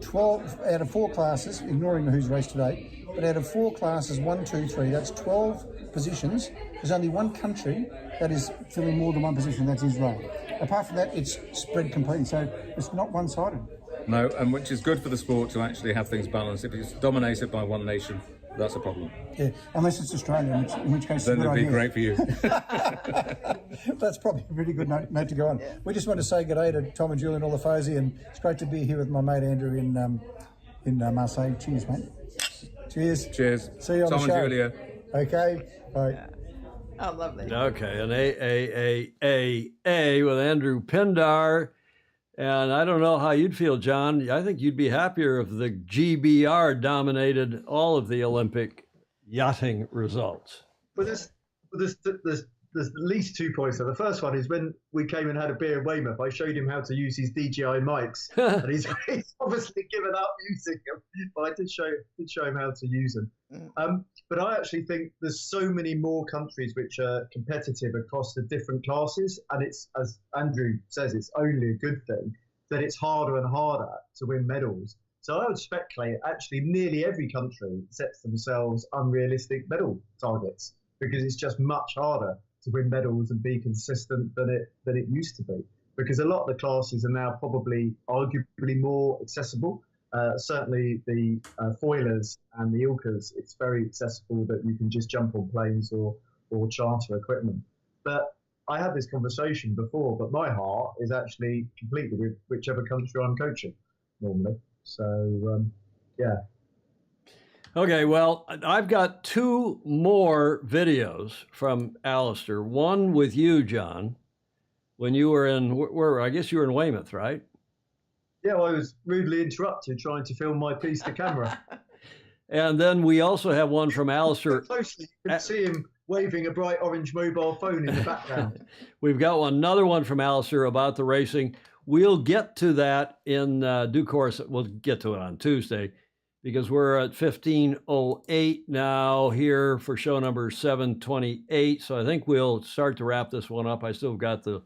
12 out of 4 classes, ignoring who's raced today, but out of 4 classes, 1, 2, 3, that's 12 positions. There's only one country that is filling more than one position, that's Israel. Apart from that, it's spread completely, so it's not one-sided. No, and which is good for the sport to actually have things balanced. If it's dominated by one nation, that's a problem. Yeah, unless it's Australia, in which case then it'd be great for you. That's probably a pretty good note to go on. Yeah. We just want to say good day to Tom and Julie and all the FOSI, and it's great to be here with my mate Andrew in Marseille. Cheers, mate. Cheers. Cheers. See you on Tom the show. and Julia. Okay. Bye. Yeah. Oh, lovely. Okay, an A with Andrew Pindar. And I don't know how you'd feel, John. I think you'd be happier if the GBR dominated all of the Olympic yachting results. But there's at least 2 points there. The first one is when we came and had a beer in Weymouth, I showed him how to use his DJI mics, and he's obviously given up using them. But I did show him how to use them. But I actually think there's so many more countries which are competitive across the different classes, and it's, as Andrew says, it's only a good thing that it's harder and harder to win medals. So I would speculate actually nearly every country sets themselves unrealistic medal targets because it's just much harder to win medals and be consistent than it used to be. Because a lot of the classes are now probably arguably more accessible. Certainly the foilers and the ilkers, it's very accessible that you can just jump on planes or charter equipment. But I had this conversation before, but my heart is actually completely with whichever country I'm coaching normally. So, yeah. Okay, well, I've got 2 more videos from Alistair. One with you, John, when you were I guess you were in Weymouth, right? Yeah, well, I was rudely interrupted trying to film my piece to camera. And then we also have one from Alistair. Closely, you can see him waving a bright orange mobile phone in the background. We've got another one from Alistair about the racing. We'll get to that in due course. We'll get to it on Tuesday because we're at 15:08 now here for show number 728. So I think we'll start to wrap this one up. I still got the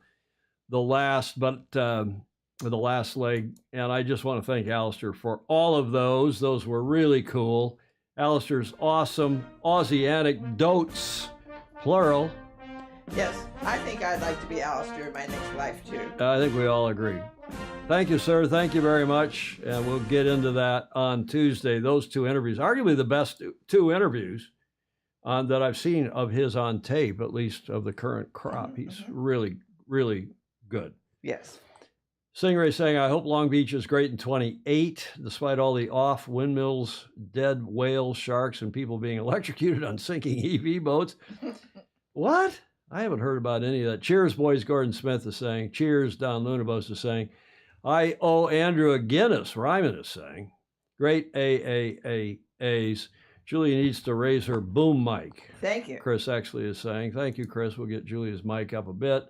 last, but the last leg. And I just want to thank Alistair for all of those. Those were really cool. Alistair's awesome Aussie anecdotes, plural. Yes, I think I'd like to be Alistair in my next life, too. I think we all agree. Thank you, sir. Thank you very much. And we'll get into that on Tuesday. Those 2 interviews, arguably the best 2 interviews that I've seen of his on tape, at least of the current crop. He's really, really good. Yes. Stingray saying, I hope Long Beach is great in 28, despite all the off windmills, dead whales, sharks, and people being electrocuted on sinking EV boats. What? I haven't heard about any of that. Cheers, boys, Gordon Smith is saying. Cheers, Don Lunabos is saying. I owe Andrew a Guinness, Ryman is saying. Great AAAs. Julia needs to raise her boom mic. Thank you. Chris actually is saying. Thank you, Chris. We'll get Julia's mic up a bit.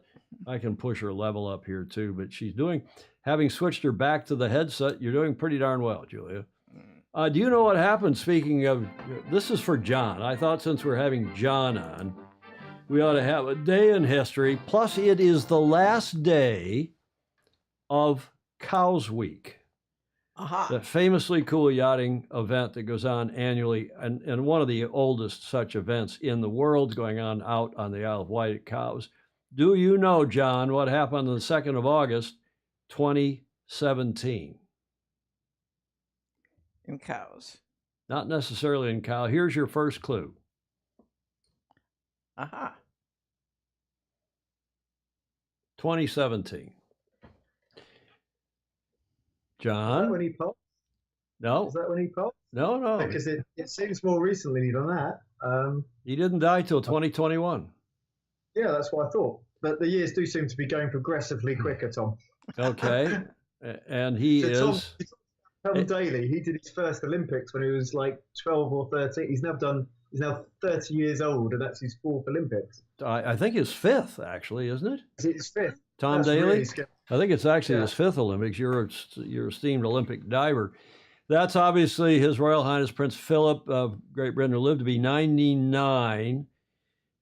I can push her level up here too, but she's having switched her back to the headset, you're doing pretty darn well, Julia. Do you know what happened? Speaking of, this is for John. I thought since we're having John on, we ought to have a day in history. Plus, it is the last day of Cows Week. The famously cool yachting event that goes on annually, and one of the oldest such events in the world, going on out on the Isle of Wight at Cowes. Do you know, John, what happened on the 2nd of August, 2017? In Cows. Not necessarily in Cow. Here's your first clue. 2017. John? When he passed? No. Is that when he passed? No. Because it seems more recently than that. He didn't die till 2021. Yeah, that's what I thought. But the years do seem to be going progressively quicker, Tom. Okay. And he is... Tom Daly, he did his first Olympics when he was like 12 or 13. He's now 30 years old, and that's his 4th Olympics. I think his 5th, actually, isn't it? Is it his 5th? Tom That's Daly? really scary. I think it's actually his 5th Olympics. You're esteemed Olympic diver. That's obviously His Royal Highness Prince Philip of Great Britain, who lived to be 99.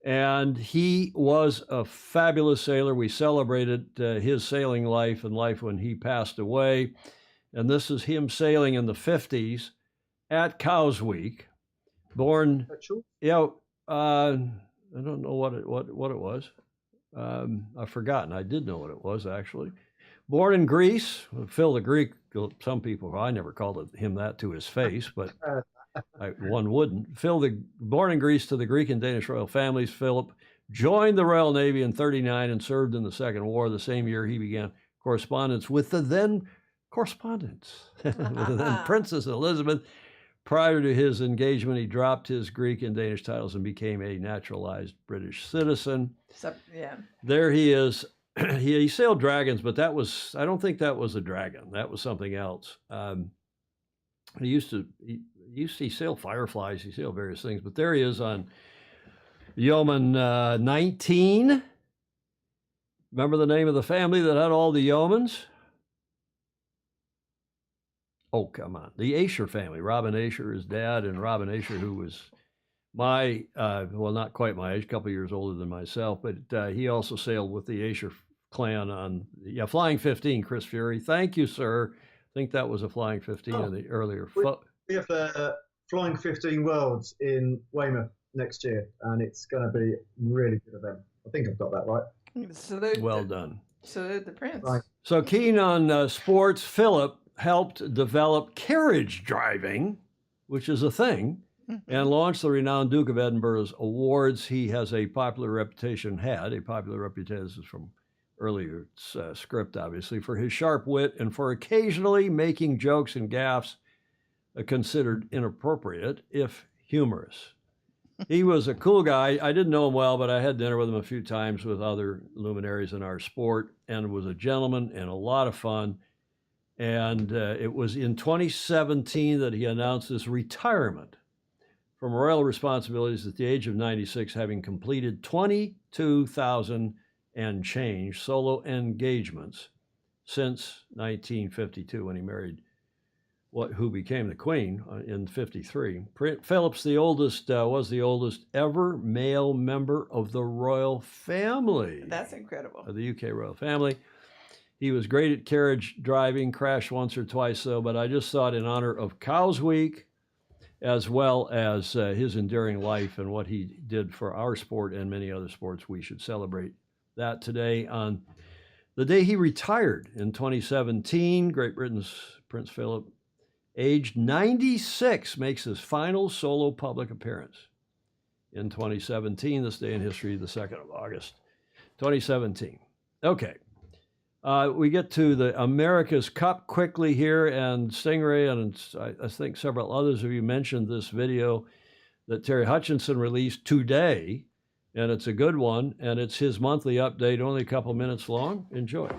And he was a fabulous sailor. We celebrated his sailing life and life when he passed away. And this is him sailing in the 50s at Cowsweek. Born, I don't know what it was. I've forgotten. I did know what it was, actually. Born in Greece, Phil the Greek, some people, I never called him that to his face, but one wouldn't. Born in Greece to the Greek and Danish royal families, Philip joined the Royal Navy in 1939 and served in the Second War. The same year, he began correspondence with the then Princess Elizabeth. Prior to his engagement, he dropped his Greek and Danish titles and became a naturalized British citizen. There he is. He sailed dragons, but I don't think that was a dragon. That was something else. He sailed fireflies. He sailed various things, but there he is on Yeoman 19. Remember the name of the family that had all the yeomans? Oh, come on. The Asher family. Robin Asher, his dad, and Robin Asher, who was my, not quite my age, a couple years older than myself, but he also sailed with the Asher clan on, Flying 15, Chris Fury. Thank you, sir. I think that was a Flying 15 in the earlier. We have the Flying 15 Worlds in Weymouth next year, and it's going to be a really good event. I think I've got that right. Well done. Salute the Prince. Right. So keen on sports, Philip helped develop carriage driving, which is a thing, and launched the renowned Duke of Edinburgh's awards. He has a popular reputation, this is from earlier script, obviously, for his sharp wit and for occasionally making jokes and gaffes considered inappropriate, if humorous. He was a cool guy. I didn't know him well, but I had dinner with him a few times with other luminaries in our sport, and was a gentleman and a lot of fun. And it was in 2017 that he announced his retirement from royal responsibilities at the age of 96, having completed 22,000 and change solo engagements since 1952, when he married who became the Queen in 53. Philip's was the oldest ever male member of the royal family. That's incredible. Of the UK royal family. He was great at carriage driving, crashed once or twice though, but I just thought in honor of Cowsweek, as well as his enduring life and what he did for our sport and many other sports, we should celebrate that today on the day he retired in 2017. Great Britain's Prince Philip, aged 96, makes his final solo public appearance in 2017, this day in history, the 2nd of August, 2017. Okay. We get to the America's Cup quickly here, and Stingray, and I think several others of you mentioned this video that Terry Hutchinson released today, and it's a good one, and it's his monthly update, only a couple minutes long. Enjoy.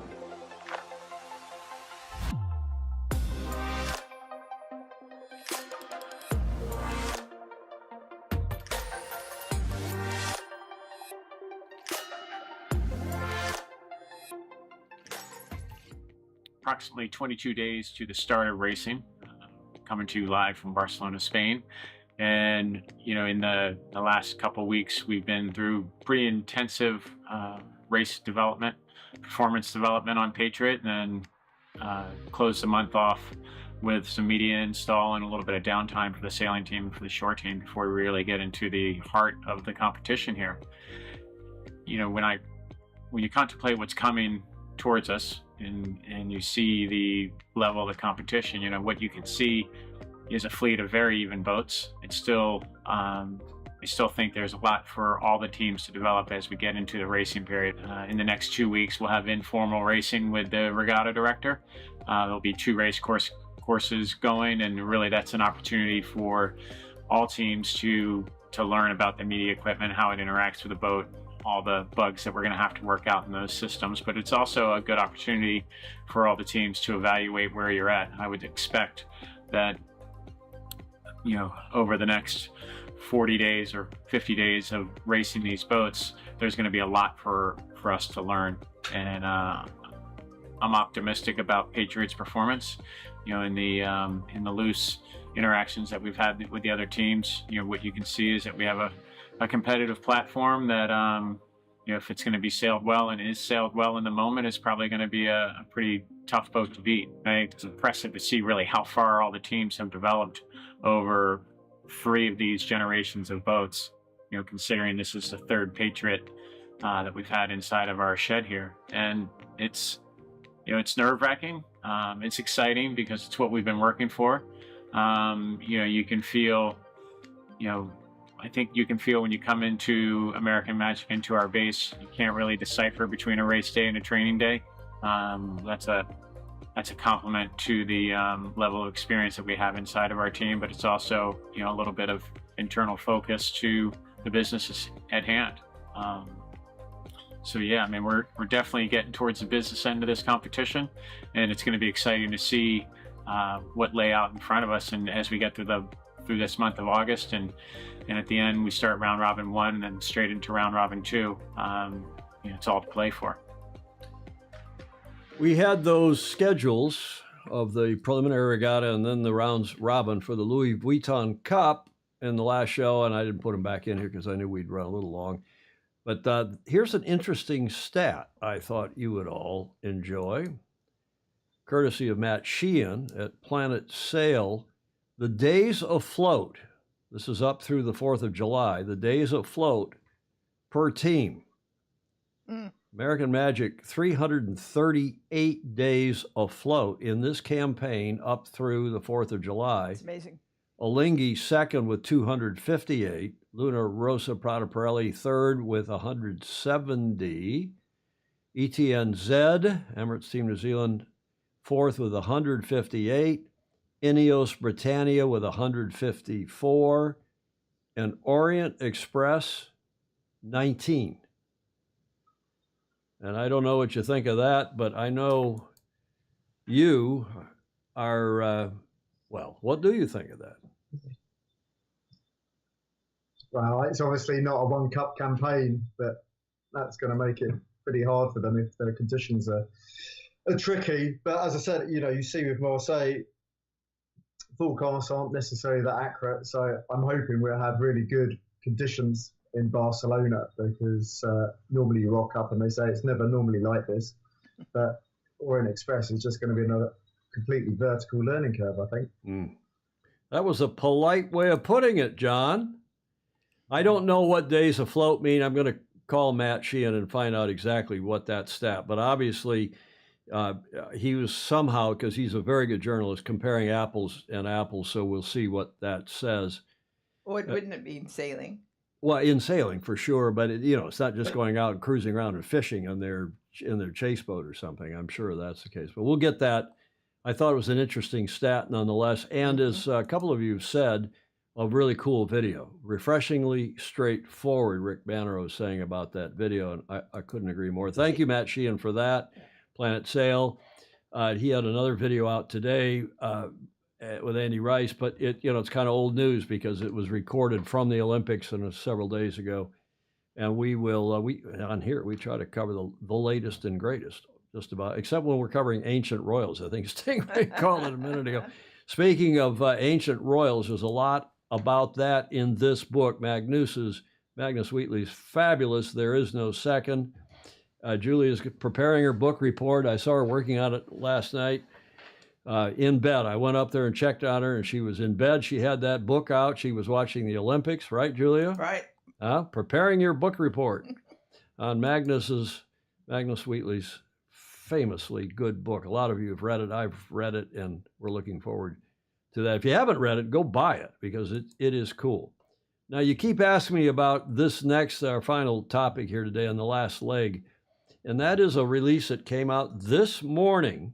Approximately 22 days to the start of racing, coming to you live from Barcelona, Spain. And, in the last couple of weeks, we've been through pretty intensive race development, performance development on Patriot, and then closed the month off with some media install and a little bit of downtime for the sailing team and for the shore team before we really get into the heart of the competition here. When you contemplate what's coming towards us, and you see the level of the competition, what you can see is a fleet of very even boats. It's still, I still think there's a lot for all the teams to develop as we get into the racing period. In the next 2 weeks, we'll have informal racing with the regatta director. There'll be 2 race course courses going, and really that's an opportunity for all teams to learn about the media equipment, how it interacts with the boat, all the bugs that we're going to have to work out in those systems. But it's also a good opportunity for all the teams to evaluate where you're at. I would expect that, you know, over the next 40 days or 50 days of racing these boats, there's going to be a lot for us to learn. And I'm optimistic about Patriot's performance. You know, in the loose interactions that we've had with the other teams, you know, what you can see is that we have a competitive platform that, you know, if it's going to be sailed well and is sailed well in the moment, it's probably going to be a pretty tough boat to beat. I think it's impressive to see really how far all the teams have developed over 3 of these generations of boats, you know, considering this is the 3rd Patriot that we've had inside of our shed here. And it's, you know, it's nerve-wracking. It's exciting because it's what we've been working for. You know, you can feel, you know, I think you can feel when you come into American Magic, into our base, you can't really decipher between a race day and a training day. That's a compliment to the level of experience that we have inside of our team, but it's also, you know, a little bit of internal focus to the business at hand. So yeah, I mean, we're definitely getting towards the business end of this competition, and it's going to be exciting to see what lay out in front of us. And as we get through this month of August, and at the end we start round robin 1 and then straight into round robin 2, you know, it's all to play for. We had those schedules of the preliminary regatta and then the rounds robin for the Louis Vuitton Cup in the last show, and I didn't put them back in here because I knew we'd run a little long. But here's an interesting stat I thought you would all enjoy, courtesy of Matt Sheehan at Planet Sail. The days afloat, this is up through the 4th of July, the days afloat per team. American Magic, 338 days afloat in this campaign up through the 4th of July. It's amazing. Alinghi second with 258. Luna Rosa Prada Pirelli third with 170. ETNZ, Emirates Team New Zealand, fourth with 158. Ineos Britannia with 154. And Orient Express, 19. And I don't know what you think of that, but I know you are, well, what do you think of that? Well, it's obviously not a one cup campaign, but that's going to make it pretty hard for them if their conditions are tricky. But as I said, you know, you see with Marseille, forecasts aren't necessarily that accurate. So I'm hoping we'll have really good conditions in Barcelona, because normally you rock up and they say it's never normally like this. But Orient Express is just going to be another completely vertical learning curve, I think. That was a polite way of putting it, John. I don't know what days afloat mean. I'm going to call Matt Sheehan and find out exactly what that stat. But obviously, he was somehow, because he's a very good journalist, comparing apples and apples. So we'll see what that says. Or wouldn't it be in sailing? Well, in sailing for sure, but you know, it's not just going out and cruising around and fishing in their chase boat or something. I'm sure that's the case, but we'll get that. I thought it was an interesting stat nonetheless, and as a couple of you have said, a really cool video, refreshingly straightforward. Rick Banner was saying about that video, and I couldn't agree more. Thank you, Matt Sheehan, for that. Planet Sail. He had another video out today with Andy Rice, but it's kind of old news because it was recorded from the Olympics and several days ago. And we will, on here, we try to cover the latest and greatest, just about, except when we're covering ancient royals. I think Stingray called it a minute ago. Speaking of ancient royals, there's a lot about that in this book. Magnus Wheatley's fabulous. There is no second. Julie is preparing her book report. I saw her working on it last night. In bed. I went up there and checked on her, and she was in bed. She had that book out. She was watching the Olympics, right, Julia? Right. Preparing your book report on Magnus Wheatley's famously good book. A lot of you have read it. I've read it, and we're looking forward to that. If you haven't read it, go buy it because it is cool. Now, you keep asking me about this next, our final topic here today on the last leg, and that is a release that came out this morning,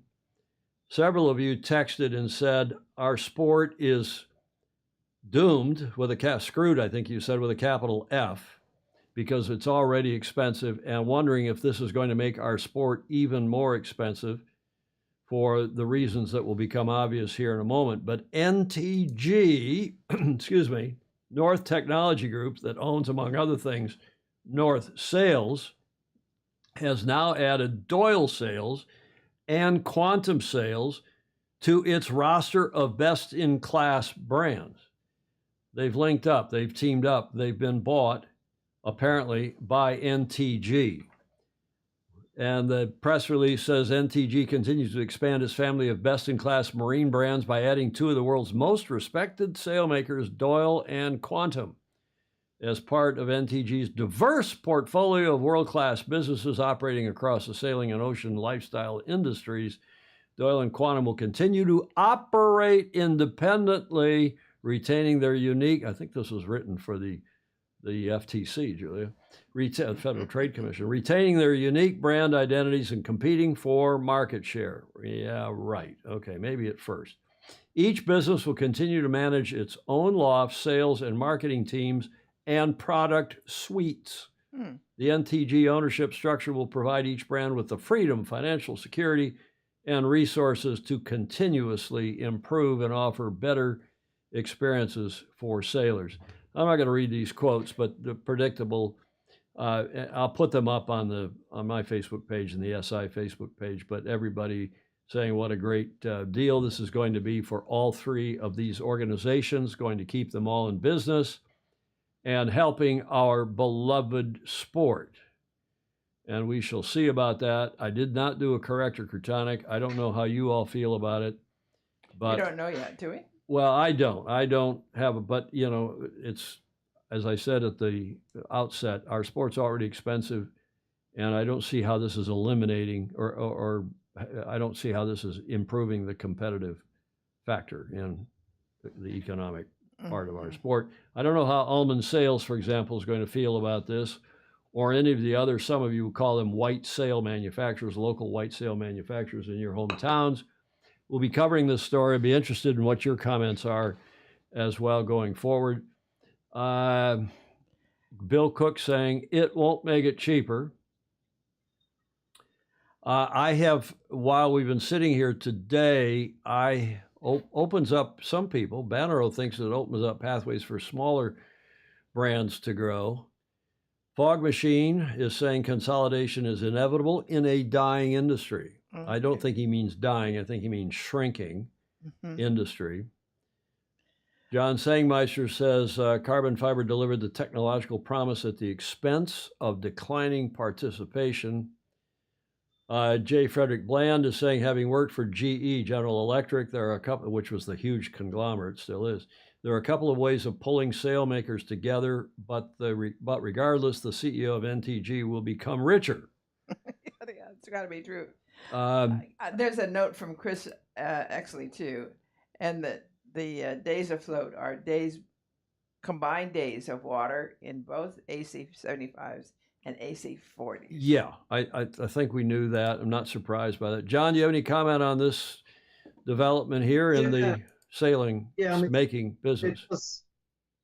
Several of you texted and said our sport is doomed with a screwed, I think you said, with a capital F, because it's already expensive, and wondering if this is going to make our sport even more expensive for the reasons that will become obvious here in a moment. But NTG, excuse me, North Technology Group, that owns, among other things, North Sales, has now added Doyle Sales and Quantum Sales to its roster of best-in-class brands. They've linked up, they've teamed up, they've been bought, apparently, by NTG. And the press release says NTG continues to expand its family of best-in-class marine brands by adding two of the world's most respected sailmakers, Doyle and Quantum. As part of NTG's diverse portfolio of world-class businesses operating across the sailing and ocean lifestyle industries, Doyle and Quantum will continue to operate independently, retaining their unique, I think this was written for the FTC, Julia, Federal Trade Commission, retaining their unique brand identities and competing for market share. Yeah, right. Okay, maybe at first. Each business will continue to manage its own loft, sales, and marketing teams and product suites. The NTG ownership structure will provide each brand with the freedom, financial security, and resources to continuously improve and offer better experiences for sailors. I'm not going to read these quotes, but the predictable, I'll put them up on my Facebook page and the SI Facebook page, but everybody saying what a great deal this is going to be for all three of these organizations, going to keep them all in business and helping our beloved sport. And we shall see about that. I did not do a corrector Crutonic. I don't know how you all feel about it. But we don't know yet, do we? Well, I don't have but it's, as I said at the outset, our sport's already expensive, and I don't see how this is eliminating or I don't see how this is improving the competitive factor in the economic part of our sport. I don't know how Ullman Sales, for example, is going to feel about this, or any of the other, some of you call them white sail manufacturers, local white sail manufacturers in your hometowns. We'll be covering this story. I'd be interested in what your comments are as well going forward. Bill Cook saying, it won't make it cheaper. I have, while we've been sitting here today, opens up some people. Bannero thinks it opens up pathways for smaller brands to grow. Fog Machine is saying consolidation is inevitable in a dying industry. Okay. I don't think he means dying. I think he means shrinking industry. John Sangmeister says carbon fiber delivered the technological promise at the expense of declining participation. J. Frederick Bland is saying, having worked for GE, General Electric, there are a couple, which was the huge conglomerate, still is. There are a couple of ways of pulling sailmakers together, but regardless, the CEO of NTG will become richer. Yeah, it's got to be true. There's a note from Chris Exley too, and that the days afloat are combined days of water in both AC 75s and AC 40s. Yeah, I think we knew that. I'm not surprised by that. John, do you have any comment on this development here in the sailing making business?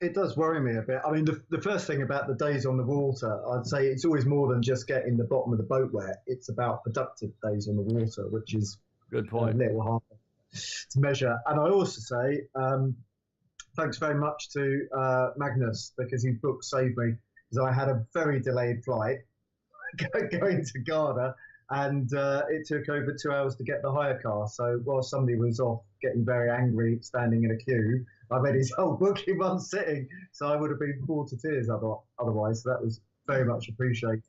It does worry me a bit. I mean, the first thing about the days on the water, I'd say it's always more than just getting the bottom of the boat wet. It's about productive days on the water, which is good point. A little hard to measure. And I also say thanks very much to Magnus, because his book saved me, because I had a very delayed flight going to Ghana, and it took over 2 hours to get the hire car. So while somebody was off getting very angry, standing in a queue, I read his whole book in one sitting, so I would have been bored to tears otherwise. So that was very much appreciated.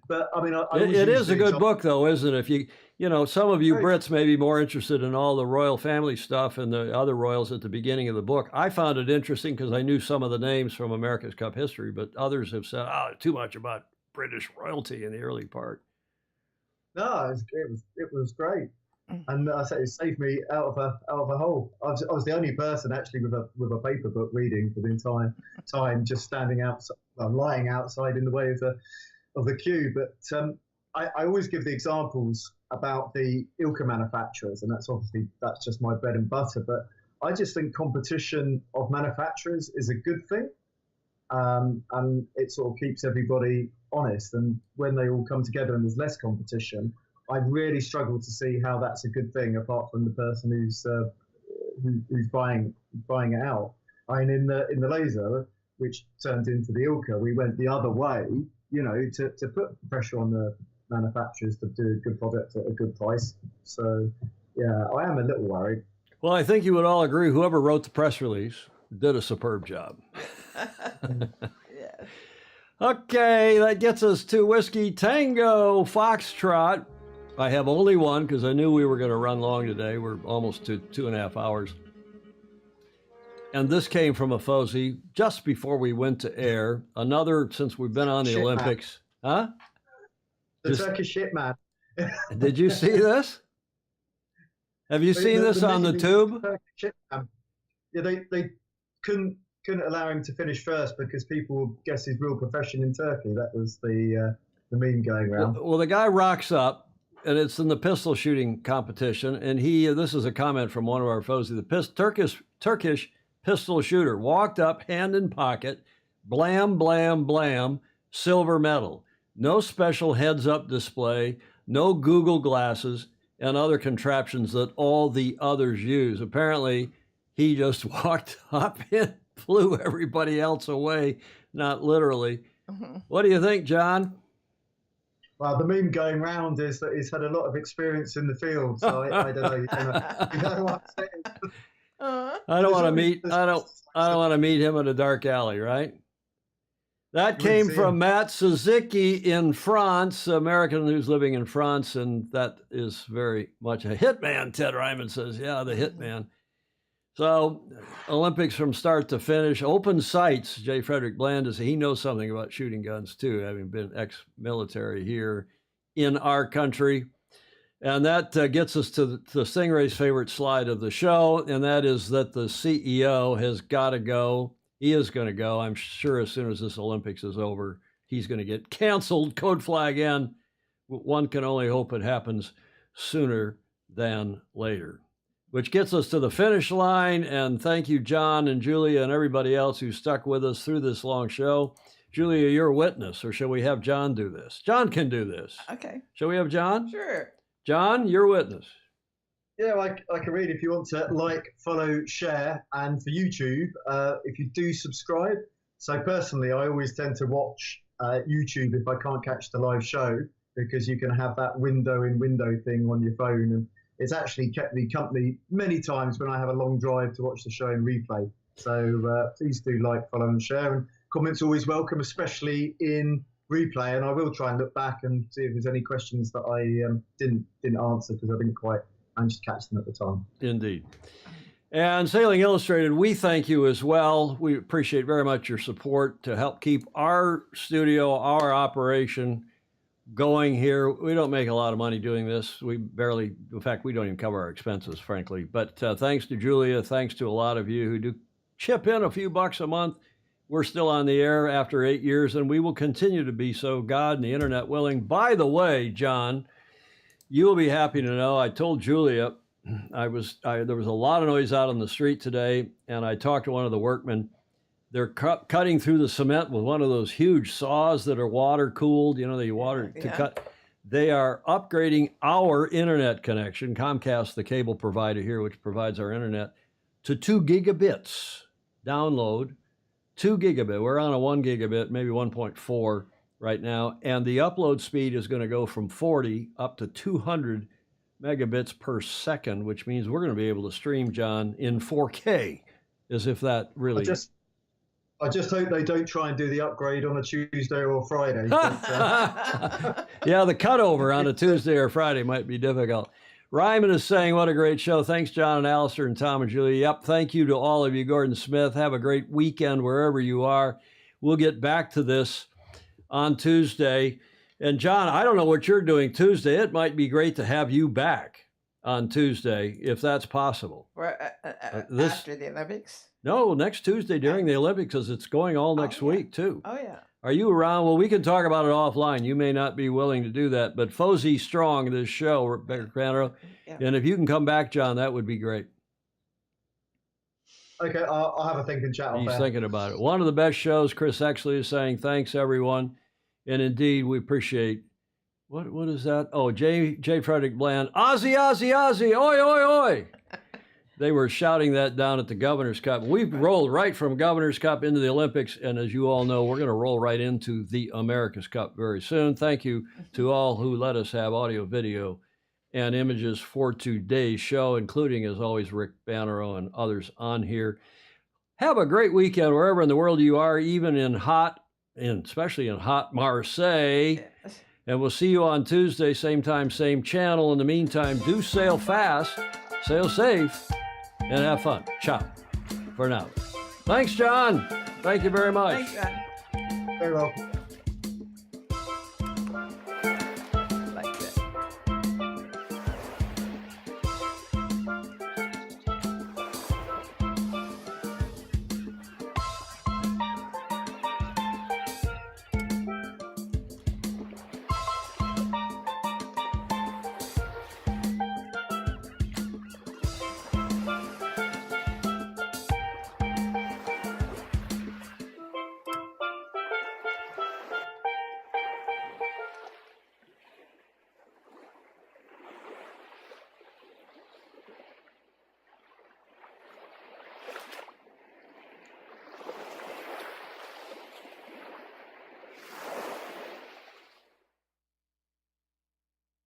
But I mean, it is a good book, though, isn't it? If some of you Brits may be more interested in all the royal family stuff and the other royals at the beginning of the book. I found it interesting because I knew some of the names from America's Cup history, but others have said, too much about British royalty in the early part. No, it was great. And I said it saved me out of a hole. I was the only person actually with a paper book reading for the entire time, just standing outside, lying outside in the way of the queue. But I always give the examples about the ILCA manufacturers, and that's just my bread and butter. But I just think competition of manufacturers is a good thing, and it sort of keeps everybody honest. And when they all come together and there's less competition, I really struggle to see how that's a good thing, apart from the person who's buying it out. I mean, in the laser, which turned into the ILCA, we went the other way, to put pressure on the manufacturers to do a good product at a good price. So, yeah, I am a little worried. Well, I think you would all agree whoever wrote the press release did a superb job. Yes. Okay, that gets us to Whiskey Tango Foxtrot. I have only one because I knew we were going to run long today. We're almost to 2.5 hours. And this came from a FOSI just before we went to air. Another, since we've been on the Olympics. Man. Huh? The Turkish shit, man. Did you see this? Have you seen this on the tube? Yeah, they couldn't allow him to finish first because people would guess his real profession in Turkey. That was the meme going around. Well, the guy rocks up, and it's in the pistol shooting competition. And this is a comment from one of our FOSI. The Turkish pistol shooter walked up, hand in pocket, blam, blam, blam, silver medal. No special heads-up display, no Google glasses, and other contraptions that all the others use. Apparently, he just walked up and blew everybody else away, not literally. Mm-hmm. What do you think, John? Well, the meme going round is that he's had a lot of experience in the field, so I don't know. You know what I'm saying? I don't want to meet him in a dark alley, right? That came from Matt Suzuki in France, American who's living in France, and that is very much a hitman, Ted Ryman says. Yeah, the hitman. So, Olympics from start to finish. Open sights, J. Frederick Blandis, he knows something about shooting guns too, having been ex-military here in our country. And that gets us to Stingray's favorite slide of the show, and that is that the CEO has got to go. He is going to go. I'm sure as soon as this Olympics is over, he's going to get canceled. Code flag in. One can only hope it happens sooner than later. Which gets us to the finish line, and thank you, John and Julia and everybody else who stuck with us through this long show. Julia, you're a witness, or shall we have John do this? John can do this. Okay. Shall we have John? Sure. John, you're a witness. Yeah, I can read if you want to like, follow, share, and for YouTube, if you do subscribe. So personally, I always tend to watch YouTube if I can't catch the live show, because you can have that window-in-window thing on your phone, and it's actually kept me company many times when I have a long drive to watch the show in replay. So please do like, follow, and share. And comments always welcome, especially in replay. And I will try and look back and see if there's any questions that I didn't answer because I didn't quite manage to catch them at the time. Indeed. And Sailing Illustrated, we thank you as well. We appreciate very much your support to help keep our studio, our operation going here. We don't make a lot of money doing this. We barely, in fact, we don't even cover our expenses, frankly. But thanks to Julia, thanks to a lot of you who do chip in a few bucks a month. We're still on the air after 8 years, and we will continue to be so, God and the internet willing. By the way, John, you will be happy to know, I told Julia, there was a lot of noise out on the street today, and I talked to one of the workmen. They're cutting through the cement with one of those huge saws that are water cooled, to cut. They are upgrading our internet connection, Comcast, the cable provider here, which provides our internet, to 2 gigabits download, 2 gigabit. We're on a 1 gigabit, maybe 1.4 right now. And the upload speed is going to go from 40 up to 200 megabits per second, which means we're going to be able to stream, John, in 4K, as if that really... I just hope they don't try and do the upgrade on a Tuesday or Friday. Yeah, the cutover on a Tuesday or Friday might be difficult. Ryman is saying, what a great show. Thanks, John and Alistair and Tom and Julie. Yep, thank you to all of you. Gordon Smith, have a great weekend wherever you are. We'll get back to this on Tuesday. And John, I don't know what you're doing Tuesday. It might be great to have you back on Tuesday, if that's possible. After the Olympics? No, next Tuesday during the Olympics, because it's going all next week, too. Oh, yeah. Are you around? Well, we can talk about it offline. You may not be willing to do that, but FOSI Strong, this show, Rebecca Cranero. Yeah. And if you can come back, John, that would be great. Okay, I'll have a think and chat. He's thinking about it. One of the best shows. Chris Exley is saying, thanks, everyone. And indeed, we appreciate, what is that? Oh, J. Frederick Bland, Ozzy, Ozzy, Ozzy, oi, oi, oi. They were shouting that down at the Governor's Cup. We've rolled right from Governor's Cup into the Olympics, and as you all know, we're going to roll right into the America's Cup very soon. Thank you to all who let us have audio, video, and images for today's show, including, as always, Rick Bannero and others on here. Have a great weekend wherever in the world you are, even especially in hot Marseille. Yes. And we'll see you on Tuesday, same time, same channel. In the meantime, do sail fast, sail safe, and have fun. Ciao for now. Thanks, John. Thank you very much. Thanks, John. Very well.